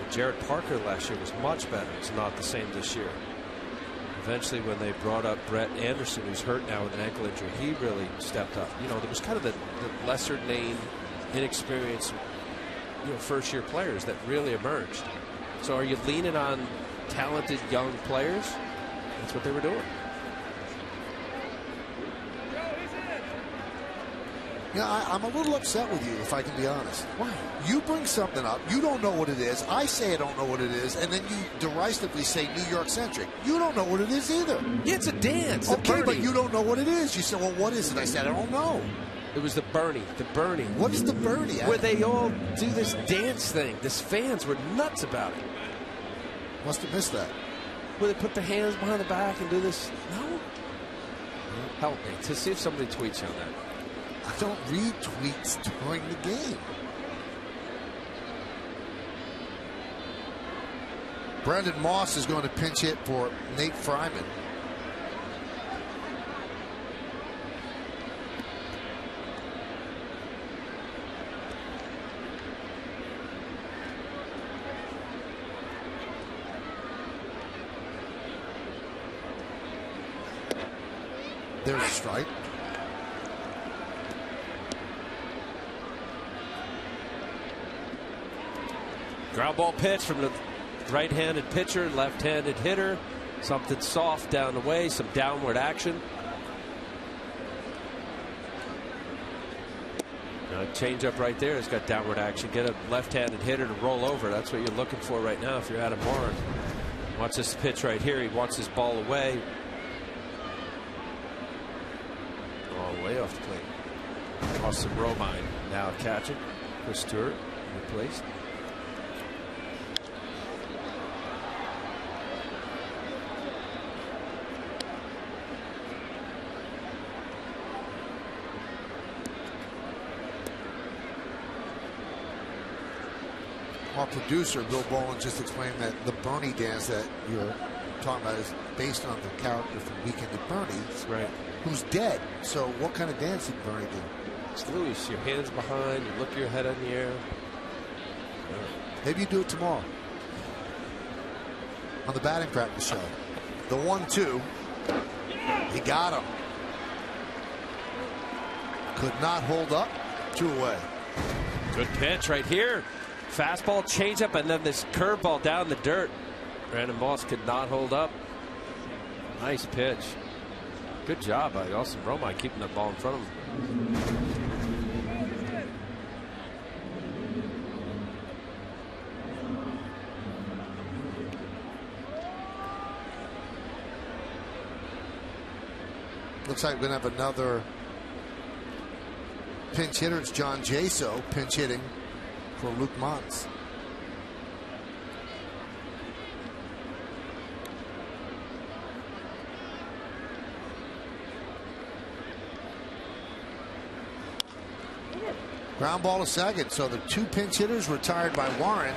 Jared Parker last year was much better. It's not the same this year. Eventually, when they brought up Brett Anderson, who's hurt now with an ankle injury, he really stepped up. You know, there was kind of the lesser name, inexperienced, first-year players that really emerged. So are you leaning on talented young players? That's what they were doing. Yeah, I'm a little upset with you, if I can be honest. Why? You bring something up, you don't know what it is. I say I don't know what it is, and then you derisively say New York centric. You don't know what it is either. Yeah, it's a dance. Okay, but you don't know what it is. You said, well, what is it? I said, I don't know. It was the Bernie. The Bernie. What is the Bernie? Where they all do this dance thing. These fans were nuts about it. Must have missed that. Where they put their hands behind the back and do this. No. Help me to see if somebody tweets you on that. I don't read tweets during the game. Brendan Moss is going to pinch hit for Nate Fryman. There's a strike. Ground ball pitch from the right-handed pitcher, left-handed hitter. Something soft down the way, some downward action. Change up right there has got downward action. Get a left-handed hitter to roll over. That's what you're looking for right now if you're Adam Warren. Watch this pitch right here. He wants his ball away. All way off the plate. Austin Romine now catching. Chris Stewart replaced. Our producer, Bill Boland, just explained that the Bernie dance that you're talking about is based on the character from Weekend at Bernie's, right? Who's dead. So what kind of dance did Bernie do? It's loose. Your hands behind. You look your head in the air. Yeah. Maybe you do it tomorrow on the batting practice show. The 1-2. He got him. Could not hold up. 2 away. Good pitch right here. Fastball, changeup, and then this curveball down the dirt. Brandon Moss could not hold up. Nice pitch. Good job by Austin Romine keeping that ball in front of him. Looks like we're going to have another pinch hitter. It's John Jaso pinch hitting for Luke Mons. Ground ball to second. So the 2 pinch hitters retired by Warren,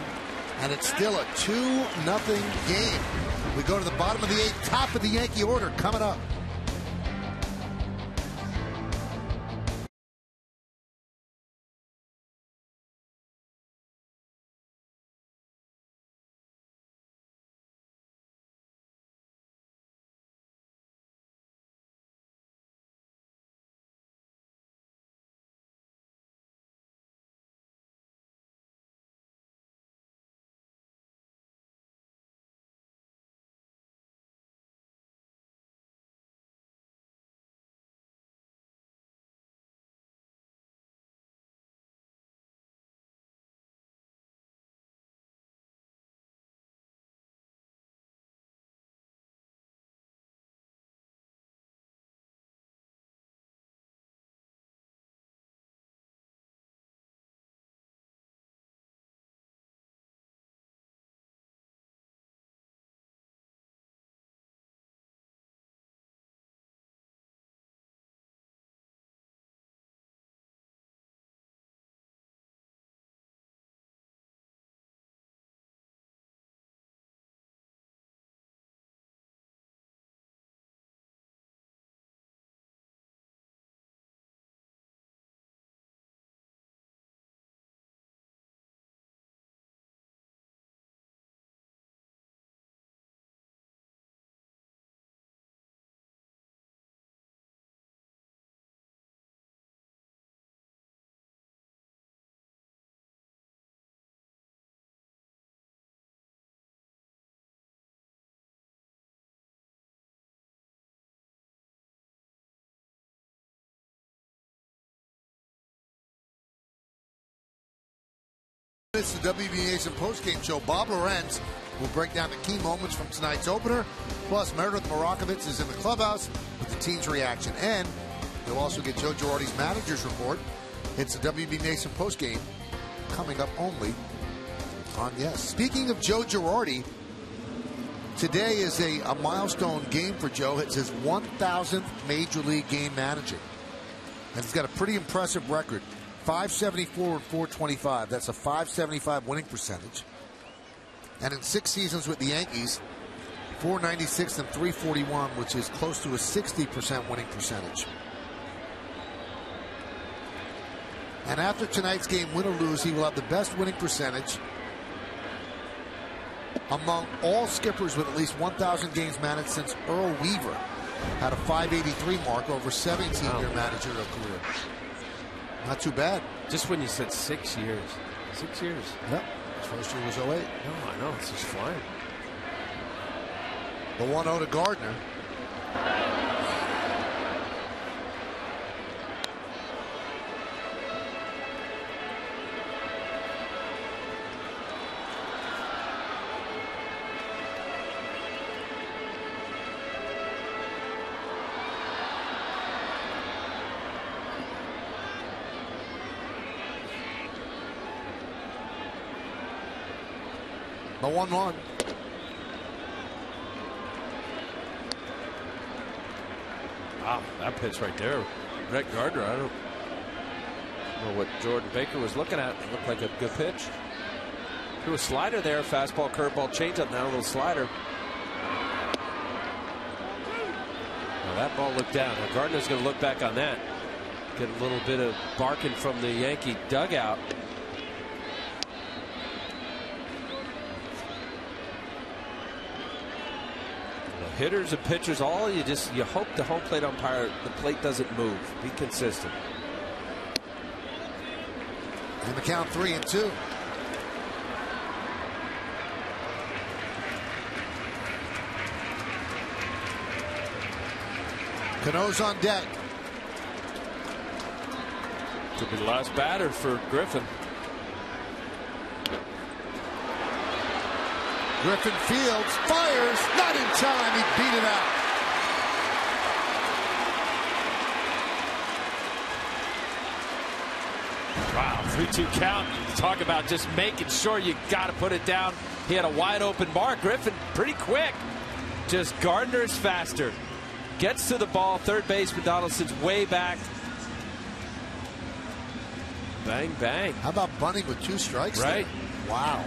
and it's still a 2-0 game. We go to the bottom of the 8th, top of the Yankee order coming up. It's the WBA Nation postgame show. Bob Lorenz will break down the key moments from tonight's opener. Plus, Meredith Morakovitz is in the clubhouse with the team's reaction. And you'll also get Joe Girardi's manager's report. It's the WBA Nation postgame coming up only on Yes. Speaking of Joe Girardi, today is a milestone game for Joe. It's his 1,000th Major League game managing. And he's got a pretty impressive record. 574 and 425. That's a 575 winning percentage. And in 6 seasons with the Yankees, 496 and 341, which is close to a 60% winning percentage. And after tonight's game, win or lose, he will have the best winning percentage among all skippers with at least 1,000 games managed since Earl Weaver had a 583 mark over 17-year managerial career. Not too bad. Just when you said 6 years. 6 years. Yep. His first year was 08. No, I know. It's just flying. The 1-0 to Gardner. The 1-1. Wow, that pitch right there. Brett Gardner, I don't know what Jordan Baker was looking at. It looked like a good pitch. Threw a slider there, fastball, curveball, changeup, now a little slider. Now that ball looked down. Now Gardner's going to look back on that. Get a little bit of barking from the Yankee dugout. Hitters and pitchers, all you hope the home plate umpire, the plate doesn't move. Be consistent. And the count 3-2. Cano's on deck. Could be the last batter for Griffin. Griffin fields, fires, not in time. He beat it out. Wow, 3-2 count. Talk about just making sure you got to put it down. He had a wide open mark. Griffin pretty quick. Just Gardner's faster. Gets to the ball. Third baseman Donaldson's way back. Bang, bang. How about bunting with 2 strikes? Right. There? Wow.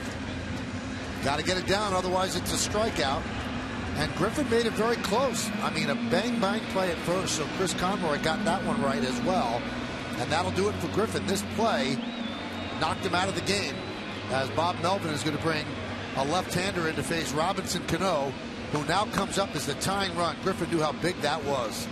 Got to get it down, otherwise it's a strikeout. And Griffin made it very close. I mean, a bang-bang play at first, so Chris Conroy got that one right as well. And that'll do it for Griffin. This play knocked him out of the game, as Bob Melvin is going to bring a left-hander in to face Robinson Cano, who now comes up as the tying run. Griffin knew how big that was.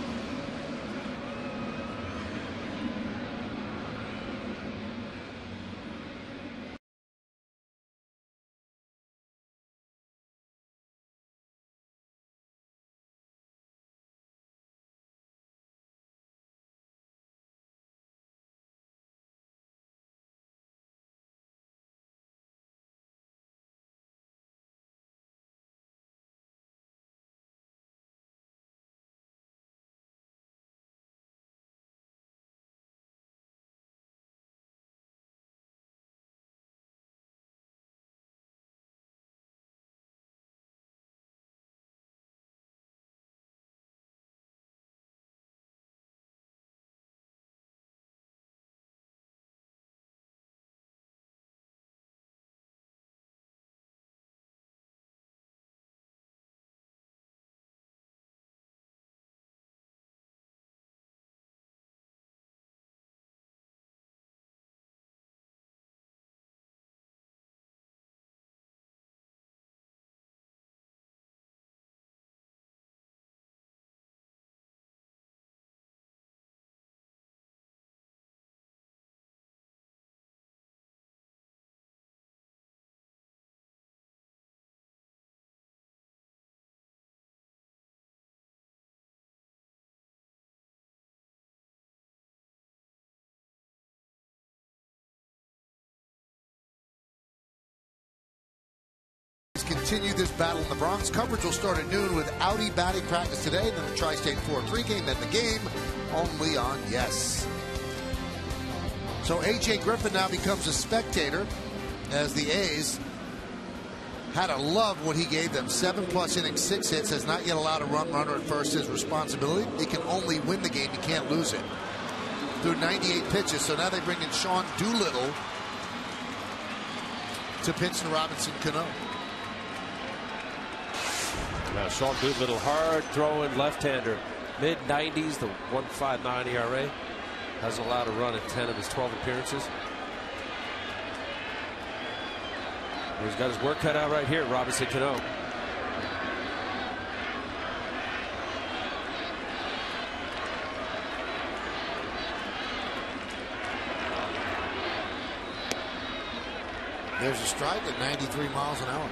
Continue this battle in the Bronx. Coverage will start at noon with Audi batting practice today, then the Tri-State 4-3 game, then the game only on Yes. So A.J. Griffin now becomes a spectator, as the A's had to love what he gave them. 7+ innings, 6 hits, has not yet allowed a runner at first. His responsibility. He can only win the game. He can't lose it. Through 98 pitches. So now they bring in Sean Doolittle to pitch to Robinson Cano. Now Sean Doolittle, hard throwing left-hander, mid-90s, the 1.59 ERA, has allowed a run in 10 of his 12 appearances. He's got his work cut out right here, Robinson Cano. There's a strike at 93 miles an hour.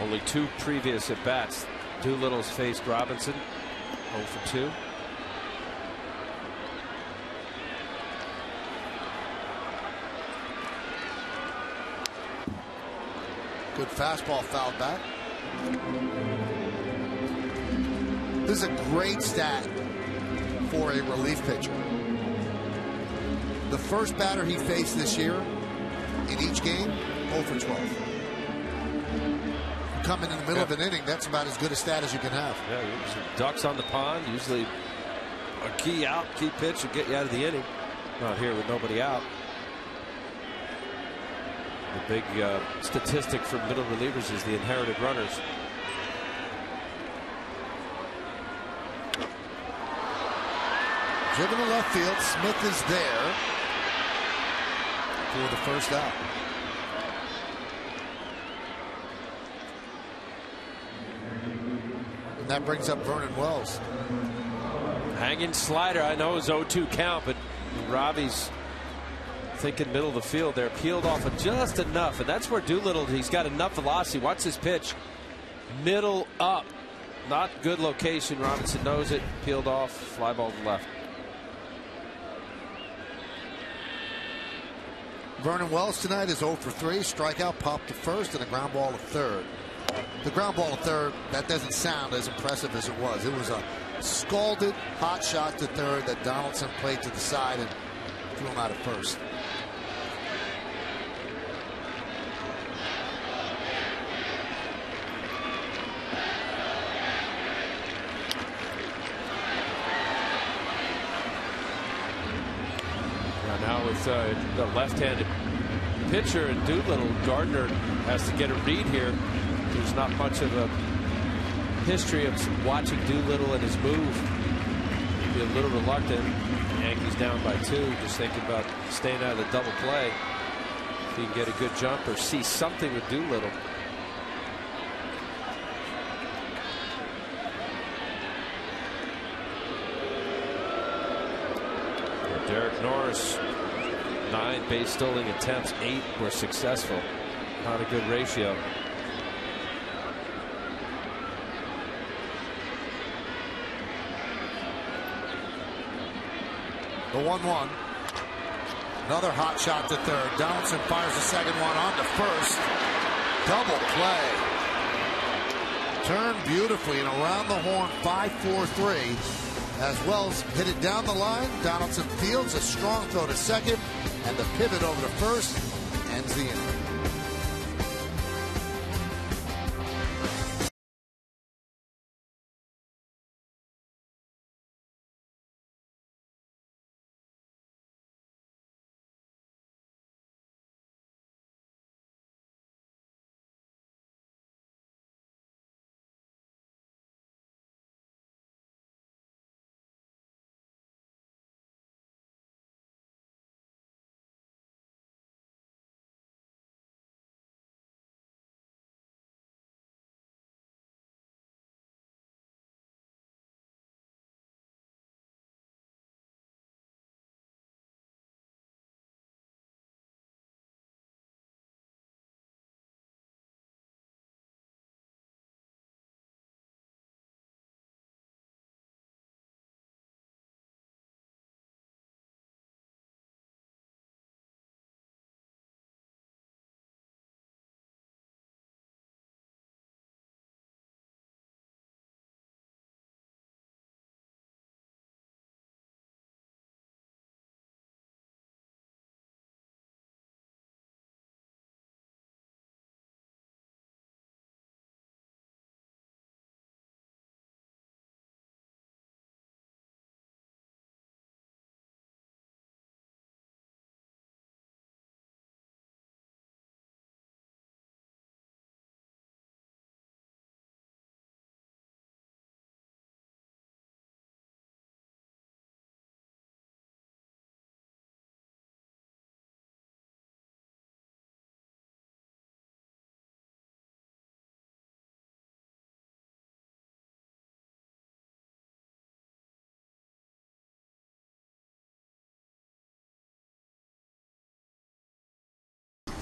Only 2 previous at-bats. Doolittle's faced Robinson, 0 for 2. Good fastball fouled back. This is a great stat for a relief pitcher. The first batter he faced this year in each game, 0 for 12. Coming in the middle of an inning, that's about as good a stat as you can have. Yeah, usually ducks on the pond, usually a key pitch will get you out of the inning. Not here with nobody out. The big statistic for middle relievers is the inherited runners. Driven to left field. Smith is there for the first out. And that brings up Vernon Wells. Hanging slider. I know it's 0-2 count, but Robbie's thinking middle of the field there. Peeled off of just enough, and that's where Doolittle, he's got enough velocity. Watch his pitch. Middle up. Not good location. Robinson knows it. Peeled off. Fly ball to left. Vernon Wells tonight is 0 for 3. Strikeout, pop to first, and a ground ball to third. The ground ball to third, that doesn't sound as impressive as it was. It was a scalded hot shot to third that Donaldson played to the side and threw him out at first. Now with the left-handed pitcher and Doolittle, Gardner has to get a read here. There's not much of a history of watching Doolittle and his move. Be a little reluctant. Yankees down by 2. Just thinking about staying out of the double play. If he can get a good jump or see something with Doolittle. Derek Norris, 9 base stealing attempts, 8 were successful. Not a good ratio. The 1-1. Another hot shot to third. Donaldson fires the second one on to first. Double play. Turned beautifully and around the horn, 5-4-3. As Wells hit it down the line, Donaldson fields a strong throw to second, and the pivot over to first ends the inning.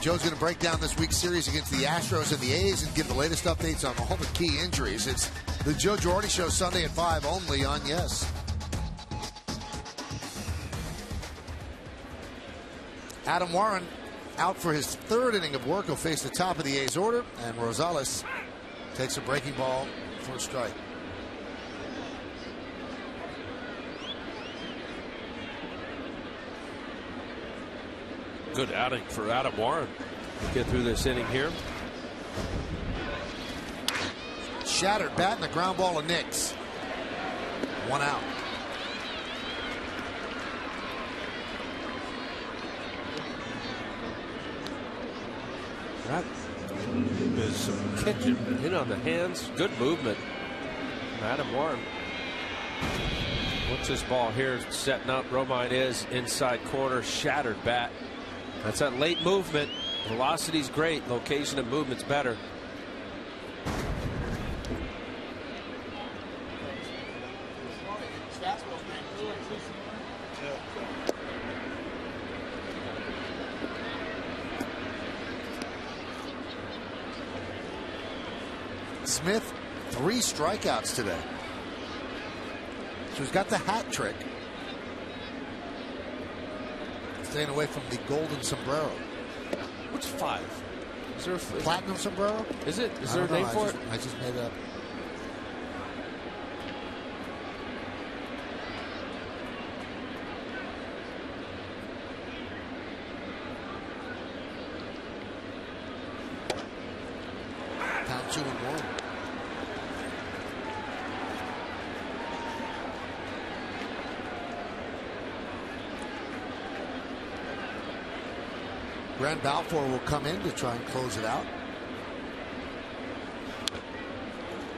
Joe's going to break down this week's series against the Astros and the A's and give the latest updates on all the key injuries. It's the Joe Girardi Show, Sunday at 5, only on Yes. Adam Warren out for his third inning of work. He'll face the top of the A's order, and Rosales takes a breaking ball for a strike. Good outing for Adam Warren. Get through this inning here. Shattered bat and the ground ball to Nix. 1 out. That is some catching in on the hands. Good movement. Adam Warren. What's this ball here? Setting up. Romine is inside corner. Shattered bat. That's that late movement. Velocity's great. Location and movement's better. Smith, 3 strikeouts today. So he's got the hat trick. Staying away from the golden sombrero. What's 5? Is there a platinum sombrero? Is it? Is there a name for it? I just made it up. Count 2-1. Grant Balfour will come in to try and close it out.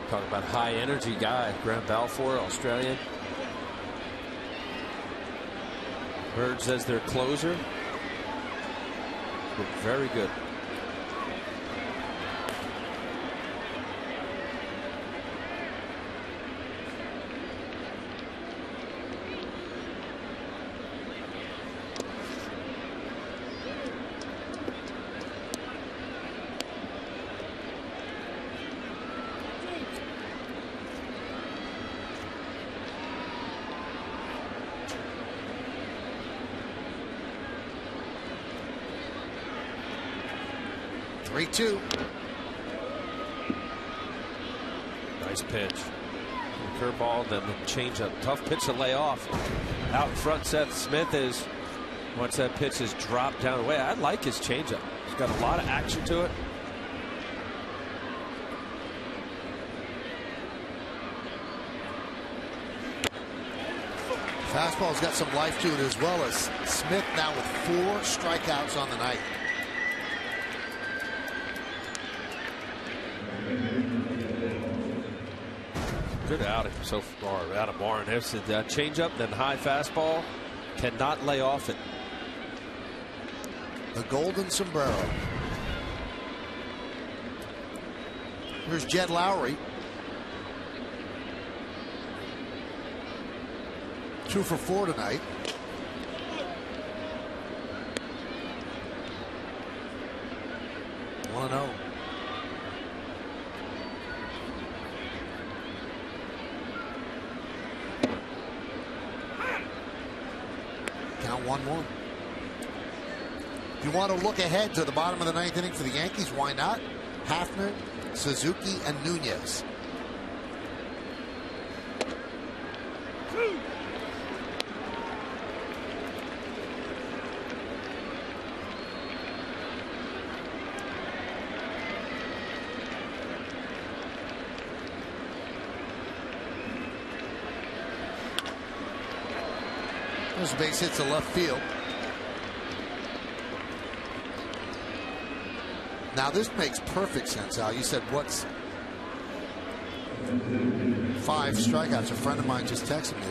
Talking about high energy guy. Grant Balfour, Australian. Birds as their closer. Look very good. Three-two. Nice pitch. Curveball, then the changeup. Tough pitch to lay off. Out in front, Seth Smith is. Once that pitch is dropped down the way, I like his changeup. He's got a lot of action to it. Fastball's got some life to it as well, as Smith now with 4 strikeouts on the night. Good outing so far. Adam Warren. There's the changeup, then high fastball. Cannot lay off it. The golden sombrero. Here's Jed Lowry. 2 for 4 tonight. One 1-0. Count 1-1. If you want to look ahead to the bottom of the 9th inning for the Yankees, why not? Hafner, Suzuki, and Nunez. Those base hits to left field. Now this makes perfect sense, Al. You said what's 5 strikeouts? A friend of mine just texted me.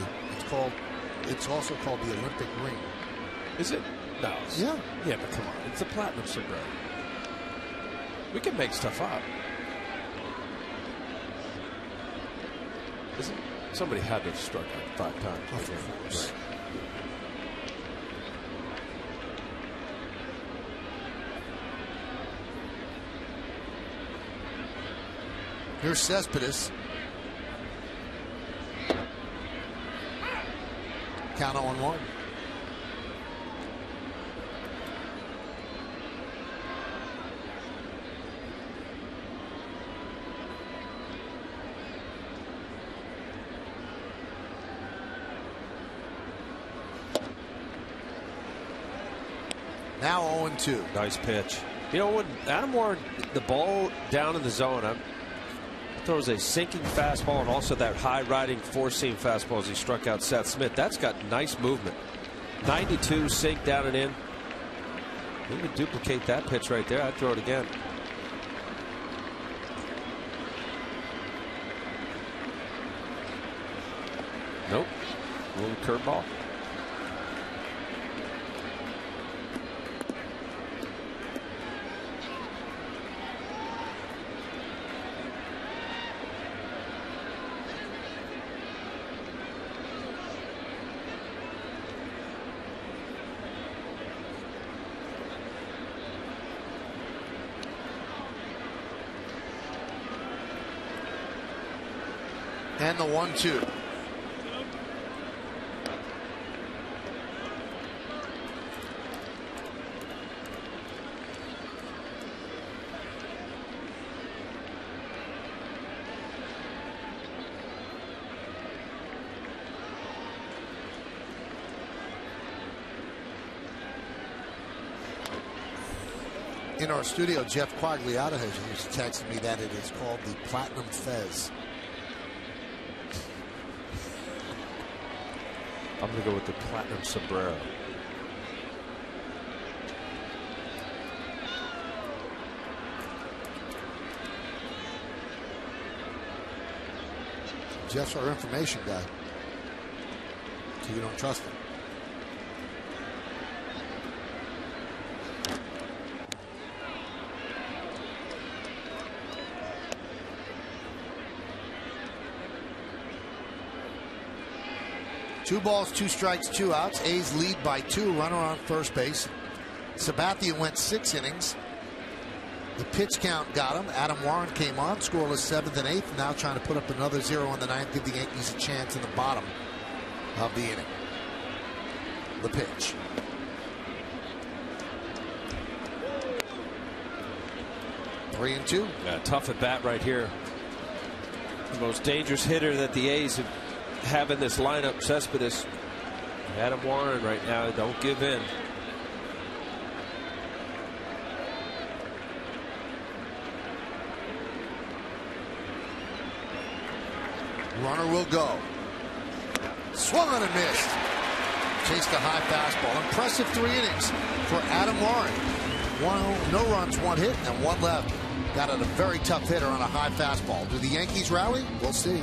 It's also called the Olympic ring. Is it? No. Yeah. Yeah, but come on. It's a platinum sombrero. We can make stuff up. Isn't somebody had to have struck out 5 times? Of course. Right. Here's Cespedes. Count 0-1. Now 0-2. Nice pitch. You know, when Adam Warren, the ball down in the zone, throws a sinking fastball and also that high riding four-seam fastball as he struck out Seth Smith. That's got nice movement. 92 sink down and in. He could duplicate that pitch right there. I'd throw it again. Nope. A little curveball. And the 1-2. In our studio, Jeff Quagliata has texted me that it is called the Platinum Fez. I'm going to go with the Platinum Sombrero. Jeff's our information guy, so you don't trust him. Two balls, 2 strikes, 2 outs. A's lead by 2. Runner on first base. Sabathia went 6 innings. The pitch count got him. Adam Warren came on, scoreless 7th and 8th. Now trying to put up another 0 in the 9th, give the Yankees a chance in the bottom of the inning. The pitch. Three and 2. Yeah, tough at bat right here. The most dangerous hitter that the A's have in this lineup, Cespedes. Adam Warren right now, don't give in. Runner will go. Swung on and missed. Chased a high fastball. Impressive 3 innings for Adam Warren. No runs, 1 hit, and 1 left. Got at a very tough hitter on a high fastball. Do the Yankees rally? We'll see.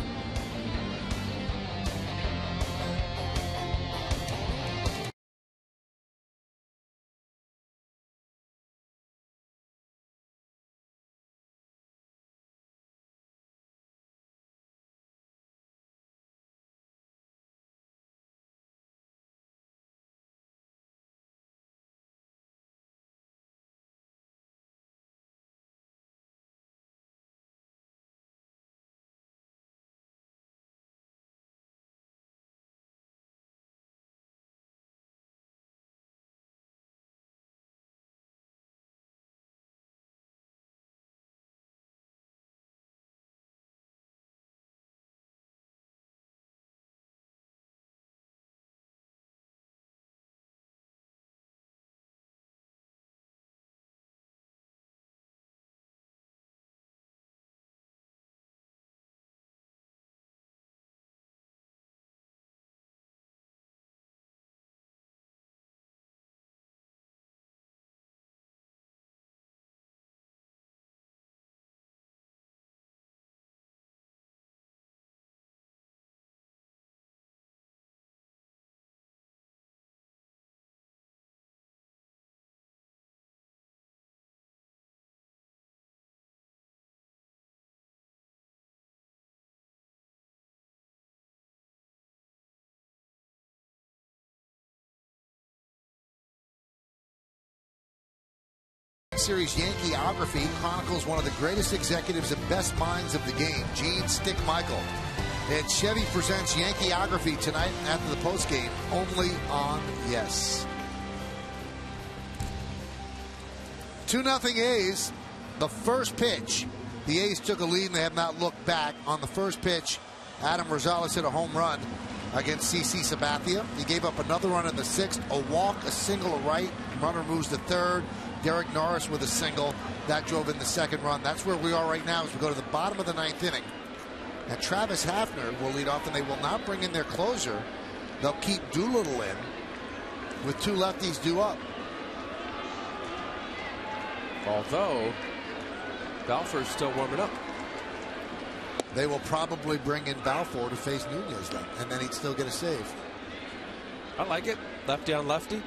Series Yankeeography chronicles one of the greatest executives and best minds of the game, Gene Stick Michael. And Chevy presents Yankeeography tonight after the postgame, only on Yes. 2-0 A's. The first pitch. The A's took a lead and they have not looked back. On the first pitch, Adam Rosales hit a home run against CC Sabathia. He gave up another run in the 6th, a walk, a single, a right, Runner moves to third. Derek Norris with a single. That drove in the second run. That's where we are right now as we go to the bottom of the 9th inning. And Travis Hafner will lead off, and they will not bring in their closer. They'll keep Doolittle in with 2 lefties due up. Although Balfour's still warming up. They will probably bring in Balfour to face Nunez then, and then he'd still get a save. I like it. Lefty on lefty.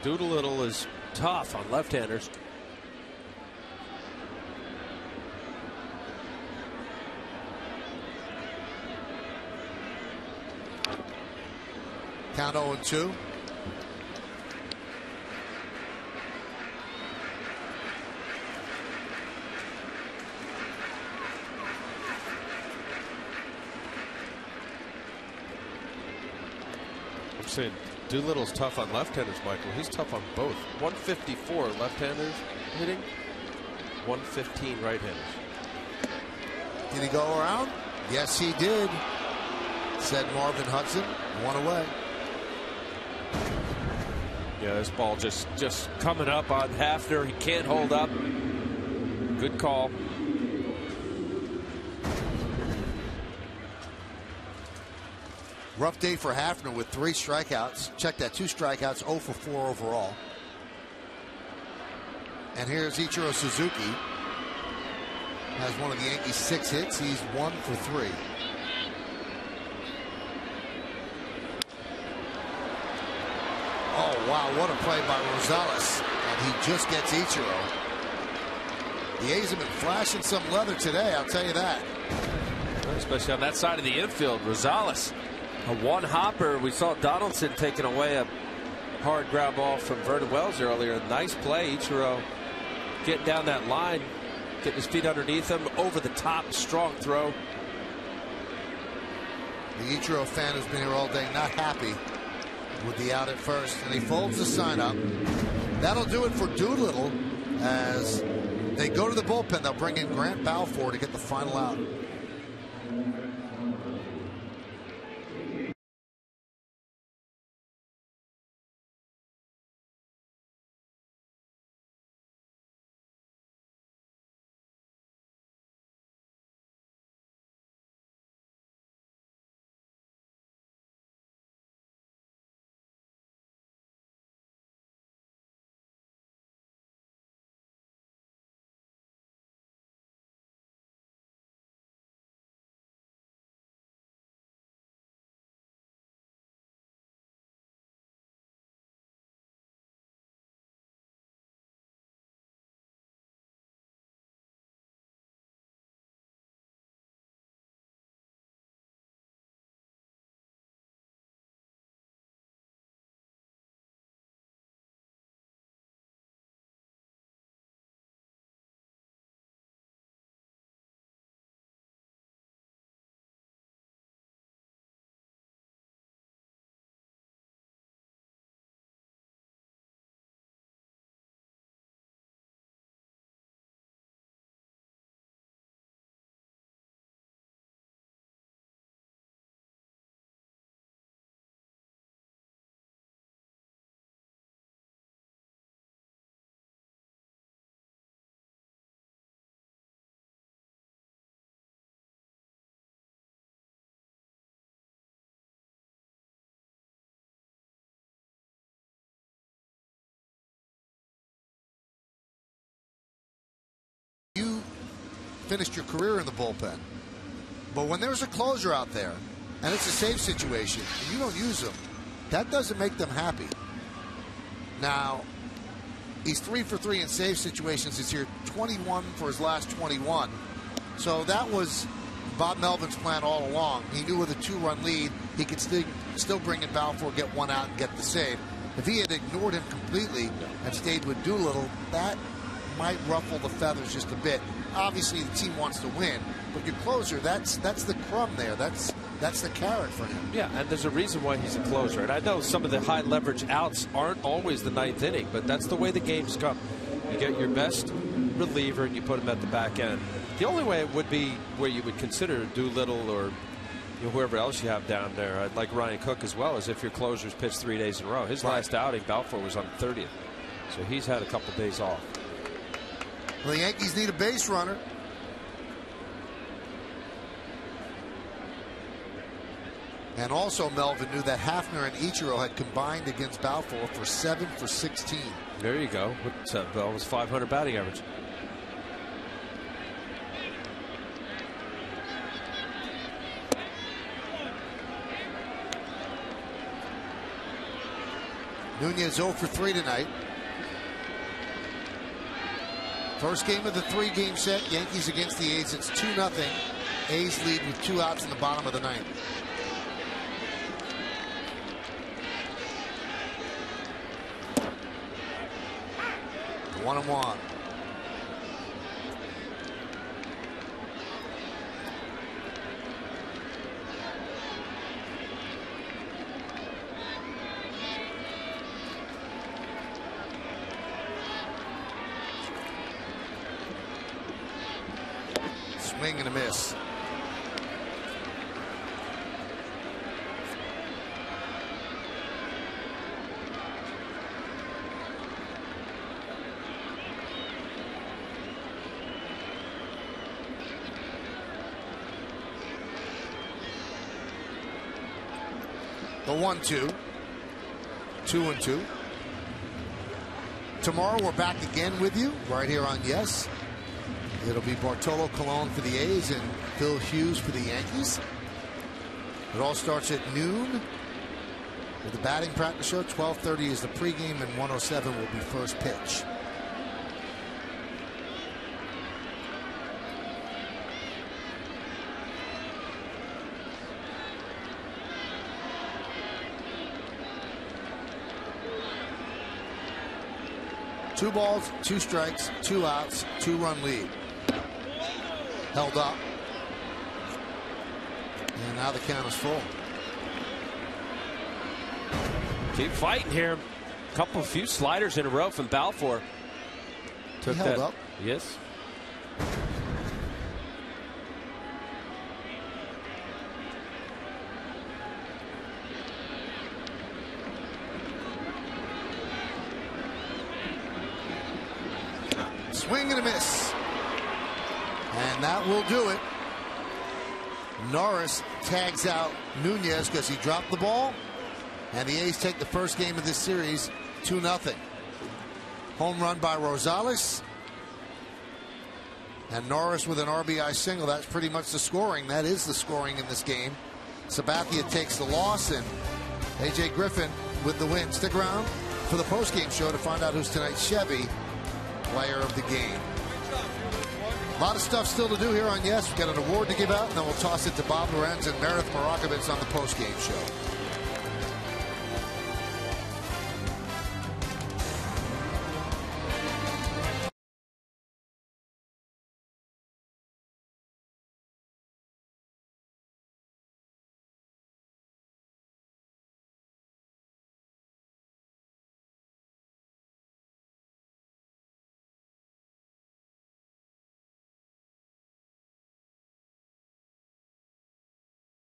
Doolittle is tough on left-handers. Count 0-2. I'm saying Doolittle's tough on left-handers, Michael. He's tough on both. 154 left-handers hitting, 115 right-handers. Did he go around? Yes, he did, said Marvin Hudson. 1 away. Yeah, this ball just coming up on Hafner. He can't hold up. Good call. Rough day for Hafner with 3 strikeouts. Check that, 2 strikeouts, 0 for 4 overall. And here's Ichiro Suzuki. Has one of the Yankees' 6 hits. He's 1 for 3. Oh, wow, what a play by Rosales. And he just gets Ichiro. The A's have been flashing some leather today, I'll tell you that. Especially on that side of the infield. Rosales, a one-hopper. We saw Donaldson taking away a hard ground ball from Vernon Wells earlier. Nice play. Ichiro getting down that line, getting his feet underneath him, over the top, strong throw. The Ichiro fan who's been here all day not happy with the out at first, and he folds the sign up. That'll do it for Doolittle as they go to the bullpen. They'll bring in Grant Balfour to get the final out. You finished your career in the bullpen, but when there's a closer out there and it's a save situation and you don't use them, that doesn't make them happy. Now, he's 3 for 3 in save situations this year, 21 for his last 21. So that was Bob Melvin's plan all along. He knew with a 2-run lead, he could still bring in Balfour, get one out, and get the save. If he had ignored him completely and stayed with Doolittle, that might ruffle the feathers just a bit. Obviously, the team wants to win, but your closer, that's the crumb there. That's the carrot for him. Yeah, and there's a reason why he's a closer. And I know some of the high leverage outs aren't always the 9th inning, but that's the way the games come. You get your best reliever and you put him at the back end. The only way it would be where you would consider Doolittle or whoever else you have down there, like Ryan Cook as well, as if your closers pitched 3 days in a row. His last outing, Balfour, was on the 30th. So he's had a couple days off. Well, the Yankees need a base runner. And also, Melvin knew that Hafner and Ichiro had combined against Balfour for 7 for 16. There you go. What's that, Bell? Was 500 batting average. Nunez 0 for 3 tonight. First game of the 3-game set. Yankees against the A's. It's 2-0. A's lead with 2 outs in the bottom of the 9th. One and one. Swing and a miss. The 1-2. 2-2. Tomorrow we're back again with you right here on Yes. It'll be Bartolo Colon for the A's and Phil Hughes for the Yankees. It all starts at noon with the batting practice show. 12:30 is the pregame, and 1:07 will be first pitch. Two balls, 2 strikes, 2 outs, 2-run lead. Held up. And now the count is full. Keep fighting here. Few sliders in a row from Balfour. He held up. Yes. Swing and a miss. And that will do it. Norris tags out Nunez because he dropped the ball. And the A's take the first game of this series 2-0. Home run by Rosales. And Norris with an RBI single. That's pretty much the scoring. That is the scoring in this game. Sabathia takes the loss, and A.J. Griffin with the win. Stick around for the postgame show to find out who's tonight's Chevy Player of the Game. A lot of stuff still to do here on Yes. We've got an award to give out, and then we'll toss it to Bob Lorenz and Meredith Marakovitz on the postgame show.